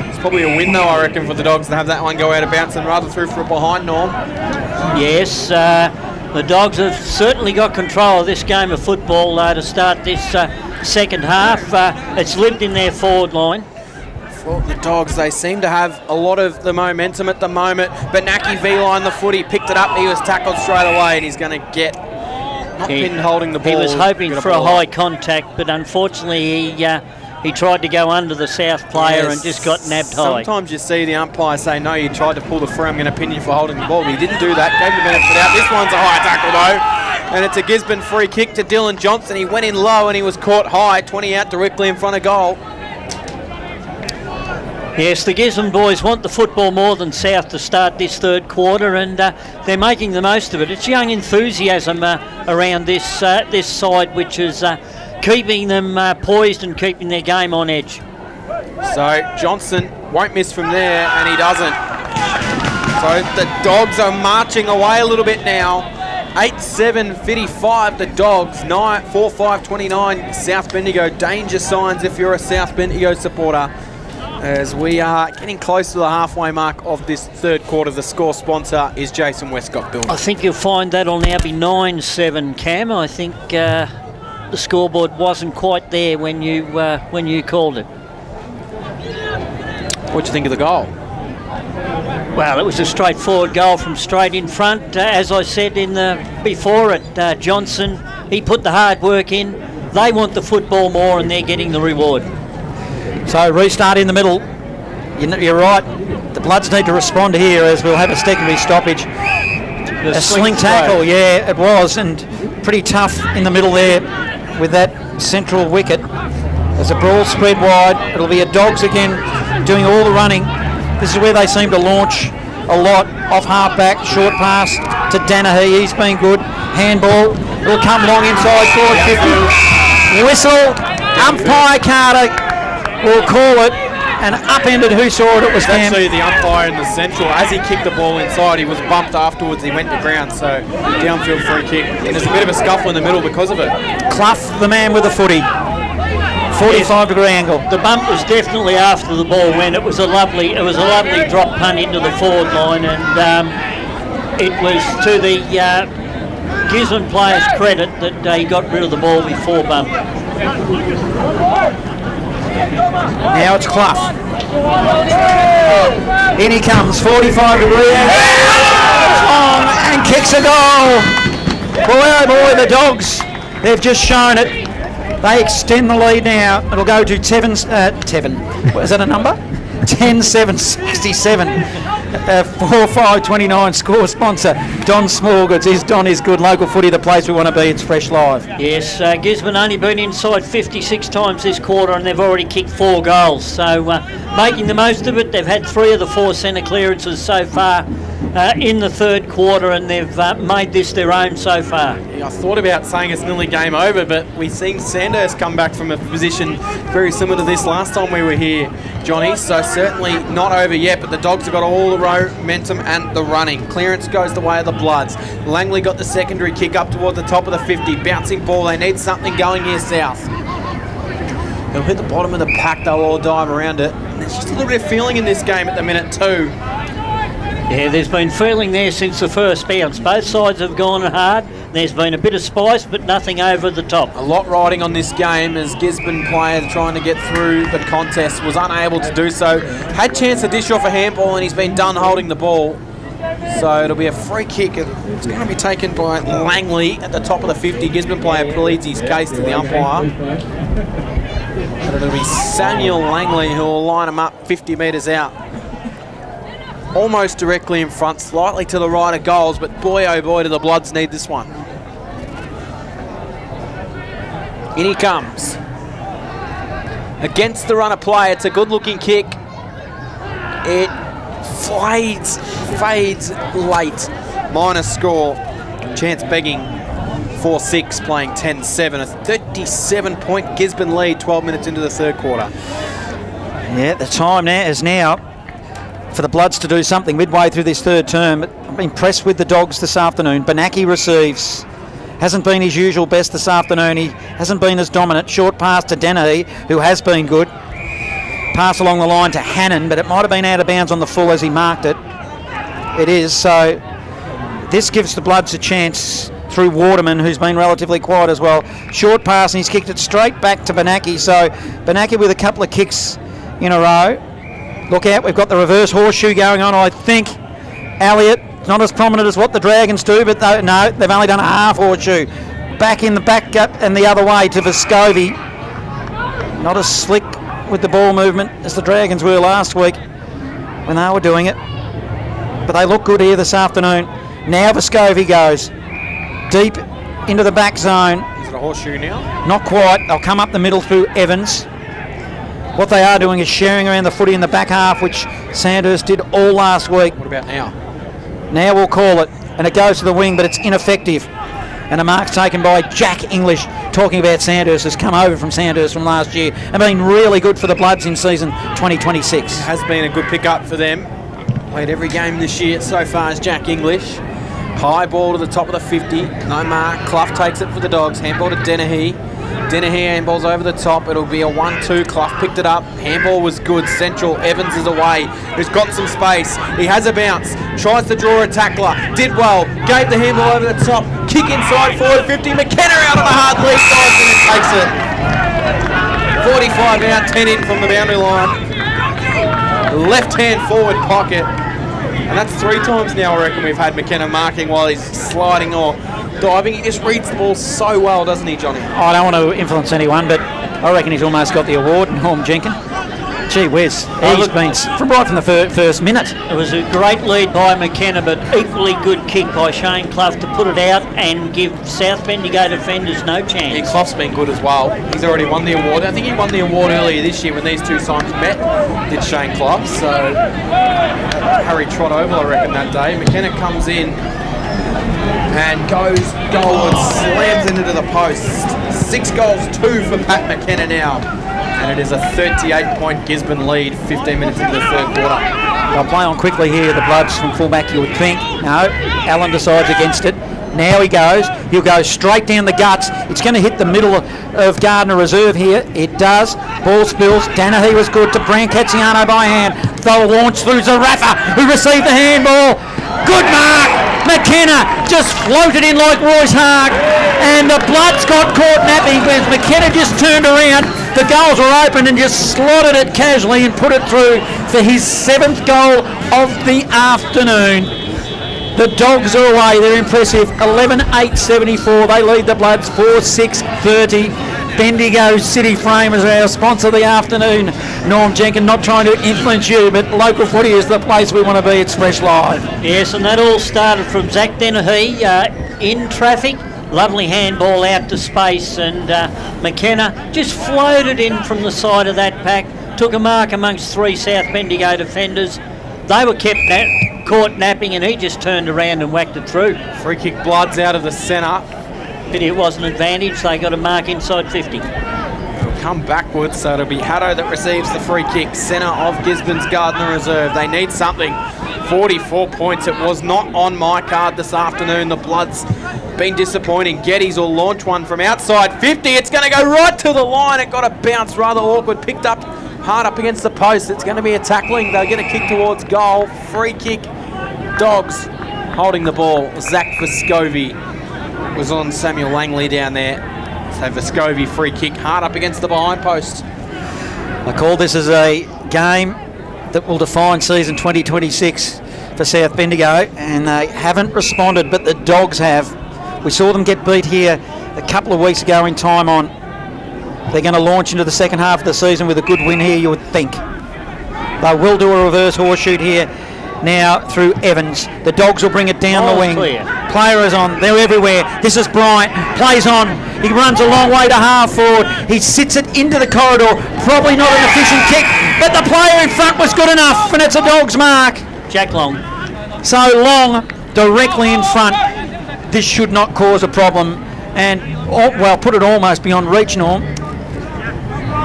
Speaker 2: It's probably a win, though, I reckon, for the Dogs to have that one go out of bounds and rather through for a behind, Norm.
Speaker 1: Yes, the Dogs have certainly got control of this game of football to start this second half. It's lived in their forward line.
Speaker 2: Well, the Dogs, they seem to have a lot of the momentum at the moment. But Naki V-line the footy, picked it up. He was tackled straight away, and he's going to get not pinned holding the ball.
Speaker 1: He was hoping for a high contact, but unfortunately he tried to go under the South player and just got nabbed high.
Speaker 2: Sometimes you see the umpire say, no, you tried to pull the free, I'm going to pin you for holding the ball. But he didn't do that, gave him the benefit out. This one's a high tackle, though. And it's a Gisborne free kick to Dylan Johnson. He went in low and he was caught high, 20 out directly in front of goal.
Speaker 1: Yes, the Gisborne boys want the football more than South to start this third quarter, and they're making the most of it. It's young enthusiasm around this side, which is keeping them poised and keeping their game on edge.
Speaker 2: So Johnson won't miss from there, and he doesn't. So the Dogs are marching away a little bit now. 8-7-55 the Dogs, 4-5-29 South Bendigo. Danger signs if you're a South Bendigo supporter, as we are getting close to the halfway mark of this third quarter. The score sponsor is Jason Westcott Building.
Speaker 1: I think you'll find that'll now be 9-7, Cam. I think the scoreboard wasn't quite there when you called it.
Speaker 2: What'd you think of the goal?
Speaker 1: Well, it was a straightforward goal from straight in front. As I said before it, Johnson, he put the hard work in. They want the football more, and they're getting the reward.
Speaker 6: So restart in the middle. You're right. The Bloods need to respond here, as we'll have a secondary stoppage. A sling tackle, yeah, it was, and pretty tough in the middle there with that central wicket. There's a brawl spread wide. It'll be a Dogs again doing all the running. This is where they seem to launch a lot. Off half-back, short pass to Danahy. He's been good. Handball. It'll come long inside forward 50. Whistle. Umpire Carter will call it. And upended. Who saw it? It was Cam.
Speaker 2: Actually the umpire in the central. As he kicked the ball inside, he was bumped afterwards. He went to ground. So downfield free kick. And there's a bit of a scuffle in the middle because of it.
Speaker 6: Clough, the man with the footy. 45-degree angle.
Speaker 1: The bump was definitely after the ball went. It was a lovely drop punt into the forward line, and it was to the Gisborne player's credit that he got rid of the ball before bump.
Speaker 6: Now it's Clough. In he comes, 45-degree angle, and kicks a goal. Boy, oh boy, the Dogs, they've just shown it. They extend the lead now. It'll go to Tevin. Is that a number? 10-7-67. 4-5-29 score sponsor. Don Smallgoods. Don is good. Local footy, the place we want to be. It's Fresh Live.
Speaker 1: Yes, Gisborne only been inside 56 times this quarter, and they've already kicked 4 goals. So making the most of it. They've had 3 of the 4 centre clearances so far in the third quarter, and they've made this their own so far.
Speaker 2: Yeah, I thought about saying it's nearly game over, but we've seen Sandhurst come back from a position very similar to this last time we were here, Johnny. So certainly not over yet, but the Dogs have got all the momentum and the running. Clearance goes the way of the Bloods. Langley got the secondary kick up toward the top of the 50. Bouncing ball. They need something going here south. They'll hit the bottom of the pack. They'll all dive around it. And there's just a little bit of feeling in this game at the minute too.
Speaker 1: Yeah, there's been feeling there since the first bounce. Both sides have gone hard. There's been a bit of spice, but nothing over the top.
Speaker 2: A lot riding on this game as Gisborne players trying to get through the contest, was unable to do so. Had chance to dish off a handball and he's been done holding the ball. So it'll be a free kick. It's going to be taken by Langley at the top of the 50. Gisborne player pleads his case to the umpire. But it'll be Samuel Langley who will line him up 50 metres out. Almost directly in front, slightly to the right of goals, but boy oh boy do the Bloods need this one. In he comes. Against the run of play, it's a good looking kick. It fades late. Minus score. Chance begging 4-6, playing 10-7. A 37-point Gisborne lead 12 minutes into the third quarter.
Speaker 6: Yeah, the time now is now for the Bloods to do something midway through this third term. I'm impressed with the Dogs this afternoon. Benaki receives. Hasn't been his usual best this afternoon. He hasn't been as dominant. Short pass to Dennehy, who has been good. Pass along the line to Hannon, but it might have been out of bounds on the full as he marked it. It is, so this gives the Bloods a chance through Waterman, who's been relatively quiet as well. Short pass, and he's kicked it straight back to Benaki. So Benaki with a couple of kicks in a row. Look out, we've got the reverse horseshoe going on. I think Elliott, not as prominent as what the Dragons do, but no, they've only done a half horseshoe. Back in the back gut and the other way to Vescovi. Not as slick with the ball movement as the Dragons were last week when they were doing it. But they look good here this afternoon. Now Vescovi goes deep into the back zone.
Speaker 2: Is it a horseshoe now?
Speaker 6: Not quite. They'll come up the middle through Evans. What they are doing is sharing around the footy in the back half, which Sandhurst did all last week.
Speaker 2: What about now?
Speaker 6: Now we'll call it, and it goes to the wing, but it's ineffective. And a mark's taken by Jack English, talking about Sandhurst, has come over from Sandhurst from last year and been really good for the Bloods in season 2026.
Speaker 2: Has been a good pick-up for them. Played every game this year so far as Jack English. High ball to the top of the 50, no mark. Clough takes it for the Dogs, handball to Dennehy. Dennehy handballs over the top. It'll be a 1-2. Clough picked it up. Handball was good. Central. Evans is away. He's got some space. He has a bounce. Tries to draw a tackler. Did well. Gave the handball over the top. Kick inside forward 50. McKenna out on a hard lead. Dives in and takes it. 45 out. 10 in from the boundary line. Left-hand forward pocket. And that's 3 times now, I reckon, we've had McKenna marking while he's sliding or diving. He just reads the ball so well, doesn't he, Johnny?
Speaker 6: I don't want to influence anyone, but I reckon he's almost got the award, Norm Jenkin. Gee whiz, he's been right from the first minute.
Speaker 1: It was a great lead by McKenna, but equally good kick by Shane Clough to put it out and give South Bendigo defenders no chance.
Speaker 2: Yeah, Clough's been good as well. He's already won the award. I think he won the award earlier this year when these two sides met, did Shane Clough. So Harry trot over, I reckon, that day. McKenna comes in and goes goalward, slams into the post. 6 goals, 2 for Pat McKenna now. And it is a 38-point Gisborne lead, 15 minutes into the third quarter.
Speaker 6: They'll play on quickly here, the Bloods from fullback, you would think. No, Allen decides against it. Now he goes. He'll go straight down the guts. It's going to hit the middle of Gardiner Reserve here. It does. Ball spills. Dennehy was good to Brancaziano by hand. They'll launch through Zarafa, who received the handball. Good mark. McKenna just floated in like Royce Haak. And the Bloods got caught napping because McKenna just turned around. The goals were open and just slotted it casually and put it through for his 7th goal of the afternoon. The Dogs are away. They're impressive. 11-8-74. They lead the Bloods 4-6-30. Bendigo City Frame is our sponsor of the afternoon. Norm Jenkin, not trying to influence you, but local footy is the place we want to be. It's Fresh Live.
Speaker 1: Yes, and that all started from Zach Dennehy in traffic. Lovely handball out to space, and McKenna just floated in from the side of that pack, took a mark amongst 3 South Bendigo defenders. They were caught napping, and he just turned around and whacked it through.
Speaker 2: Free kick, Bloods out of the centre.
Speaker 1: Pity it wasn't advantage. They got a mark inside 50.
Speaker 2: It'll come backwards, so it'll be Haddo that receives the free kick. Centre of Gisborne's Gardiner Reserve. They need something. 44 points. It was not on my card this afternoon. The Bloods been disappointing. Geddes will launch one from outside 50. It's going to go right to the line. It got a bounce, rather awkward. Picked up hard up against the post. It's going to be a tackling. They'll get a kick towards goal. Free kick Dogs holding the ball. Zach Vescovi was on Samuel Langley down there. So Vescovi free kick, hard up against the behind post.
Speaker 6: I call this as a game that will define season 2026 for South Bendigo, and they haven't responded, but the Dogs have. We saw them get beat here a couple of weeks ago in time on. They're going to launch into the second half of the season with a good win here, you would think. They will do a reverse horseshoe here now through Evans. The Dogs will bring it down the wing.
Speaker 1: Clear.
Speaker 6: Player is on. They're everywhere. This is Bryant. Plays on. He runs a long way to half forward. He sits it into the corridor. Probably not an efficient kick, but the player in front was good enough, and it's a Dogs mark.
Speaker 1: Jack Long.
Speaker 6: So Long directly in front. This should not cause a problem, and well, put it almost beyond reach, Norm.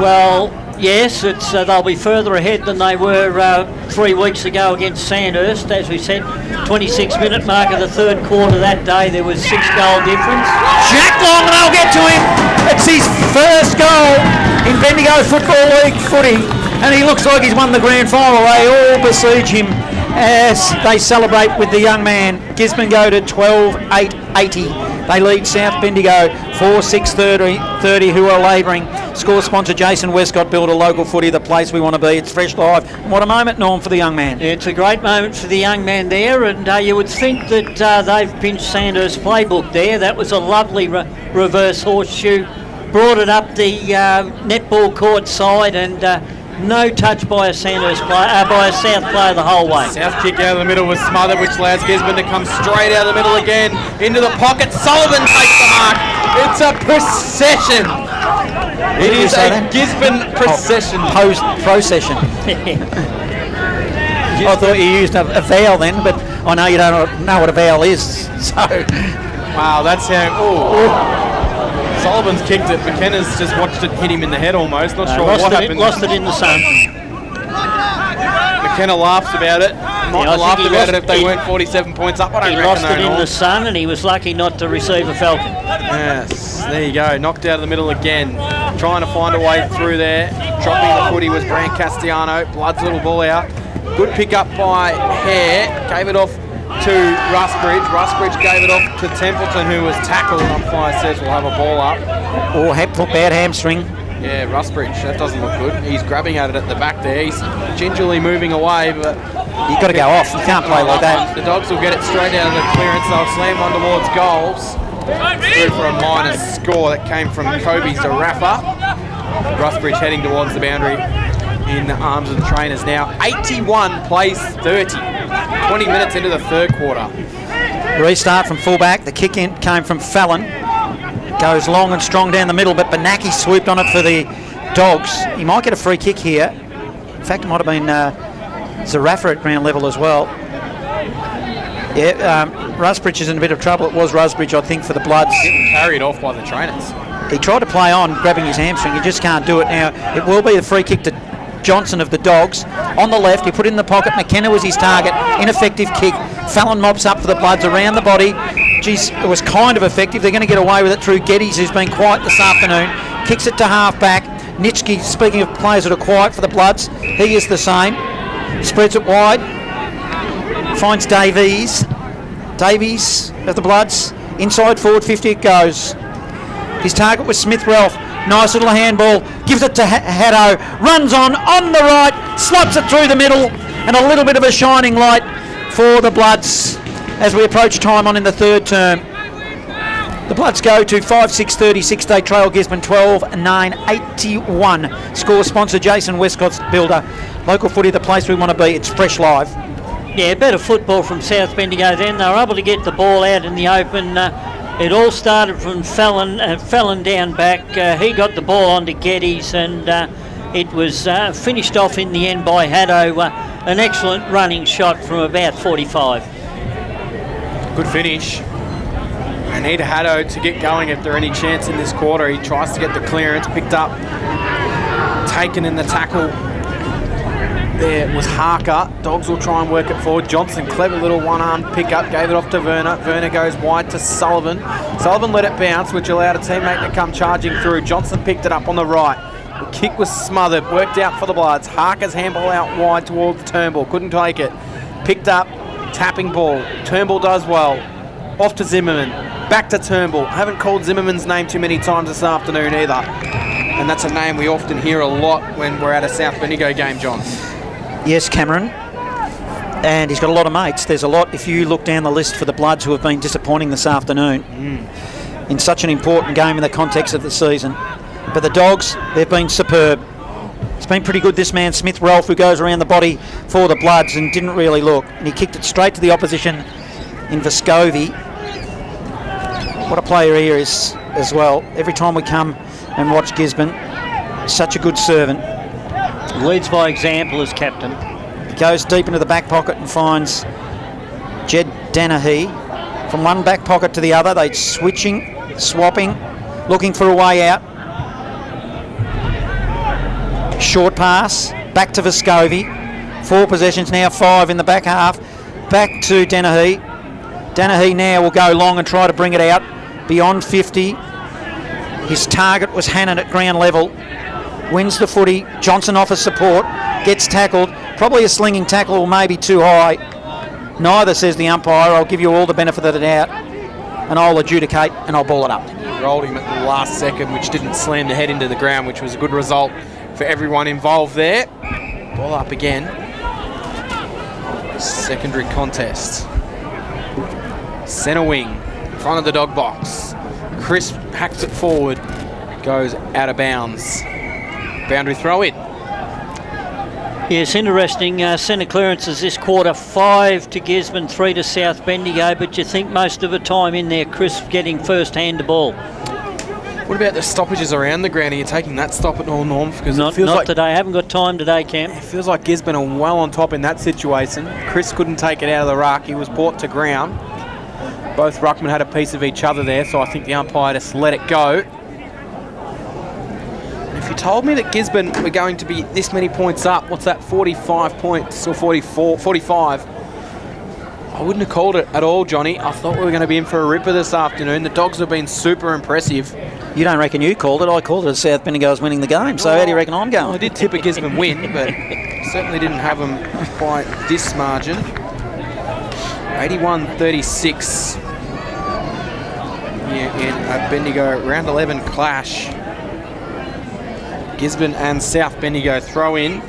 Speaker 1: Well, yes, it's they'll be further ahead than they were 3 weeks ago against Sandhurst. As we said, 26-minute mark of the third quarter that day, there was 6-goal difference.
Speaker 6: Jack Long, and they'll get to him. It's his first goal in Bendigo Football League footy, and he looks like he's won the grand final. They all besiege him as they celebrate with the young man. Gisborne go to 12-8-80. They lead South Bendigo 4-6-30, who are labouring. Score sponsor Jason Westcott, build a local footy, the place we want to be. It's fresh live. What a moment, Norm, for the young man.
Speaker 1: It's a great moment for the young man there, and you would think that they've pinched Sandhurst's playbook there. That was a lovely reverse horseshoe. Brought it up the netball court side, and no touch by a Sandhurst player, by a South player the whole way.
Speaker 2: South kick out of the middle was smothered, which allows Gisborne to come straight out of the middle again into the pocket. Sullivan takes the mark. It's a procession. It is a Gisborne procession.
Speaker 6: Procession. I thought you used a vowel then, but I know you don't know what a vowel is. So,
Speaker 2: wow, that's how. Sullivan's kicked it. McKenna's just watched it hit him in the head almost. Not sure what happened.
Speaker 1: Lost it in the sun.
Speaker 2: McKenna laughs about it. Might have laughed about it if they weren't 47 points up. I don't reckon.
Speaker 1: He lost it in the sun, and he was lucky not to receive a falcon.
Speaker 2: Yes, there you go. Knocked out of the middle again. Trying to find a way through there. Dropping the footy was Brand Castellano. Blood's little ball out. Good pick up by Hare. Gave it off to Rusbridge. Rusbridge gave it off to Templeton, who was tackled. Umpire says we'll have a ball up.
Speaker 6: Or bad hamstring.
Speaker 2: Yeah, Rusbridge. That doesn't look good. He's grabbing at it at the back there. He's gingerly moving away, but
Speaker 6: you've got to go off. You can't play like that.
Speaker 2: The Dogs will get it straight out of the clearance. They'll slam one towards goals. Through for a minus score that came from Kobe Zarafa. Rusbridge heading towards the boundary in the arms of the trainers now. 81 plays 30. 20 minutes into the third quarter.
Speaker 6: Restart from fullback. The kick in came from Fallon. Goes long and strong down the middle, but Benaki swooped on it for the Dogs. He might get a free kick here. In fact, it might have been Zarafa at ground level as well. Yeah, Rusbridge is in a bit of trouble. It was Rusbridge, I think, for the Bloods.
Speaker 2: Getting carried off by the trainers.
Speaker 6: He tried to play on, grabbing his hamstring. He just can't do it now. It will be the free kick to Johnson of the Dogs. On the left, he put it in the pocket. McKenna was his target. Ineffective kick. Fallon mops up for the Bloods around the body. Geez, it was kind of effective. They're going to get away with it through Geddes, who's been quiet this afternoon. Kicks it to half-back. Nitschke, speaking of players that are quiet for the Bloods, he is the same. Spreads it wide. Finds Davies. Davies of the Bloods. Inside forward 50 it goes. His target was Smith-Ralph. Nice little handball. Gives it to Haddo. Runs on the right. Slots it through the middle. And a little bit of a shining light for the Bloods as we approach time on in the third term. The Bloods go to 5-6-36. They trail Gisborne 12-9-81. Score sponsor Jason Westcott's builder. Local footy, the place we want to be. It's fresh live.
Speaker 1: Yeah, better football from South Bendigo then. They were able to get the ball out in the open. It all started from Fallon down back. He got the ball onto Geddes, and it was finished off in the end by Haddo. An excellent running shot from about 45.
Speaker 2: Good finish. They need Haddo to get going if there any chance in this quarter. He tries to get the clearance, picked up, taken in the tackle. There was Harker. Dogs will try and work it forward. Johnson, clever little one-armed pickup, gave it off to Werner. Werner goes wide to Sullivan. Sullivan let it bounce, which allowed a teammate to come charging through. Johnson picked it up on the right. The kick was smothered, worked out for the Bloods. Harker's handball out wide towards Turnbull, couldn't take it. Picked up, tapping ball. Turnbull does well. Off to Zimmerman. Back to Turnbull. Haven't called Zimmerman's name too many times this afternoon either. And that's a name we often hear a lot when we're at a South Bendigo game, John.
Speaker 6: Yes, Cameron. And he's got a lot of mates. There's a lot, if you look down the list for the Bloods who have been disappointing this afternoon in such an important game in the context of the season. But the Dogs, they've been superb. It's been pretty good, this man, Smith Rolfe, who goes around the body for the Bloods and didn't really look. And he kicked it straight to the opposition in Vescovi. What a player he is as well. Every time we come and watch Gisborne, such a good servant.
Speaker 1: Leads by example as captain.
Speaker 6: He goes deep into the back pocket and finds Jed Danahy. From one back pocket to the other, they're switching, swapping, looking for a way out. Short pass, back to Vescovi. 4 possessions, now 5 in the back half. Back to Danahy. Danahy now will go long and try to bring it out beyond 50. His target was Hannon at ground level. Wins the footy. Johnson offers support. Gets tackled. Probably a slinging tackle or maybe too high. Neither, says the umpire. I'll give you all the benefit of the doubt. And I'll adjudicate and I'll ball it up.
Speaker 2: Rolled him at the last second, which didn't slam the head into the ground, which was a good result for everyone involved there. Ball up again. Secondary contest. Centre wing, in front of the dog box. Chris hacks it forward, goes out of bounds. Boundary throw in.
Speaker 1: Yes, interesting. Centre clearances this quarter, 5 to Gisborne, 3 to South Bendigo, but you think most of the time in there, Chris getting first hand to ball.
Speaker 2: What about the stoppages around the ground? Are you taking that stop at all, Norm? Because
Speaker 1: Not today. I haven't got time today, Cam.
Speaker 2: It feels like Gisborne are well on top in that situation. Chris couldn't take it out of the ruck. He was brought to ground. Both ruckmen had a piece of each other there, so I think the umpire just let it go. If you told me that Gisborne were going to be this many points up, what's that, 45 points or 45, I wouldn't have called it at all, Johnny. I thought we were going to be in for a ripper this afternoon. The Dogs have been super impressive.
Speaker 6: You don't reckon you called it? I called it as South Bendigo was winning the game. So how do you reckon I'm going?
Speaker 2: I did tip a Gisborne win, but certainly didn't have them by this margin. 81-36 here in a Bendigo round 11 clash. Gisborne and South Bendigo throw in.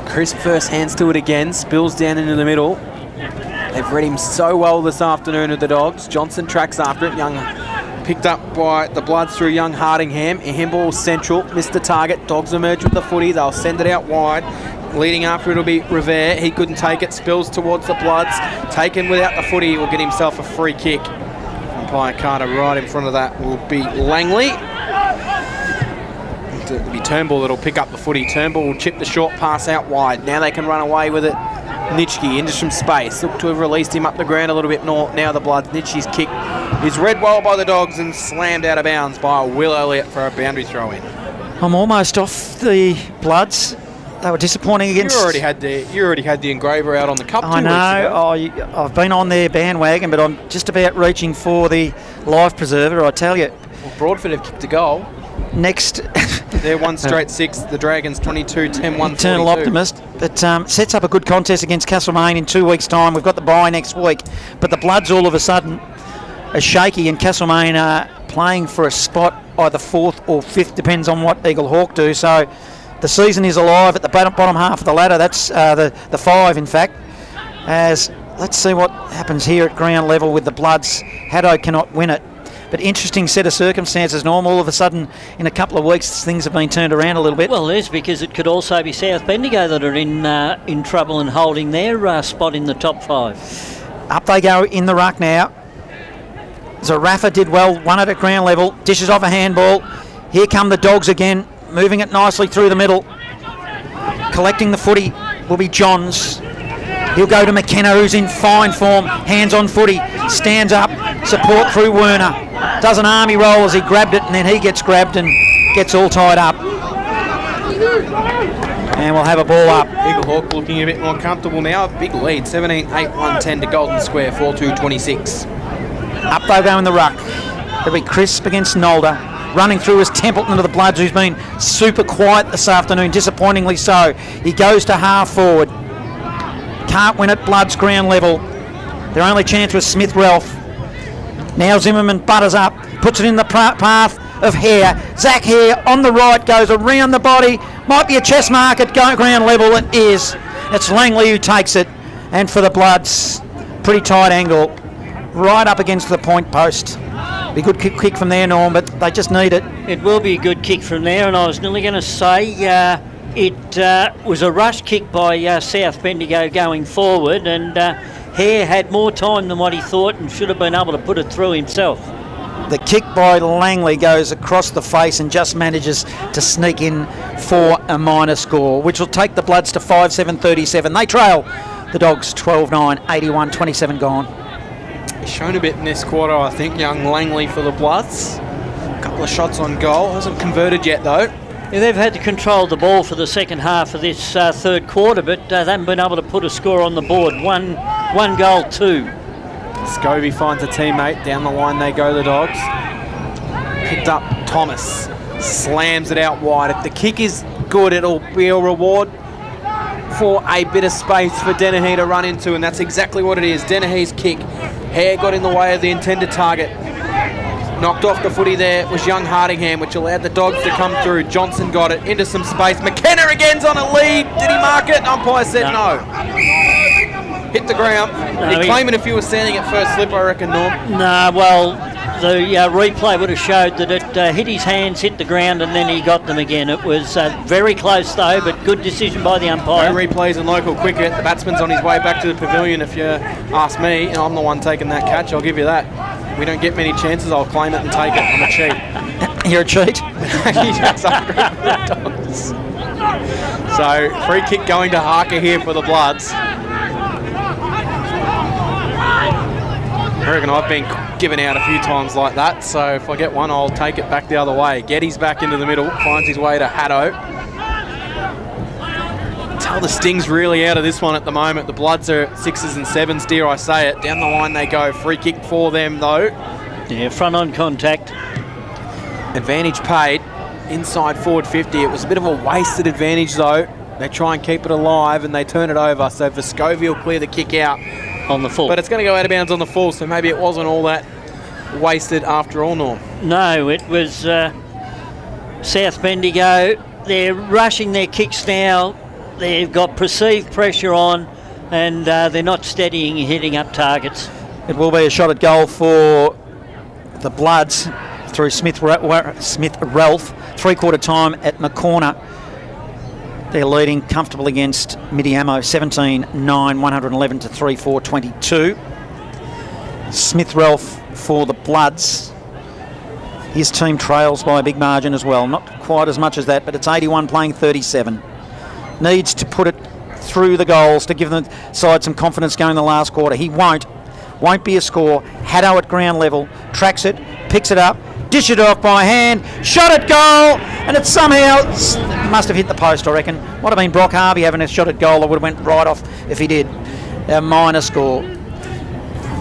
Speaker 2: Chris first hands to it again, spills down into the middle. They've read him so well this afternoon with the Dogs. Johnson tracks after it. Young picked up by the Bloods through young Hardingham. Handball central, missed the target. Dogs emerge with the footy. They'll send it out wide. Leading after it'll be Revere. He couldn't take it. Spills towards the Bloods. Taken without the footy. He will get himself a free kick. Umpire Carter right in front of that will be Langley. It'll be Turnbull that'll pick up the footy. Turnbull will chip the short pass out wide. Now they can run away with it. Nitschke into some space. Look to have released him up the ground a little bit more. Now the Bloods. Nitschke's kick is read well by the Dogs and slammed out of bounds by Will Elliott for a boundary throw in.
Speaker 6: I'm almost off the Bloods. They were disappointing against...
Speaker 2: You already had the engraver out on the cup 2 weeks ago.
Speaker 6: I know. I've been on their bandwagon, but I'm just about reaching for the life preserver, I tell you.
Speaker 2: Well, Broadford have kicked a goal.
Speaker 6: Next...
Speaker 2: They're 1 straight 6. The Dragons 22, 10, 1,
Speaker 6: Eternal
Speaker 2: 42.
Speaker 6: optimist. But sets up a good contest against Castlemaine in 2 weeks' time. We've got the bye next week. But the Bloods all of a sudden are shaky, and Castlemaine are playing for a spot, either 4th or 5th, depends on what Eagle Hawk do. So the season is alive at the bottom half of the ladder. That's the 5, in fact. As let's see what happens here at ground level with the Bloods. Haddo cannot win it. But interesting set of circumstances, Norm. All of a sudden, in a couple of weeks, things have been turned around a little bit.
Speaker 1: Well, it is, because it could also be South Bendigo that are in trouble and holding their spot in the top 5.
Speaker 6: Up they go in the ruck now. Zarafa did well, won it at ground level, dishes off a handball. Here come the Dogs again, moving it nicely through the middle. Collecting the footy will be Johns. He'll go to McKenna, who's in fine form, hands on footy, stands up, support through Werner. Does an army roll as he grabbed it, and then he gets grabbed and gets all tied up. And we'll have a ball up.
Speaker 2: Eagle Hawk looking a bit more comfortable now. A big lead, 17-8-1-10 to Golden Square, 4-2-26.
Speaker 6: Up they go in the ruck. It'll be Crisp against Nolder. Running through is Templeton to the Bloods, who's been super quiet this afternoon, disappointingly so. He goes to half forward. Can't win at Bloods ground level. Their only chance was Smith Ralph. Now Zimmerman butters up, puts it in the path of Hare. Zach Hare on the right, goes around the body. Might be a chest mark at ground level. It is. It's Langley who takes it. And for the Bloods, pretty tight angle. Right up against the point post. Be a good kick from there, Norm, but they just need it.
Speaker 1: It will be a good kick from there, and I was nearly going to say it was a rush kick by South Bendigo going forward, and Hare had more time than what he thought and should have been able to put it through himself.
Speaker 6: The kick by Langley goes across the face and just manages to sneak in for a minor score, which will take the Bloods to 5-7-37. They trail the Dogs 12-9, 81, 27 gone.
Speaker 2: He's shown a bit in this quarter, I think, young Langley for the Bloods. A couple of shots on goal. Hasn't converted yet, though.
Speaker 1: Yeah, they've had to control the ball for the second half of this third quarter, but they haven't been able to put a score on the board. One goal, 2.
Speaker 2: Scovey finds a teammate. Down the line they go, the Dogs. Picked up Thomas. Slams it out wide. If the kick is good, it'll be a reward for a bit of space for Dennehy to run into, and that's exactly what it is. Dennehy's kick. Hare got in the way of the intended target. Knocked off the footy there was young Hardingham, which allowed the Dogs to come through. Johnson got it into some space. McKenna again's on a lead. Did he mark it? Umpire said no. Hit the ground. You're claiming if you were standing at first slip, I reckon, Norm.
Speaker 1: No, well, the replay would have showed that it hit his hands, hit the ground, and then he got them again. It was very close, though, but good decision by the umpire.
Speaker 2: No replays in local cricket. The batsman's on his way back to the pavilion, if you ask me. And I'm the one taking that catch, I'll give you that. We don't get many chances, I'll claim it and take it. I'm a cheat.
Speaker 6: You're a cheat?
Speaker 2: Yes, I agree with the Dogs. So, free kick going to Harker here for the Bloods. I reckon I've been given out a few times like that, so if I get one, I'll take it back the other way. Getty's back into the middle, finds his way to Haddo. Tell the sting's really out of this one at the moment. The Bloods are 6s and 7s, dare I say it. Down the line they go. Free kick for them, though.
Speaker 1: Yeah, front on contact.
Speaker 2: Advantage paid. Inside forward 50. It was a bit of a wasted advantage, though. They try and keep it alive, and they turn it over. So Vescovi will clear the kick out.
Speaker 1: On the full.
Speaker 2: But it's going to go out of bounds on the full, so maybe it wasn't all that wasted after all, Norm.
Speaker 1: No, it was South Bendigo. They're rushing their kicks now. They've got perceived pressure on, and they're not steadying and hitting up targets.
Speaker 6: It will be a shot at goal for the Bloods through Smith Ralph. Three-quarter time at McCorner. They're leading comfortable against Midiamo, 17-9, 111 to 3-4, 22. Smith Ralph for the Bloods. His team trails by a big margin as well. Not quite as much as that, but it's 81 playing 37. Needs to put it through the goals to give the side some confidence going in the last quarter. He won't. Won't be a score. Haddo at ground level. Tracks it, picks it up, dish it off by hand, shot at goal, and it somehow must have hit the post, I reckon. Might have been Brock Harvey having a shot at goal that would have went right off if he did. A minor score.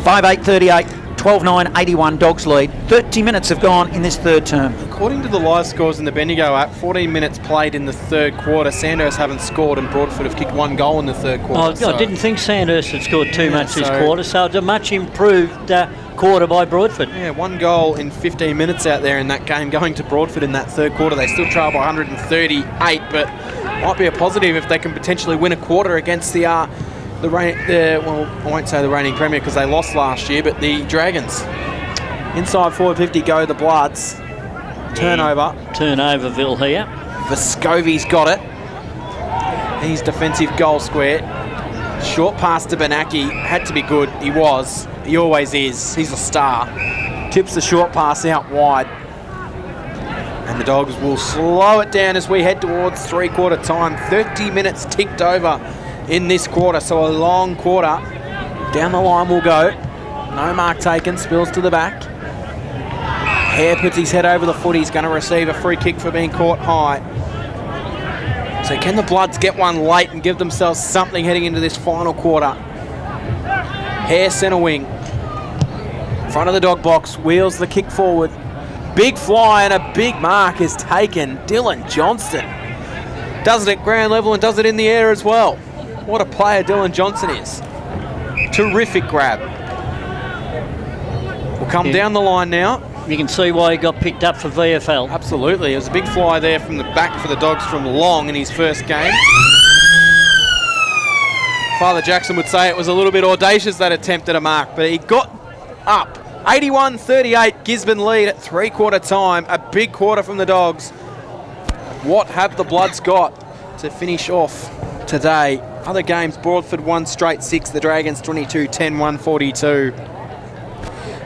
Speaker 6: 5-8-38, 12-9, 81, Dogs lead. 30 minutes have gone in this third term.
Speaker 2: According to the live scores in the Bendigo app, 14 minutes played in the third quarter. Sandhurst haven't scored, and Broadford have kicked 1 goal in the third quarter.
Speaker 1: I didn't think Sandhurst had scored too much this quarter, so it's a much improved quarter by Broadford.
Speaker 2: Yeah, 1 goal in 15 minutes out there in that game going to Broadford in that third quarter. They still trail by 138, but might be a positive if they can potentially win a quarter against well, I won't say the reigning premier because they lost last year, but the Dragons. Inside forward 50 go the Bloods. Turnover.
Speaker 1: Turnoverville here.
Speaker 2: Vescovi's got it. He's defensive goal square. Short pass to Benaki. Had to be good. He was. He always is. He's a star. Tips the short pass out wide. And the Dogs will slow it down as we head towards three-quarter time. 30 minutes ticked over in this quarter, so a long quarter. Down the line we'll go. No mark taken. Spills to the back. Hare puts his head over the foot. He's going to receive a free kick for being caught high. So can the Bloods get one late and give themselves something heading into this final quarter? Hare centre wing. Front of the dog box. Wheels the kick forward. Big fly and a big mark is taken. Dylan Johnston does it at ground level and does it in the air as well. what a player Dylan Johnson is. Terrific grab. We'll come down the line now.
Speaker 1: You can see why he got picked up for VFL.
Speaker 2: Absolutely. It was a big fly there from the back for the Dogs from Long in his first game. Father Jackson would say it was a little bit audacious, that attempt at a mark, but he got up. 81-38, Gisborne lead at three-quarter time. A big quarter from the Dogs. What have the Bloods got to finish off today? Other games, Broadford 1 straight 6, the Dragons 22-10, 142.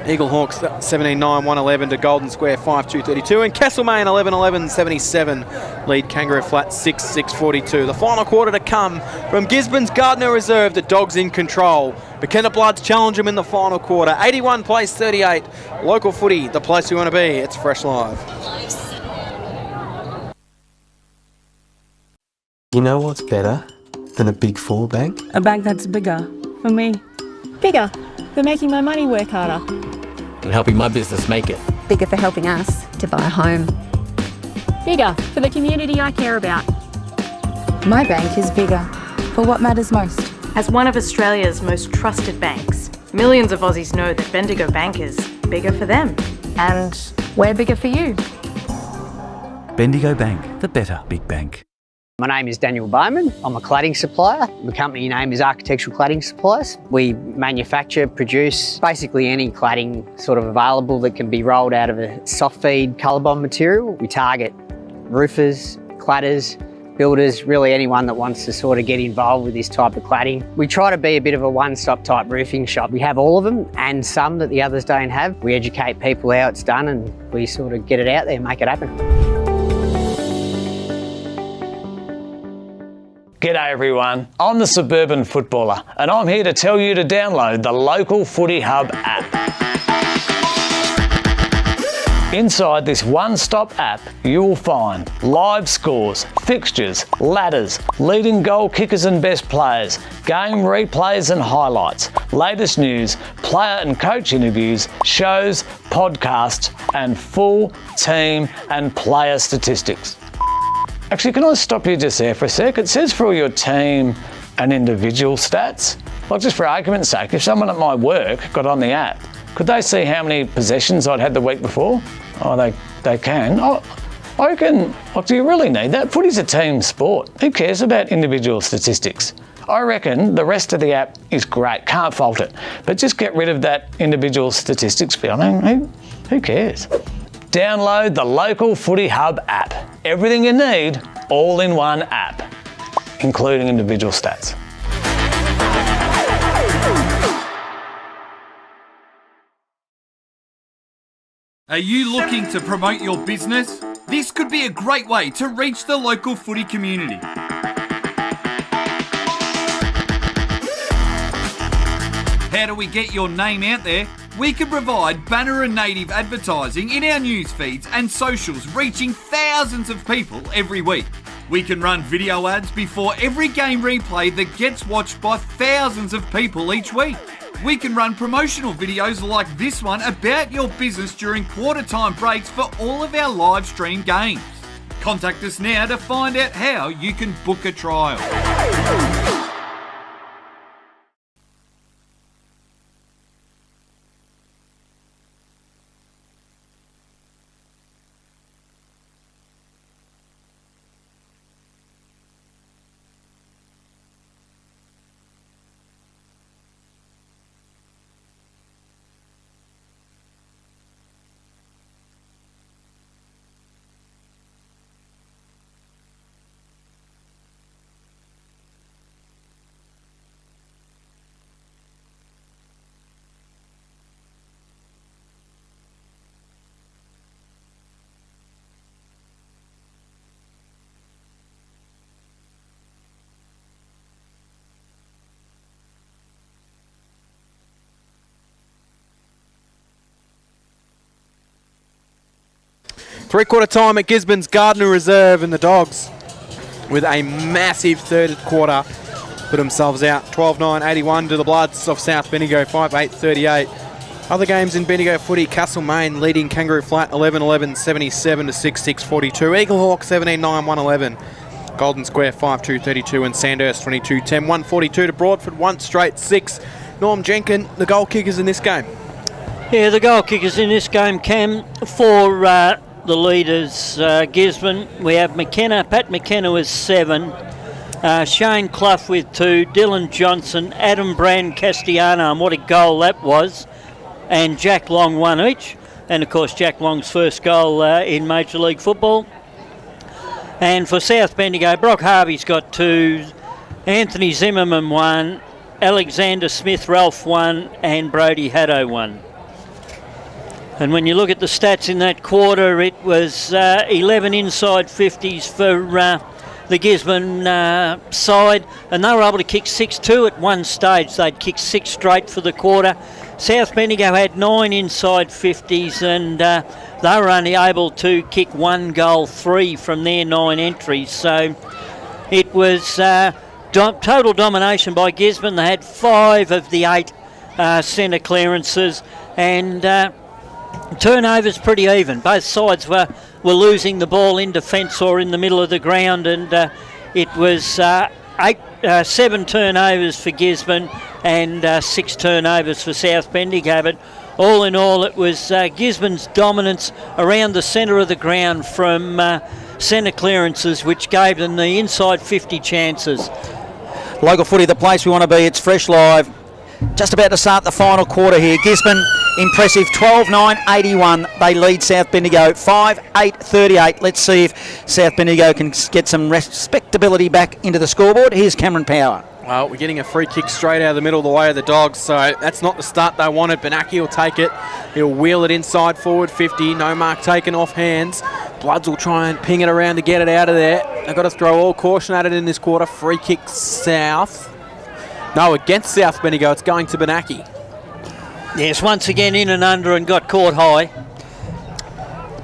Speaker 2: Eagle Hawks 17-9, 111 to Golden Square 5-2-32, and Castlemaine 11-11, 77 lead Kangaroo Flat 6-6-42. The final quarter to come from Gisborne's Gardiner Reserve. The Dogs in control. But can the Bloods challenge them in the final quarter? 81 plays 38. Local footy, the place you want to be. It's Fresh Live.
Speaker 7: You know what's better than a Big Four bank?
Speaker 8: A bank that's bigger. For me. Bigger. For making my money work harder.
Speaker 9: And helping my business make it.
Speaker 10: Bigger for helping us to buy a home.
Speaker 8: Bigger. For the community I care about.
Speaker 10: My bank is bigger for what matters most.
Speaker 11: As one of Australia's most trusted banks, millions of Aussies know that Bendigo Bank is bigger for them.
Speaker 10: And we're bigger for you.
Speaker 12: Bendigo Bank, the better big bank.
Speaker 13: My name is Daniel Bowman. I'm a cladding supplier. The company name is Architectural Cladding Supplies. We manufacture, produce basically any cladding sort of available that can be rolled out of a soft feed colour bond material. We target roofers, cladders, builders, really anyone that wants to sort of get involved with this type of cladding. We try to be a bit of a one-stop type roofing shop. We have all of them and some that the others don't have. We educate people how it's done and we sort of get it out there and make it happen.
Speaker 14: G'day everyone, I'm the Suburban Footballer and I'm here to tell you to download the Local Footy Hub app. Inside this one-stop app, you will find live scores, fixtures, ladders, leading goal kickers and best players, game replays and highlights, latest news, player and coach interviews, shows, podcasts, and full team and player statistics. Actually, can I stop you just there for a sec? It says for all your team and individual stats. Like, just for argument's sake, if someone at my work got on the app, could they see how many possessions I'd had the week before? Oh, they can. Oh, I reckon, like, do you really need that? Footy's a team sport. Who cares about individual statistics? I reckon the rest of the app is great, can't fault it. But just get rid of that individual statistics bit. I mean, who cares? Download the Local Footy Hub app. Everything you need, all in one app, including individual stats.
Speaker 15: Are you looking to promote your business? This could be a great way to reach the local footy community. How do we get your name out there? We can provide banner and native advertising in our news feeds and socials, reaching thousands of people every week. We can run video ads before every game replay that gets watched by thousands of people each week. We can run promotional videos like this one about your business during quarter time breaks for all of our live stream games. Contact us now to find out how you can book a trial.
Speaker 2: Three-quarter time at Gisborne's Gardiner Reserve, and the Dogs, with a massive third quarter, put themselves out 12-9, 81 to the Bloods of South Bendigo, 5-8, 38. Other games in Bendigo footy, Castlemaine leading Kangaroo Flat 11-11, 77 to 6-6, 42. Eagle Hawk 17-9, 111. Golden Square 5-2-32 and Sandhurst 22-10. 142 to Broadford, 1 straight 6. Norm Jenkins, the goal kickers in this game.
Speaker 1: Yeah, the goal kickers in this game, Cam, for the leaders, Gisborne, we have McKenna. Pat McKenna with 7. Shane Clough with 2. Dylan Johnson, Adam Brand Castellano, and what a goal that was. And Jack Long 1 each. And, of course, Jack Long's first goal in Major League Football. And for South Bendigo, Brock Harvey's got 2. Anthony Zimmerman 1. Alexander Smith Ralph 1. And Brody Haddo 1. And when you look at the stats in that quarter, it was 11 inside 50s for the Gisborne side, and they were able to kick 6-2 at one stage. They'd kicked 6 straight for the quarter. South Bendigo had 9 inside 50s, and they were only able to kick 1 goal 3 from their 9 entries. So it was total domination by Gisborne. They had 5 of the 8 centre clearances, and turnovers pretty even. Both sides were losing the ball in defence or in the middle of the ground, and it was 7 turnovers for Gisborne and 6 turnovers for South Bendigo. But all in all, it was Gisborne's dominance around the centre of the ground from centre clearances, which gave them the inside 50 chances.
Speaker 6: Local footy, the place we want to be. It's Fresh Live. Just about to start the final quarter here. Gisborne, impressive, 12-9-81. They lead South Bendigo 5-8-38. Let's see if South Bendigo can get some respectability back into the scoreboard. Here's Cameron Power.
Speaker 2: Well, we're getting a free kick straight out of the middle of the way of the Dogs, so that's not the start they wanted. Benaki will take it. He'll wheel it inside forward 50. No mark taken off hands. Bloods will try and ping it around to get it out of there. They've got to throw all caution at it in this quarter. Free kick south. No, against South Bendigo, it's going to Benaki.
Speaker 1: Yes, once again in and under and got caught high.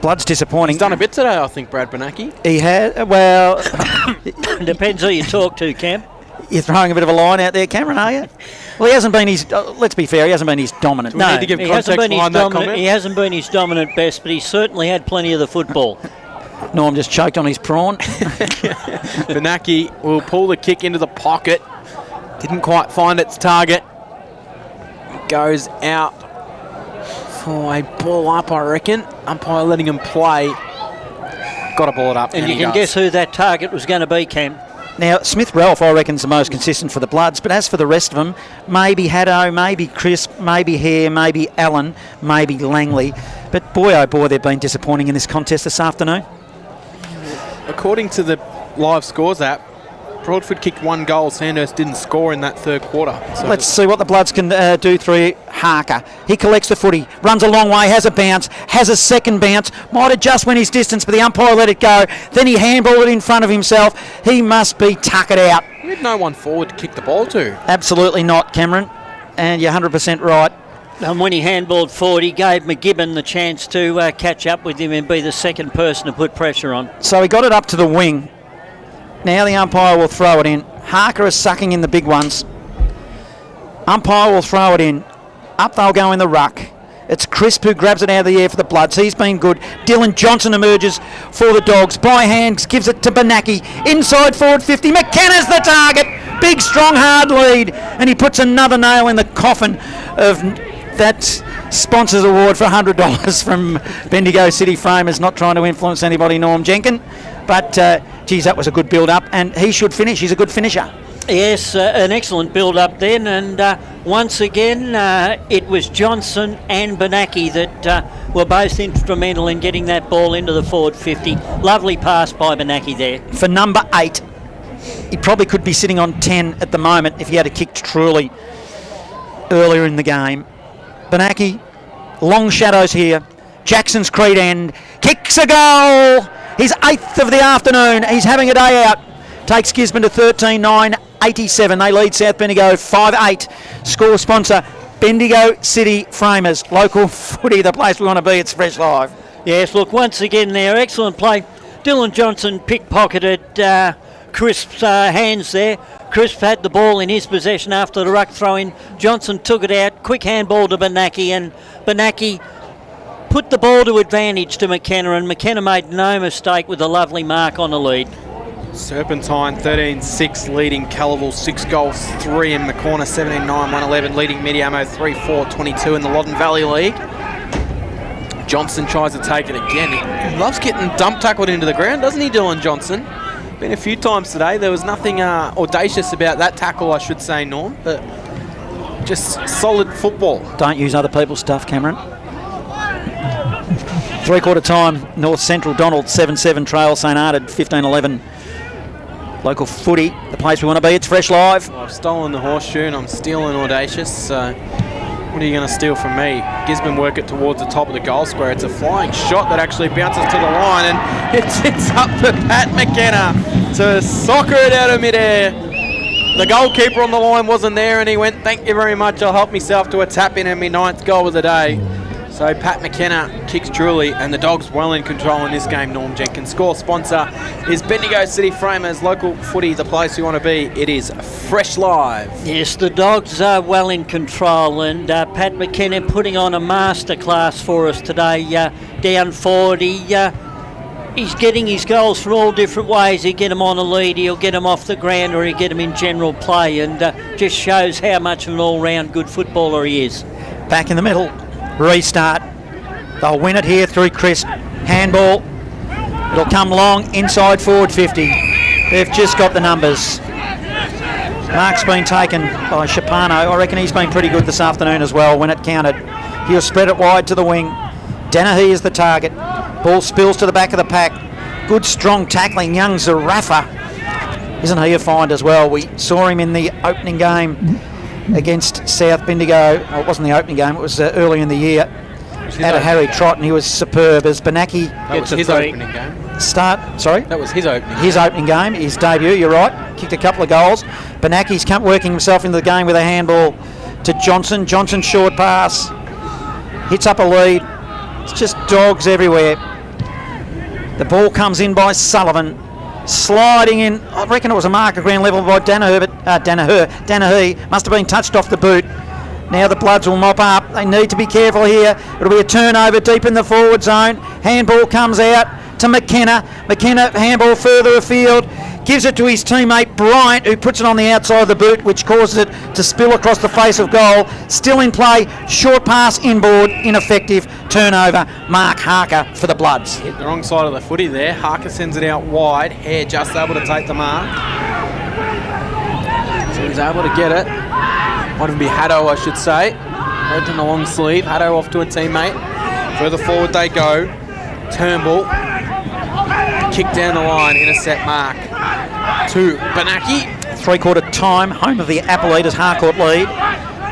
Speaker 6: Blood's disappointing.
Speaker 2: He's done a bit today, I think, Brad Benaki.
Speaker 6: He has. Well,
Speaker 1: depends who you talk to, Cam.
Speaker 6: You're throwing a bit of a line out there, Cameron, are you? Well, he hasn't been his. Let's be fair, he hasn't been his dominant.
Speaker 2: No, need to give
Speaker 1: he hasn't been his
Speaker 2: behind that
Speaker 1: dominant.
Speaker 2: comment?
Speaker 1: He hasn't been his dominant best, but he's certainly had plenty of the football.
Speaker 6: Norm just choked on his prawn.
Speaker 2: Benaki will pull the kick into the pocket. Didn't quite find its target. Goes out for a ball up, I reckon. Umpire letting him play. Got to ball it up.
Speaker 1: And you can guess who that target was going to be, Cam.
Speaker 6: Now, Smith Ralph, I reckon, is the most consistent for the Bloods, but as for the rest of them, maybe Haddo, maybe Crisp, maybe Hare, maybe Allen, maybe Langley. But boy, oh boy, they've been disappointing in this contest this afternoon.
Speaker 2: According to the live scores app, Broadford kicked 1 goal. Sandhurst didn't score in that third quarter. So
Speaker 6: let's see what the Bloods can do through Harker. He collects the footy, runs a long way, has a bounce, has a second bounce, might have just went his distance, but the umpire let it go. Then he handballed it in front of himself. He must be tuckered out.
Speaker 2: We had no one forward to kick the ball to.
Speaker 6: Absolutely not, Cameron. And you're 100% right.
Speaker 1: And when he handballed forward, he gave McGibbon the chance to catch up with him and be the second person to put pressure on.
Speaker 6: So he got it up to the wing. Now the umpire will throw it in. Harker is sucking in the big ones. Umpire will throw it in. Up they'll go in the ruck. It's Crisp who grabs it out of the air for the Bloods. He's been good. Dylan Johnson emerges for the Dogs. By hand gives it to Benaki. Inside forward 50. McKenna's the target. Big, strong, hard lead. And he puts another nail in the coffin of that sponsors award for $100 from Bendigo City Framers. Not trying to influence anybody, Norm Jenkins. But, geez, that was a good build-up, and he should finish. He's a good finisher.
Speaker 1: Yes, an excellent build-up then, and once again, it was Johnson and Benaki that were both instrumental in getting that ball into the forward 50. Lovely pass by Benaki there.
Speaker 6: For number 8, he probably could be sitting on 10 at the moment if he had kicked truly earlier in the game. Benaki, long shadows here. Jackson's Creed end, kicks a goal! His 8th of the afternoon. He's having a day out. Takes Gisborne to 13-9-87. They lead South Bendigo 5-8. Score sponsor, Bendigo City Framers. Local footy, the place we want to be. It's Fresh Live.
Speaker 1: Yes, look, once again there, excellent play. Dylan Johnson pickpocketed Crisp's hands there. Crisp had the ball in his possession after the ruck throw-in. Johnson took it out. Quick handball to Benaki, and Benaki put the ball to advantage to McKenna, and McKenna made no mistake with a lovely mark on the lead.
Speaker 2: Serpentine 13-6 leading Calival, 6 goals, 3 in Maccorner, 17-9, 111 leading Mediamo, 3-4, 22 in the Loddon Valley League. Johnson tries to take it again. He loves getting dump tackled into the ground, doesn't he, Dylan Johnson? Been a few times today. There was nothing audacious about that tackle, I should say, Norm, but just solid football.
Speaker 6: Don't use other people's stuff, Cameron. 3/4 time, North Central Donald 7-7 trail St Arded 15-11. Local footy, the place we want to be. It's Fresh Live.
Speaker 2: Well, I've stolen the horseshoe and I'm stealing audacious. So what are you going to steal from me? Gisborne work it towards the top of the goal square. It's a flying shot that actually bounces to the line and it's up for Pat McKenna to soccer it out of midair. The goalkeeper on the line wasn't there and he went, thank you very much, I'll help myself to a tap in and my 9th goal of the day. So Pat McKenna kicks truly, and the Dogs well in control in this game, Norm Jenkins. Score sponsor is Bendigo City Framers. Local footy, the place you want to be. It is Fresh Live.
Speaker 1: Yes, the Dogs are well in control, and Pat McKenna putting on a masterclass for us today. Down forward, he's getting his goals from all different ways. He'll get them on a lead, he'll get them off the ground, or he'll get them in general play, and just shows how much of an all-round good footballer he is.
Speaker 6: Back in the middle. Restart. They'll win it here through Chris. Handball. It'll come long inside forward 50. They've just got the numbers. Mark's been taken by Shapano. I reckon he's been pretty good this afternoon as well when it counted. He'll spread it wide to the wing. Danahy is the target. Ball spills to the back of the pack. Good strong tackling. Young Zarafa. Isn't he a find as well? We saw him in the opening game against South Bendigo. Well, it wasn't the opening game, it was early in the year. Out of Harry Trott, and he was superb as Benaki
Speaker 2: gets his opening game.
Speaker 6: That
Speaker 2: was his opening.
Speaker 6: His opening game, his debut, you're right. Kicked a couple of goals. Benaki's working himself into the game with a handball to Johnson. Johnson short pass. Hits up a lead. It's just Dogs everywhere. The ball comes in by Sullivan. Sliding in, I reckon it was a mark at ground level by Danahy must have been touched off the boot. Now the Bloods will mop up. They need to be careful here. It'll be a turnover deep in the forward zone. Handball comes out to McKenna. McKenna handball further afield. Gives it to his teammate Bryant, who puts it on the outside of the boot, which causes it to spill across the face of goal. Still in play. Short pass inboard. Ineffective. Turnover. Mark Harker for the Bloods.
Speaker 2: Hit the wrong side of the footy there. Harker sends it out wide. Hare just able to take the mark. So he's able to get it. Might even be Haddo, I should say. Right in the long sleeve. Haddo off to a teammate. Further forward they go. Turnbull. Kick down the line. Intercept mark to Benaki.
Speaker 6: 3/4 time. Home of the Apple Eaters Harcourt lead.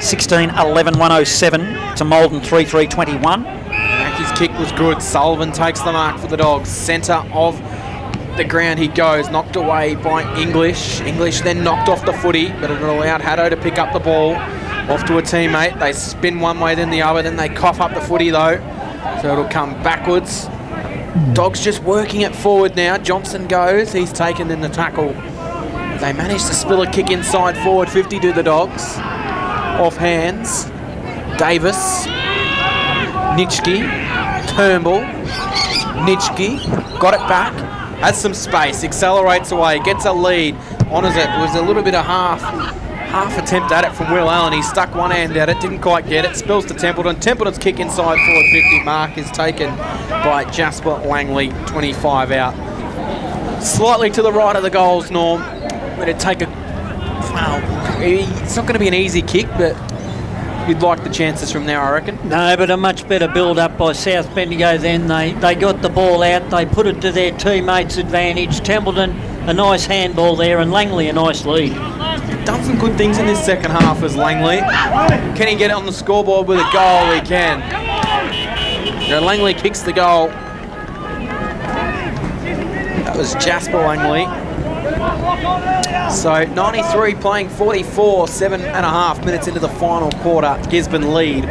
Speaker 6: 16-11-107 to Malden 3-3-21.
Speaker 2: Benaki's kick was good. Sullivan takes the mark for the Dogs. Centre of the ground he goes, knocked away by English. English then knocked off the footy, but it allowed Haddo to pick up the ball. Off to a teammate. They spin one way then the other, then they cough up the footy though. So it'll come backwards. Dogs just working it forward now. Johnson goes, he's taken in the tackle. They manage to spill a kick inside forward 50 to the Dogs. Off hands. Davis. Nitschke. Turnbull. Nitschke. Got it back. Has some space, accelerates away, gets a lead, honours it. It was a little bit of half attempt at it from Will Allen. He stuck one hand at it, didn't quite get it. Spills to Templeton. Templeton's kick inside forward 50. Mark is taken by Jasper Langley, 25 out. Slightly to the right of the goals, Norm. But it'd take it's not going to be an easy kick, but you'd like the chances from there, I reckon.
Speaker 1: No, but a much better build-up by South Bendigo then. They got the ball out, they put it to their teammates' advantage. Templeton, a nice handball there, and Langley, a nice lead.
Speaker 2: Done some good things in this second half as Langley. Can he get it on the scoreboard with a goal? He can. So Langley kicks the goal. That was Jasper Langley. So 93 playing 44, 7.5 minutes into the final quarter. Gisborne lead.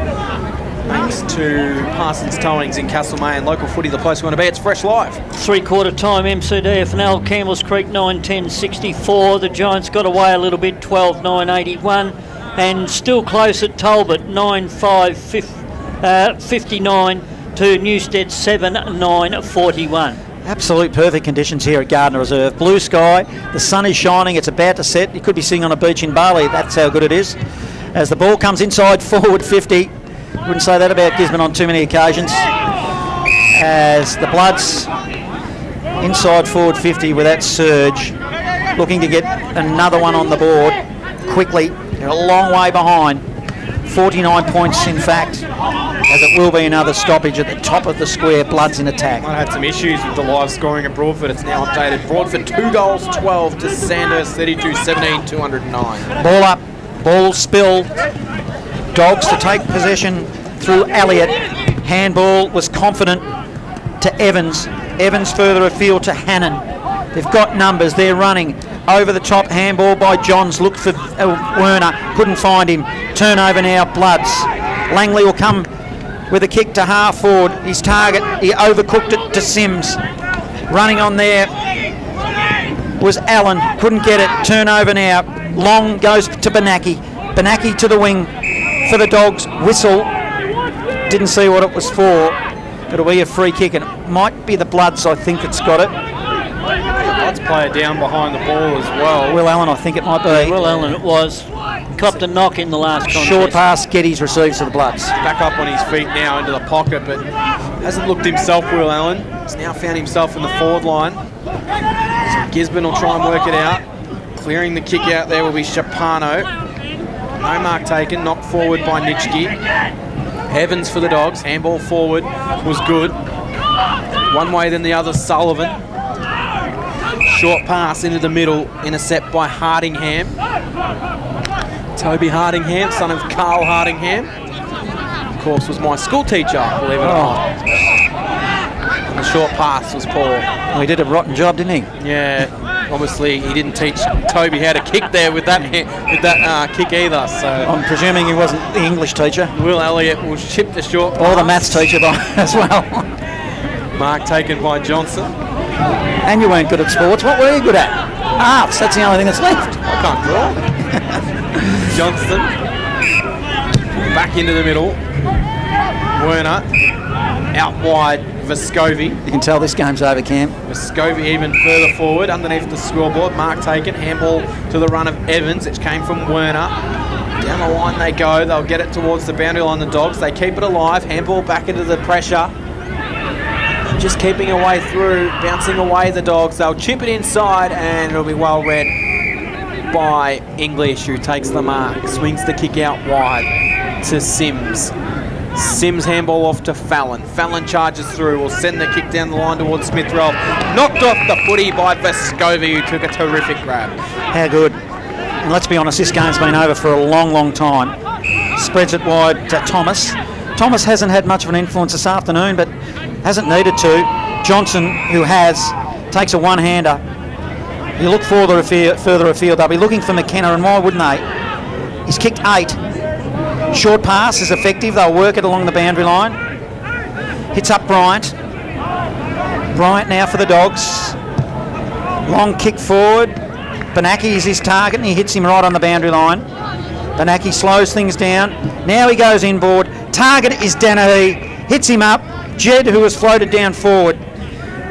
Speaker 2: Thanks to Parsons Towings in Castlemaine. Local footy, the place you want to be. It's Fresh Live.
Speaker 1: 3/4 time MCDFNL, Campbells Creek 9-10-64. The Giants got away a little bit, 12-9-81. And still close at Talbot, 9-5-59 to Newstead 7-9-41.
Speaker 6: Absolute perfect conditions here at Gardiner Reserve. Blue sky, the sun is shining, it's about to set. You could be sitting on a beach in Bali, that's how good it is. As the ball comes inside forward 50, wouldn't say that about Gisborne on too many occasions. As the Bloods inside forward 50 with that surge, looking to get another one on the board quickly. They're a long way behind. 49 points in fact, as it will be another stoppage at the top of the square. Bloods in attack.
Speaker 2: Might have had some issues with the live scoring at Broadford. It's now updated. Broadford 2 goals 12 to Sandhurst 32-17, 209.
Speaker 6: Ball up, ball spill. Dogs to take possession through Elliott. Handball was confident to Evans. Evans further afield to Hannon. They've got numbers, they're running. Over the top, handball by Johns, looked for Werner, couldn't find him. Turnover now, Bloods. Langley will come with a kick to half forward. His target, he overcooked it to Sims. Running on there was Allen, couldn't get it. Turnover now, Long goes to Benaki. Benaki to the wing for the Dogs. Whistle, didn't see what it was for. It'll be a free kick, and it might be the Bloods, I think, that's got it.
Speaker 2: Bloods player down behind the ball as well.
Speaker 6: Will Allen, I think it might be.
Speaker 1: Will Allen it was. Copped a knock in the last contest.
Speaker 6: Short pass, Geddes receives to the Bloods.
Speaker 2: Back up on his feet now into the pocket, but hasn't looked himself, Will Allen. He's now found himself in the forward line. So Gisborne will try and work it out. Clearing the kick out there will be Shapano. No mark taken, knocked forward by Nitschke. Evans for the Dogs. Handball forward was good. One way then the other, Sullivan. Short pass into the middle, intercept by Hardingham. Toby Hardingham, son of Carl Hardingham. Of course, was my school teacher, believe it or not. And the short pass was poor.
Speaker 6: Well, he did a rotten job, didn't he?
Speaker 2: Yeah, obviously he didn't teach Toby how to kick there with that kick either. So
Speaker 6: I'm presuming he wasn't the English teacher.
Speaker 2: Will Elliott will chip the short pass.
Speaker 6: Or the maths teacher as well.
Speaker 2: Mark taken by Johnson.
Speaker 6: And you weren't good at sports. What were you good at? Arts. That's the only thing that's left.
Speaker 2: I can't draw. Johnson back into the middle. Werner out wide. Vescovi.
Speaker 6: You can tell this game's over, Cam.
Speaker 2: Vescovi even further forward underneath the scoreboard. Mark taken. Handball to the run of Evans. It came from Werner. Down the line they go. They'll get it towards the boundary line. The Dogs. They keep it alive. Handball back into the pressure. Just keeping a way through, bouncing away the Dogs. They'll chip it inside, and it'll be well read by English, who takes the mark. Swings the kick out wide to Sims. Sims handball off to Fallon. Fallon charges through, will send the kick down the line towards Smith-Roll. Knocked off the footy by Vescovi, who took a terrific grab.
Speaker 6: How good. And let's be honest, this game's been over for a long, long time. Spreads it wide to Thomas. Thomas hasn't had much of an influence this afternoon, but hasn't needed to. Johnson, who has, takes a one-hander. You look further afield, they'll be looking for McKenna, and why wouldn't they? He's kicked 8. Short pass is effective, they'll work it along the boundary line. Hits up Bryant. Bryant now for the Dogs. Long kick forward. Benaki is his target, and he hits him right on the boundary line. Benaki slows things down. Now he goes inboard. Target is Danahy. Hits him up. Jed, who has floated down forward,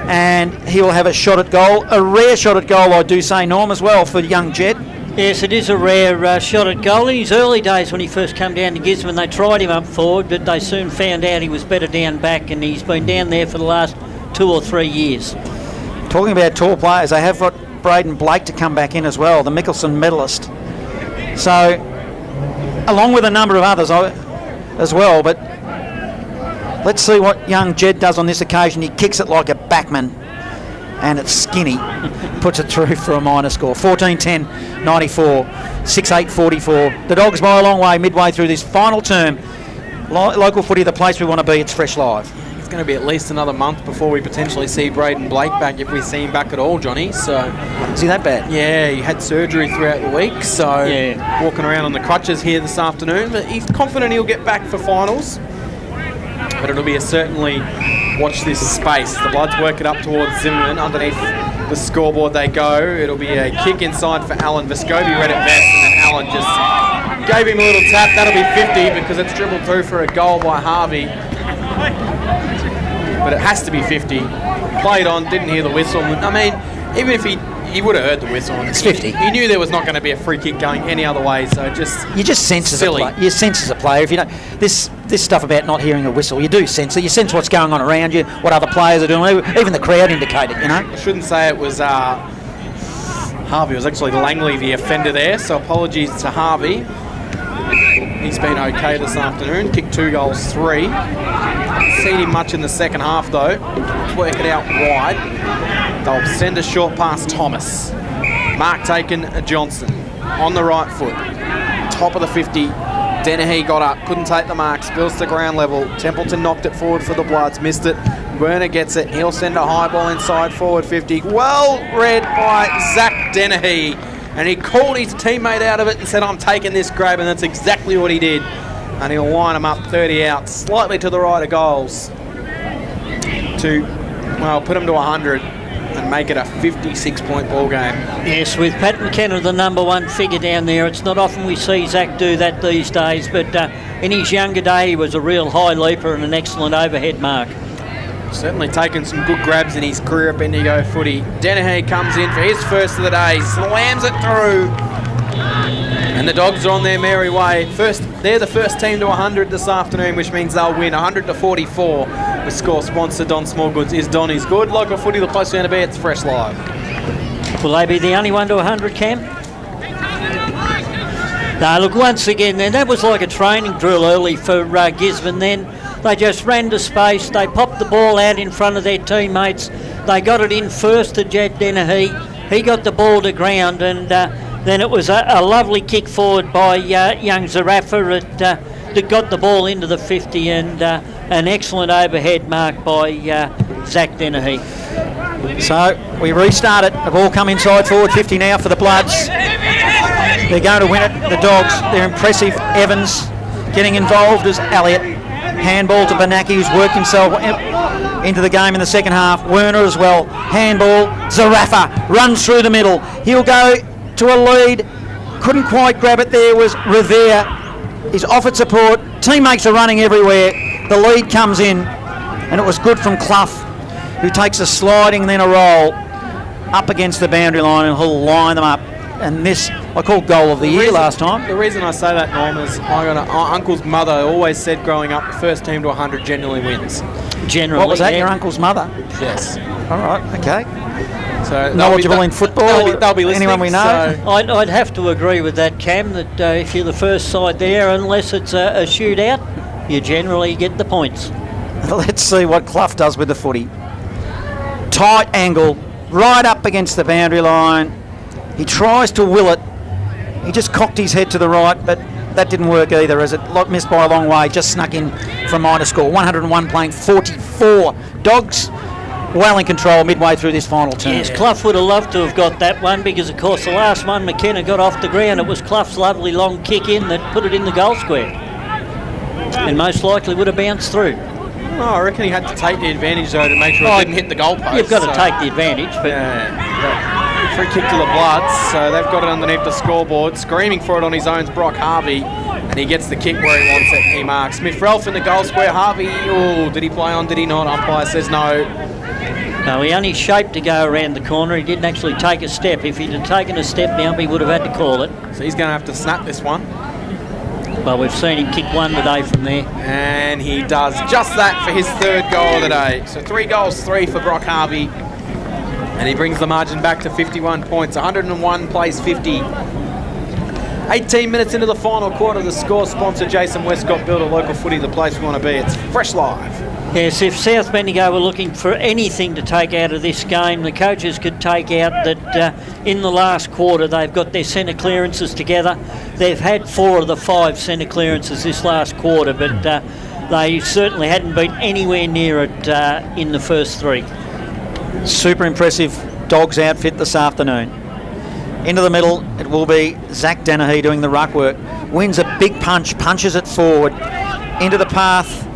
Speaker 6: and he will have a shot at goal. A rare shot at goal, I do say, Norm, as well, for young Jed.
Speaker 1: Yes, it is a rare shot at goal. In his early days when he first came down to Gisborne, they tried him up forward, but they soon found out he was better down back, and he's been down there for the last 2 or 3 years.
Speaker 6: Talking about tall players, they have got Braden Blake to come back in as well, the Mickelson medalist. So, along with a number of others as well, but let's see what young Jed does on this occasion. He kicks it like a backman, and it's skinny. Puts it through for a minor score. 14-10, 94, 6-8, 44. The Dogs by a long way midway through this final term. Local footy, the place we want to be. It's Fresh Live.
Speaker 2: It's going to be at least another month before we potentially see Braden Blake back, if we see him back at all, Johnny. So,
Speaker 6: is he that bad?
Speaker 2: Yeah, he had surgery throughout the week, so
Speaker 1: yeah,
Speaker 2: walking around on the crutches here this afternoon. But he's confident he'll get back for finals. But it'll be a certainly watch this space. The Bloods work it up towards Zimmerman. Underneath the scoreboard they go. It'll be a kick inside for Alan. Vescovi read it best, and then Alan just gave him a little tap. That'll be 50 because it's dribbled through for a goal by Harvey. but it has to be 50. Played on, didn't hear the whistle. I mean, even if he would have heard the whistle.
Speaker 6: It's 50.
Speaker 2: He knew there was not going to be a free kick going any other way, so
Speaker 6: you just sense
Speaker 2: silly.
Speaker 6: You sense as a player. If you know this stuff about not hearing a whistle, you do sense it. You sense what's going on around you, what other players are doing. Even the crowd indicate it.
Speaker 2: I shouldn't say it was Harvey. It was actually Langley, the offender there. So apologies to Harvey. He's been okay this afternoon. Kicked 2 goals, 3. Seen him much in the second half though. Work it out wide. They'll send a short pass Thomas. Mark taken Johnson on the right foot. Top of the 50. Dennehy got up, couldn't take the mark, spills to ground level. Templeton knocked it forward for the Bloods, missed it. Werner gets it, he'll send a high ball inside forward 50. Well read by Zach Dennehy. And he called his teammate out of it and said, I'm taking this grab, and that's exactly what he did. And he'll line him up 30 out, slightly to the right of goals to, well, put him to 100 and make it a 56-point ball game.
Speaker 1: Yes, with Pat McKenna, the number 1 figure down there, it's not often we see Zach do that these days, but in his younger day, he was a real high leaper and an excellent overhead mark.
Speaker 2: Certainly taken some good grabs in his career at Bendigo footy. Dennehy comes in for his first of the day, slams it through. And the Dogs are on their merry way. They're the first team to 100 this afternoon, which means they'll win 100-44. The score sponsor, Don Smallgoods, is Don is good. Local footy, the place we're going to be, it's Fresh Live.
Speaker 1: Will they be the only one to 100, Cam? No, look, once again, then that was like a training drill early for Gisborne then. They just ran to space, they popped the ball out in front of their teammates, they got it in first to Jed Dennehy, he got the ball to ground, and then it was a lovely kick forward by young Zarafa that got the ball into the 50, and an excellent overhead mark by Zach Dennehy.
Speaker 6: So we restart it, the ball come inside forward 50 now for the Bloods. They're going to win it, the Dogs, they're impressive. Evans getting involved as Elliott. Handball to Banaki, who's worked himself into the game in the second half. Werner as well. Handball. Zarafa runs through the middle. He'll go to a lead. Couldn't quite grab it there was Revere. He's offered support. Teammates are running everywhere. The lead comes in, and it was good from Clough, who takes a sliding then a roll up against the boundary line, and he'll line them up. And this, I called goal of the year last time.
Speaker 2: The reason I say that, Norm, is my uncle's mother always said growing up, the first team to 100 generally wins.
Speaker 1: Generally,
Speaker 6: what was that, your uncle's mother?
Speaker 2: Yes.
Speaker 6: All right, okay.
Speaker 2: So
Speaker 6: knowledgeable in football,
Speaker 2: they'll be listening.
Speaker 6: Anyone we know?
Speaker 2: So.
Speaker 1: I'd have to agree with that, Cam, that if you're the first side there, unless it's a shootout, you generally get the points.
Speaker 6: Let's see what Clough does with the footy. Tight angle, right up against the boundary line. He tries to will it. He just cocked his head to the right, but that didn't work either, as it missed by a long way. Just snuck in for a minor score. 101 playing 44. Dogs well in control midway through this final term.
Speaker 1: Yes, Clough would have loved to have got that one, because of course the last one McKenna got off the ground. It was Clough's lovely long kick in that put it in the goal square, and most likely would have bounced through.
Speaker 2: Oh, I reckon he had to take the advantage though to make sure it didn't hit the goalpost.
Speaker 1: You've got to take the advantage, but
Speaker 2: free kick to the Bloods, so they've got it underneath the scoreboard. Screaming for it on his own is Brock Harvey, and he gets the kick where he wants it. He marks Smith-Ralph in the goal square. Harvey, did he play on? Did he not? Umpire says no.
Speaker 1: No, he only shaped to go around the corner. He didn't actually take a step. If he'd have taken a step now, he would have had to call it.
Speaker 2: So he's going to have to snap this one.
Speaker 1: Well, we've seen him kick one today from there.
Speaker 2: And he does just that for his third goal of the day. So 3 goals, 3 for Brock Harvey. And he brings the margin back to 51 points. 101 plays 50. 18 minutes into the final quarter. The score sponsor, Jason Westcott, build a local footy, the place we want to be. It's Fresh Live.
Speaker 1: Yes, if South Bendigo were looking for anything to take out of this game, the coaches could take out that in the last quarter they've got their centre clearances together. They've had 4 of the 5 centre clearances this last quarter, but they certainly hadn't been anywhere near it in the first 3.
Speaker 6: Super impressive Dogs outfit this afternoon. Into the middle, it will be Zach Dennehy doing the ruck work. Wins a big punch, punches it forward into the path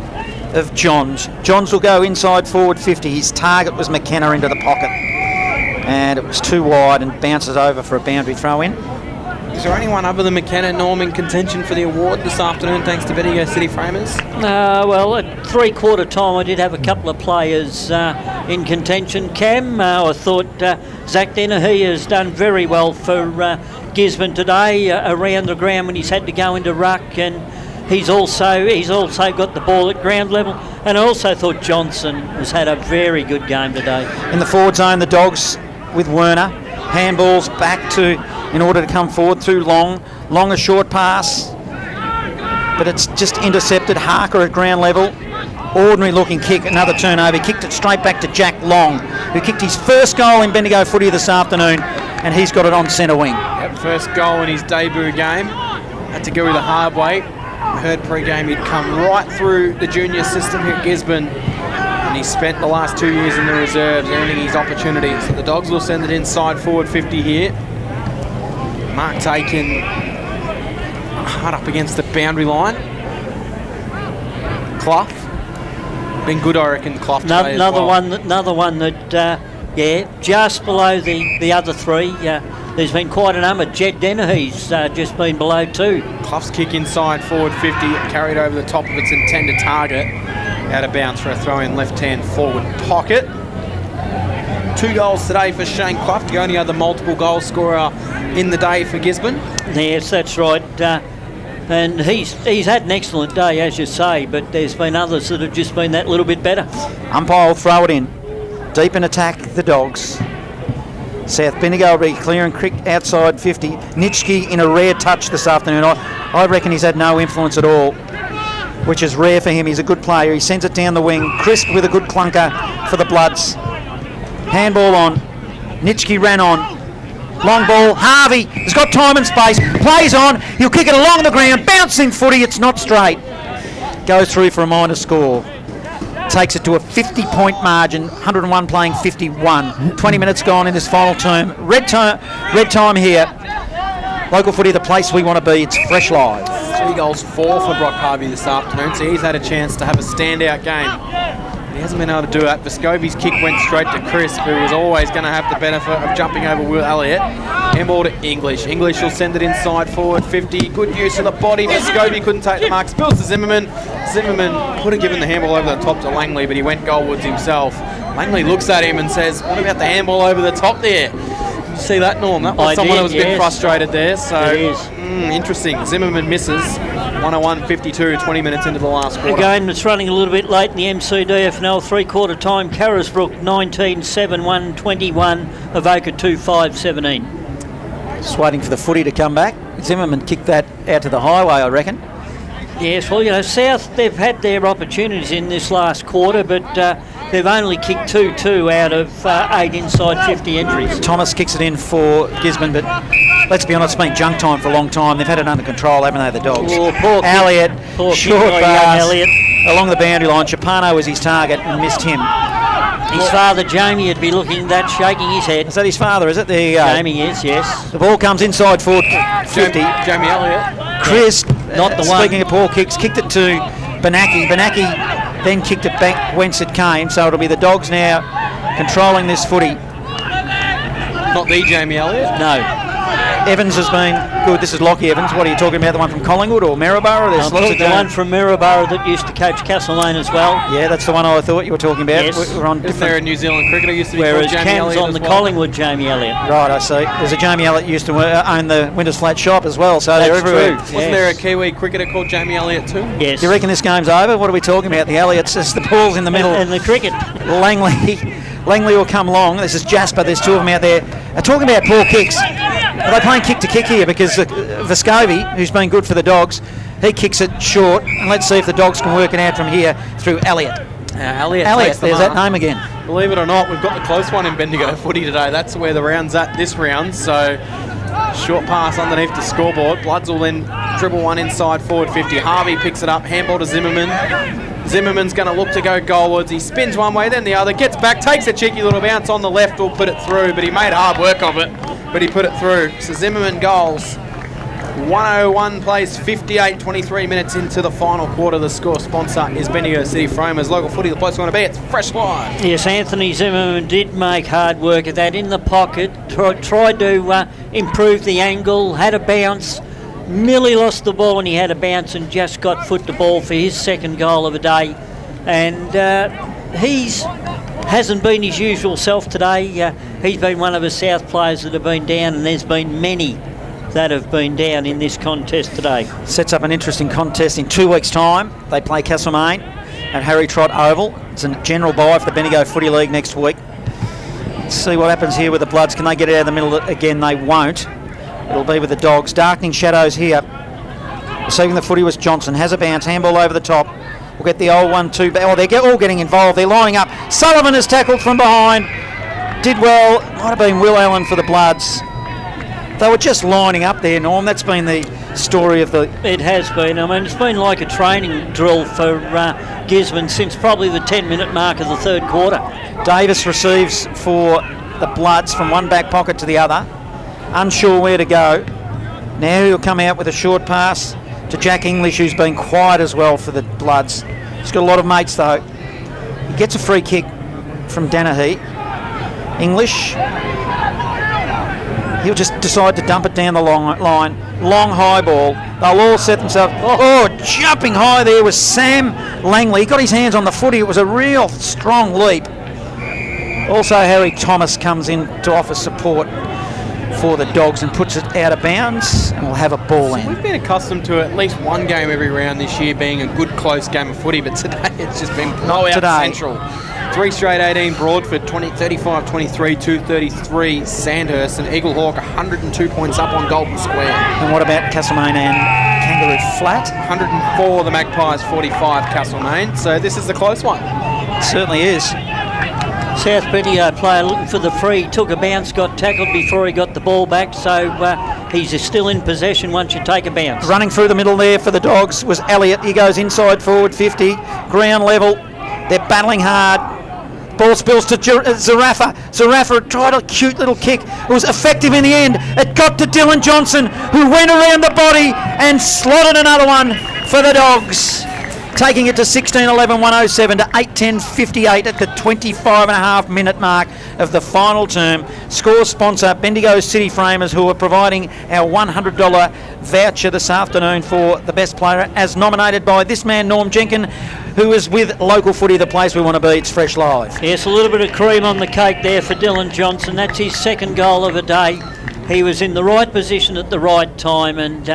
Speaker 6: of Johns. Johns will go inside forward 50. His target was McKenna into the pocket, and it was too wide and bounces over for a boundary throw in.
Speaker 2: Is there anyone other than McKenna Norm in contention for the award this afternoon, thanks to Bendigo City Framers?
Speaker 1: Well, at three-quarter time, I did have a couple of players in contention. Cam, I thought Zach Dennehy has done very well for Gisborne today around the ground when he's had to go into ruck, and he's also got the ball at ground level. And I also thought Johnson has had a very good game today.
Speaker 6: In the forward zone, the Dogs with Werner. Handballs back to in order to come forward through Long a short pass, but it's just intercepted. Harker at ground level, ordinary looking kick, another turnover, kicked it straight back to Jack Long, who kicked his first goal in Bendigo footy this afternoon, and he's got it on centre wing.
Speaker 2: Yep, first goal in his debut game, had to go the hard way. I heard pre-game he'd come right through the junior system here at Gisborne, and he spent the last 2 years in the reserves earning his opportunities. So the Dogs will send it inside forward 50 here. Mark taken hard up against the boundary line. Clough. Been good, I reckon, Clough today
Speaker 1: Another
Speaker 2: as well.
Speaker 1: one that, just below the other three. There's been quite a number. Jed Dennehy's just been below too.
Speaker 2: Clough's kick inside forward 50, carried over the top of its intended target. Out of bounds for a throw in left-hand forward pocket. 2 goals today for Shane Clough, the only other multiple goal scorer in the day for Gisborne.
Speaker 1: Yes, that's right. And he's had an excellent day, as you say, but there's been others that have just been that little bit better.
Speaker 6: Umpire will throw it in. Deep in attack, the Dogs. South Bendigo will be clearing Crick outside 50. Nitschke in a rare touch this afternoon. I reckon he's had no influence at all, which is rare for him. He's a good player. He sends it down the wing. Crisp with a good clunker for the Bloods. Handball on. Nitschke ran on. Long ball. Harvey has got time and space. Plays on. He'll kick it along the ground. Bouncing footy. It's not straight. Goes through for a minor score. Takes it to a 50-point margin. 101 playing 51. 20 minutes gone in this final term. Red time here. Local footy, the place we want to be. It's fresh live.
Speaker 2: 3 goals, 4 for Brock Harvey this afternoon, so he's had a chance to have a standout game. He hasn't been able to do that. Vescovi's kick went straight to Crisp, who was always going to have the benefit of jumping over Will Elliott. Handball to English. English will send it inside forward 50. Good use of the body. Vescovi couldn't take the mark. Spills to Zimmerman. Zimmerman could have given the handball over the top to Langley, but he went goalwards himself. Langley looks at him and says, what about the handball over the top there? Did you see that, Norm? That was someone who was a bit frustrated there. So interesting. Zimmerman misses. 101-52, 20 minutes into the last quarter.
Speaker 1: Again, it's running a little bit late in the MCDFNL. Three-quarter time. Carisbrook 19-7-1-21. Avoca 2-5-17.
Speaker 6: Just waiting for the footy to come back. Zimmerman kicked that out to the highway, I reckon.
Speaker 1: Yes, well, South, they've had their opportunities in this last quarter, but they've only kicked 2-2 out of 8 inside 50 entries.
Speaker 6: Thomas kicks it in for Gisborne, but let's be honest, it's been junk time for a long time. They've had it under control, haven't they, the Dogs?
Speaker 1: Oh, poor
Speaker 6: Elliott, short pass
Speaker 1: Elliott
Speaker 6: along the boundary line. Chapano was his target and missed him.
Speaker 1: His father, Jamie, would be looking that, shaking his head.
Speaker 6: Is that his father, is it? There you go.
Speaker 1: Jamie is, yes.
Speaker 6: The ball comes inside forward 50.
Speaker 2: Jamie Elliott.
Speaker 6: Crisp,
Speaker 1: not the one.
Speaker 6: Speaking of poor kicks, kicked it to Banaki. Banaki then kicked it back whence it came, so it'll be the Dogs now controlling this footy.
Speaker 2: Not the Jamie Elliott?
Speaker 6: No. Evans has been good. This is Lockie Evans. What are you talking about? The one from Collingwood or Maryborough? There's lots of
Speaker 1: the one from Maryborough that used to coach Castlemaine as well.
Speaker 6: Yeah, that's the one I thought you were talking about.
Speaker 1: Yes.
Speaker 6: We're on
Speaker 2: Is there a New Zealand cricketer used to be
Speaker 1: whereas
Speaker 2: called Jamie
Speaker 1: Cam's
Speaker 2: Elliott
Speaker 1: on the
Speaker 2: as well?
Speaker 1: Collingwood Jamie Elliott.
Speaker 6: Right, I see. There's a Jamie Elliott used to own the Winters Flat shop as well, so they're everywhere.
Speaker 1: True.
Speaker 2: Wasn't there a Kiwi cricketer called Jamie Elliott too?
Speaker 1: Yes.
Speaker 6: Do you reckon this game's over? What are we talking about? The Elliots, it's the ball's in the middle.
Speaker 1: And the cricket.
Speaker 6: Langley will come long. This is Jasper. There's 2 of them out there. They're talking about poor kicks. Are they playing kick to kick here? Because Vescovi, who's been good for the Dogs, he kicks it short. And let's see if the Dogs can work it out from here through Elliott.
Speaker 2: Elliott,
Speaker 6: there's that name again.
Speaker 2: Believe it or not, we've got the close one in Bendigo footy today. That's where the round's at this round. So short pass underneath the scoreboard. Bloods will then dribble one inside forward 50. Harvey picks it up. Handball to Zimmerman. Zimmerman's going to look to go goalwards. He spins one way, then the other. Gets back, takes a cheeky little bounce on the left. Will put it through, but he made hard work of it. But he put it through. So Zimmerman goals. 101 plays 58, 23 minutes into the final quarter. The score sponsor is Bendigo City Framers. Local footy, the place we want to be. It's Fresh Live.
Speaker 1: Yes, Anthony Zimmerman did make hard work of that in the pocket. Tried to improve the angle, had a bounce. Nearly lost the ball when he had a bounce and just got foot to ball for his second goal of the day. And hasn't been his usual self today. He's been one of the South players that have been down, and there's been many that have been down in this contest today.
Speaker 6: Sets up an interesting contest in 2 weeks' time. They play Castlemaine at Harry Trott Oval. It's a general bye for the Bendigo Footy League next week. Let's see what happens here with the Bloods. Can they get it out of the middle again? They won't. It'll be with the Dogs. Darkening shadows here. Receiving the footy was Johnson. Has a bounce. Handball over the top. We'll get the old 1-2. Oh, they're all getting involved. They're lining up. Sullivan is tackled from behind. Did well. Might have been Will Allen for the Bloods. They were just lining up there, Norm. That's been the story of the...
Speaker 1: It has been. I mean, it's been like a training drill for Gisborne since probably the 10-minute mark of the third quarter.
Speaker 6: Davis receives for the Bloods from one back pocket to the other. Unsure where to go. Now he'll come out with a short pass to Jack English, who's been quiet as well for the Bloods. He's got a lot of mates, though. He gets a free kick from Danahy. English... He'll just decide to dump it down the long line. Long high ball. They'll all set themselves. Oh, jumping high there was Sam Langley. He got his hands on the footy. It was a real strong leap. Also, Harry Thomas comes in to offer support for the Dogs and puts it out of bounds, and we'll have a ball in.
Speaker 2: We've been accustomed to at least one game every round this year being a good close game of footy, but today it's just been blowout central. 3 straight 18 Broadford, 35-23, 233 Sandhurst, and Eagle Hawk 102 points up on Golden Square.
Speaker 6: And what about Castlemaine and Kangaroo Flat?
Speaker 2: 104 the Magpies, 45 Castlemaine, so this is the close one.
Speaker 6: It certainly is.
Speaker 1: South Bendigo player looking for the free, took a bounce, got tackled before he got the ball back, so he's still in possession once you take a bounce.
Speaker 6: Running through the middle there for the Dogs was Elliott. He goes inside forward 50, ground level. They're battling hard. Ball spills to Zarafa. Zarafa tried a cute little kick. It was effective in the end. It got to Dylan Johnson, who went around the body and slotted another one for the Dogs. Taking it to 16-11, 107 to 8-10-58 at the 25.5-minute mark of the final term. Score sponsor, Bendigo City Framers, who are providing our $100 voucher this afternoon for the best player, as nominated by this man, Norm Jenkin, who is with Local Footy, the place we want to be. It's Fresh Live.
Speaker 1: Yes, a little bit of cream on the cake there for Dylan Johnson. That's his second goal of the day. He was in the right position at the right time, and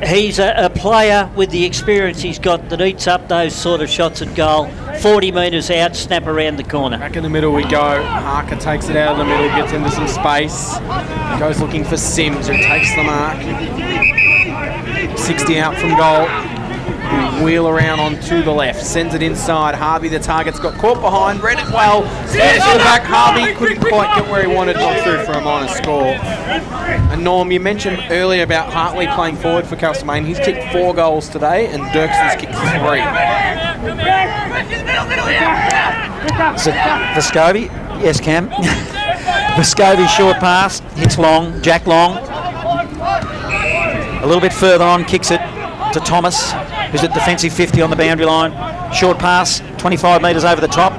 Speaker 1: he's a player with the experience he's got that eats up those sort of shots at goal. 40 metres out, snap around the corner.
Speaker 2: Back in the middle we go. Harker takes it out of the middle, gets into some space. Goes looking for Sims, who takes the mark. 60 out from goal. Wheel around onto the left, sends it inside. Harvey, the target's got caught behind, read it well. Stands to the back. Harvey couldn't quite get where he wanted, not through for a minor score. And Norm, you mentioned earlier about Hartley playing forward for Castlemaine. He's kicked 4 goals today, and Dirkson's kicked 3.
Speaker 6: Is it Vescovi? Yes, Cam. Vescovi short pass, hits Long, Jack Long. A little bit further on, kicks it to Thomas, who's at defensive 50 on the boundary line. Short pass, 25 metres over the top.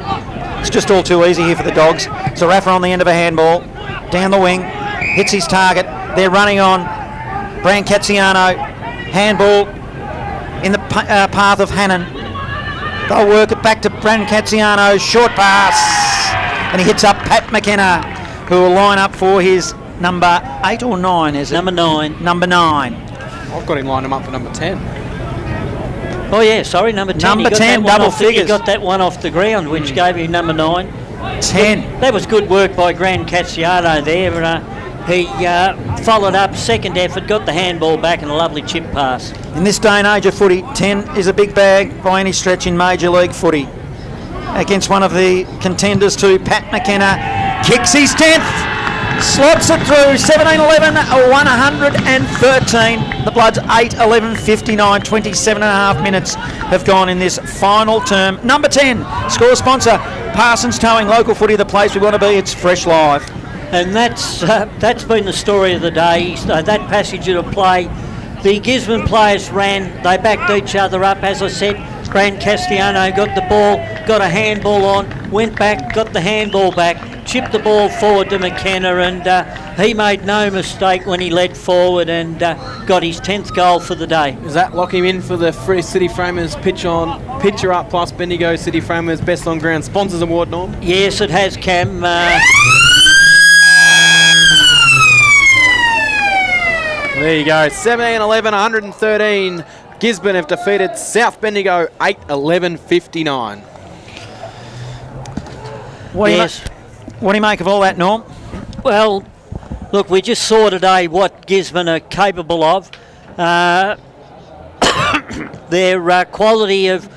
Speaker 6: It's just all too easy here for the Dogs. Zarafa on the end of a handball, down the wing, hits his target. They're running on. Brancaziano, handball in the path of Hannon. They'll work it back to Brancaziano, short pass, and he hits up Pat McKenna, who will line up for his number 8 or 9, is it?
Speaker 1: Number 9.
Speaker 6: Number 9.
Speaker 2: I've got him lined him up for number 10.
Speaker 1: Oh yeah, sorry, number 10.
Speaker 6: Number 10, double figures.
Speaker 1: He got that one off the ground, which gave him number 9.
Speaker 6: 10.
Speaker 1: That was good work by Gran Cazziano there. He followed up, second effort, got the handball back and a lovely chip pass.
Speaker 6: In this day and age of footy, 10 is a big bag by any stretch in Major League footy. Against one of the contenders too, Pat McKenna kicks his 10th. Slots it through, 17-11, 113. The Bloods 8-11, 59, 27.5 minutes have gone in this final term. Number 10, score sponsor, Parsons Towing, Local Footy, the place we want to be. It's Fresh Live.
Speaker 1: And that's been the story of the day. That passage of play The Gisborne players ran, they backed each other up, as I said. Grant Castellano got the ball, got a handball on, went back, got the handball back, chipped the ball forward to McKenna, and he made no mistake when he led forward and got his 10th goal for the day.
Speaker 2: Does that lock him in for the Free City Framers Picture Up Plus Bendigo City Framers Best On Ground Sponsors Award, Norm?
Speaker 1: Yes, it has, Cam.
Speaker 2: There you go, 17-11, 113. Gisborne have defeated South Bendigo 8-11-59.
Speaker 6: What do you make of all that, Norm?
Speaker 1: Well, look, we just saw today what Gisborne are capable of. Their quality of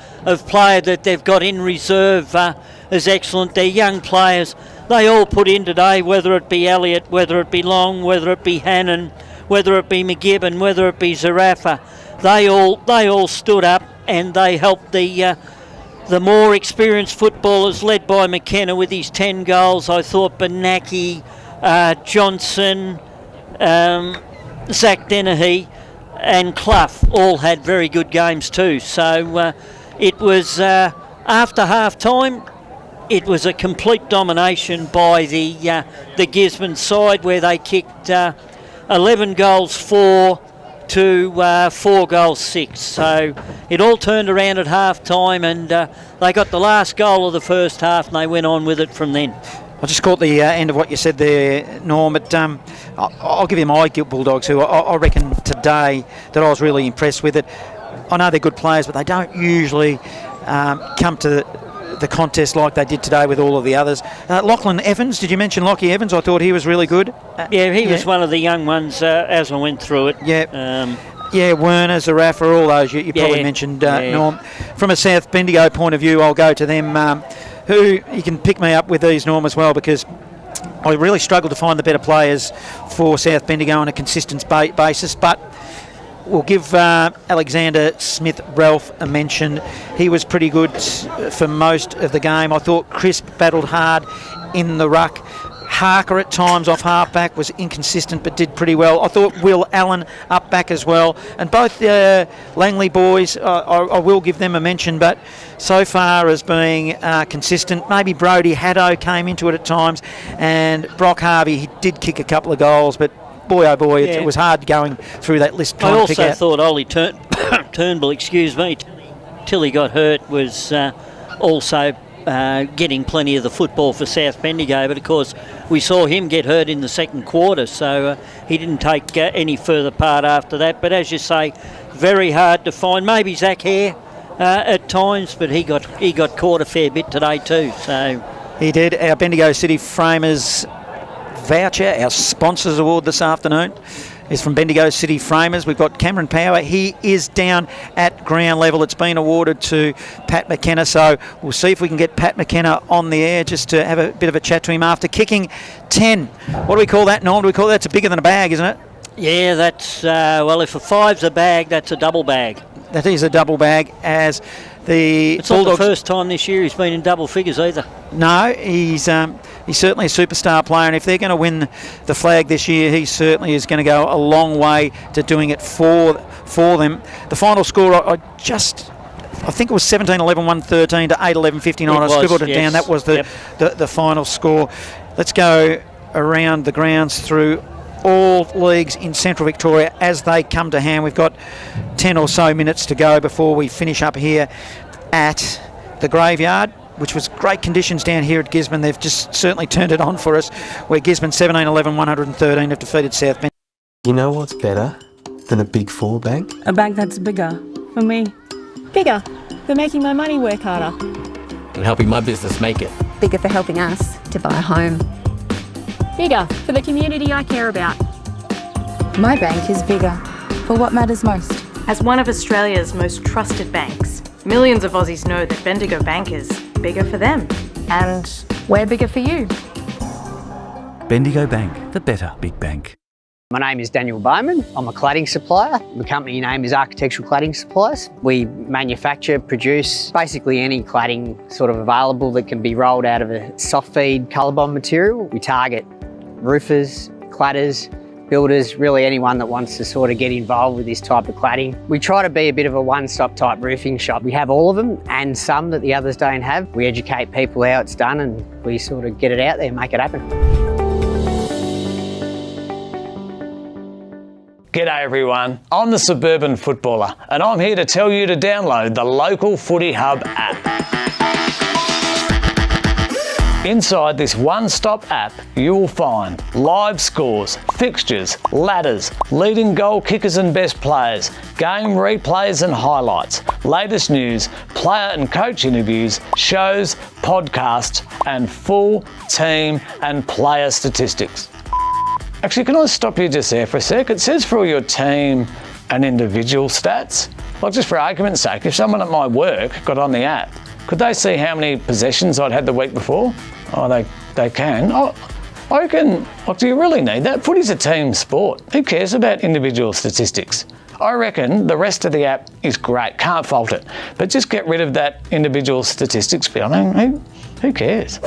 Speaker 1: player that they've got in reserve is excellent. They're young players. They all put in today, whether it be Elliott, whether it be Long, whether it be Hannon, whether it be McGibbon, whether it be Zarafa. They all stood up and they helped the more experienced footballers led by McKenna with his 10 goals. I thought Benaki, Johnson, Zach Dennehy and Clough all had very good games too. So it was, after half time, it was a complete domination by the Gisborne side, where they kicked 11 goals 4 to 4 goals 6. So it all turned around at half time, and they got the last goal of the first half and they went on with it from then.
Speaker 6: I just caught the end of what you said there, Norm, but I'll give you my Bulldogs, who I reckon today that I was really impressed with it. I know they're good players, but they don't usually come to the contest like they did today with all of the others. Lachlan Evans, did you mention Lockie Evans? I thought he was really good.
Speaker 1: He was one of the young ones as I went through it.
Speaker 6: Werner, Zarafa, all those you probably mentioned, Norm. From a South Bendigo point of view, I'll go to them. Who you can pick me up with these, Norm, as well, because I really struggled to find the better players for South Bendigo on a consistent basis, but we'll give Alexander Smith-Ralph a mention. He was pretty good for most of the game. I thought Crisp battled hard in the ruck. Harker at times off half-back was inconsistent but did pretty well. I thought Will Allen up back as well. And both Langley boys, I will give them a mention, but so far as being consistent. Maybe Brodie Haddo came into it at times, and Brock Harvey, he did kick a couple of goals, but boy, oh boy, it was hard going through that list.
Speaker 1: I also thought Ollie Turnbull, till he got hurt, was also getting plenty of the football for South Bendigo, but of course we saw him get hurt in the second quarter, so he didn't take any further part after that. But as you say, very hard to find. Maybe Zach Hare at times, but he got caught a fair bit today too. So
Speaker 6: he did. Our Bendigo City Framers voucher, our sponsors award this afternoon, is from Bendigo City Framers. We've got Cameron Power. He is down at ground level. It's been awarded to Pat McKenna, so we'll see if we can get Pat McKenna on the air just to have a bit of a chat to him after kicking 10. What do we call that, Norm? Do we call that's bigger than a bag, isn't it?
Speaker 1: Yeah, that's, well, if a 5's a bag, that's a double bag.
Speaker 6: That is a double bag, as the
Speaker 1: It's not the first time this year he's been in double figures either.
Speaker 6: No, he's certainly a superstar player, and if they're going to win the flag this year, he certainly is going to go a long way to doing it for them. The final score, I think it was 17-11, 113 to 8-11, 59. I scribbled it down. That was the final score. Let's go around the grounds through all leagues in Central Victoria as they come to hand. We've got 10 or so minutes to go before we finish up here at the Graveyard, which was great conditions down here at Gisborne. They've just certainly turned it on for us, where Gisborne 17-11, 113 have defeated South Bend.
Speaker 7: You know what's better than a Big Four bank?
Speaker 8: A bank that's bigger. For me. Bigger. For making my money work harder.
Speaker 9: And helping my business make it.
Speaker 10: Bigger for helping us to buy a home.
Speaker 8: Bigger for the community I care about.
Speaker 10: My bank is bigger for what matters most.
Speaker 11: As one of Australia's most trusted banks, millions of Aussies know that Bendigo Bank is bigger for them.
Speaker 10: And we're bigger for you.
Speaker 12: Bendigo Bank, the better big bank.
Speaker 13: My name is Daniel Bowman. I'm a cladding supplier. The company name is Architectural Cladding Supplies. We manufacture, produce basically any cladding sort of available that can be rolled out of a soft feed colour bond material. We target roofers, cladders, builders, really anyone that wants to sort of get involved with this type of cladding. We try to be a bit of a one-stop type roofing shop. We have all of them and some that the others don't have. We educate people how it's done and we sort of get it out there and make it happen.
Speaker 14: G'day everyone, I'm the Suburban Footballer and I'm here to tell you to download the Local Footy Hub app. Inside this one-stop app, you will find live scores, fixtures, ladders, leading goal kickers and best players, game replays and highlights, latest news, player and coach interviews, shows, podcasts, and full team and player statistics. Actually, can I stop you just there for a sec? It says for all your team and individual stats. Like, just for argument's sake, if someone at my work got on the app, could they see how many possessions I'd had the week before? Oh, they can. Oh, I reckon, like, do you really need that? Footy's a team sport. Who cares about individual statistics? I reckon the rest of the app is great, can't fault it. But just get rid of that individual statistics bit. I mean, who cares?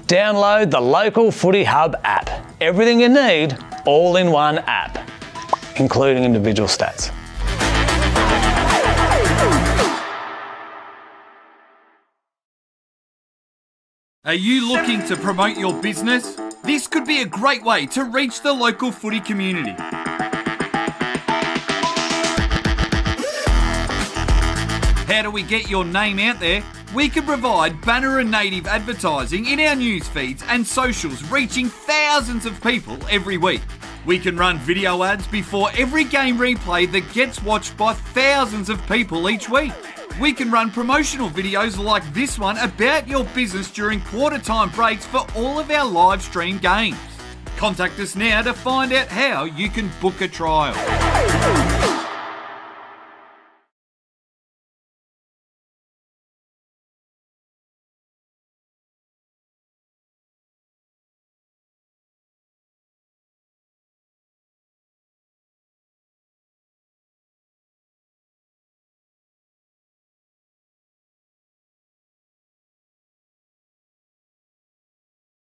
Speaker 14: Download the Local Footy Hub app. Everything you need, all in one app, including individual stats.
Speaker 15: Are you looking to promote your business? This could be a great way to reach the local footy community. How do we get your name out there? We can provide banner and native advertising in our news feeds and socials, reaching thousands of people every week. We can run video ads before every game replay that gets watched by thousands of people each week. We can run promotional videos like this one about your business during quarter time breaks for all of our live stream games. Contact us now to find out how you can book a trial.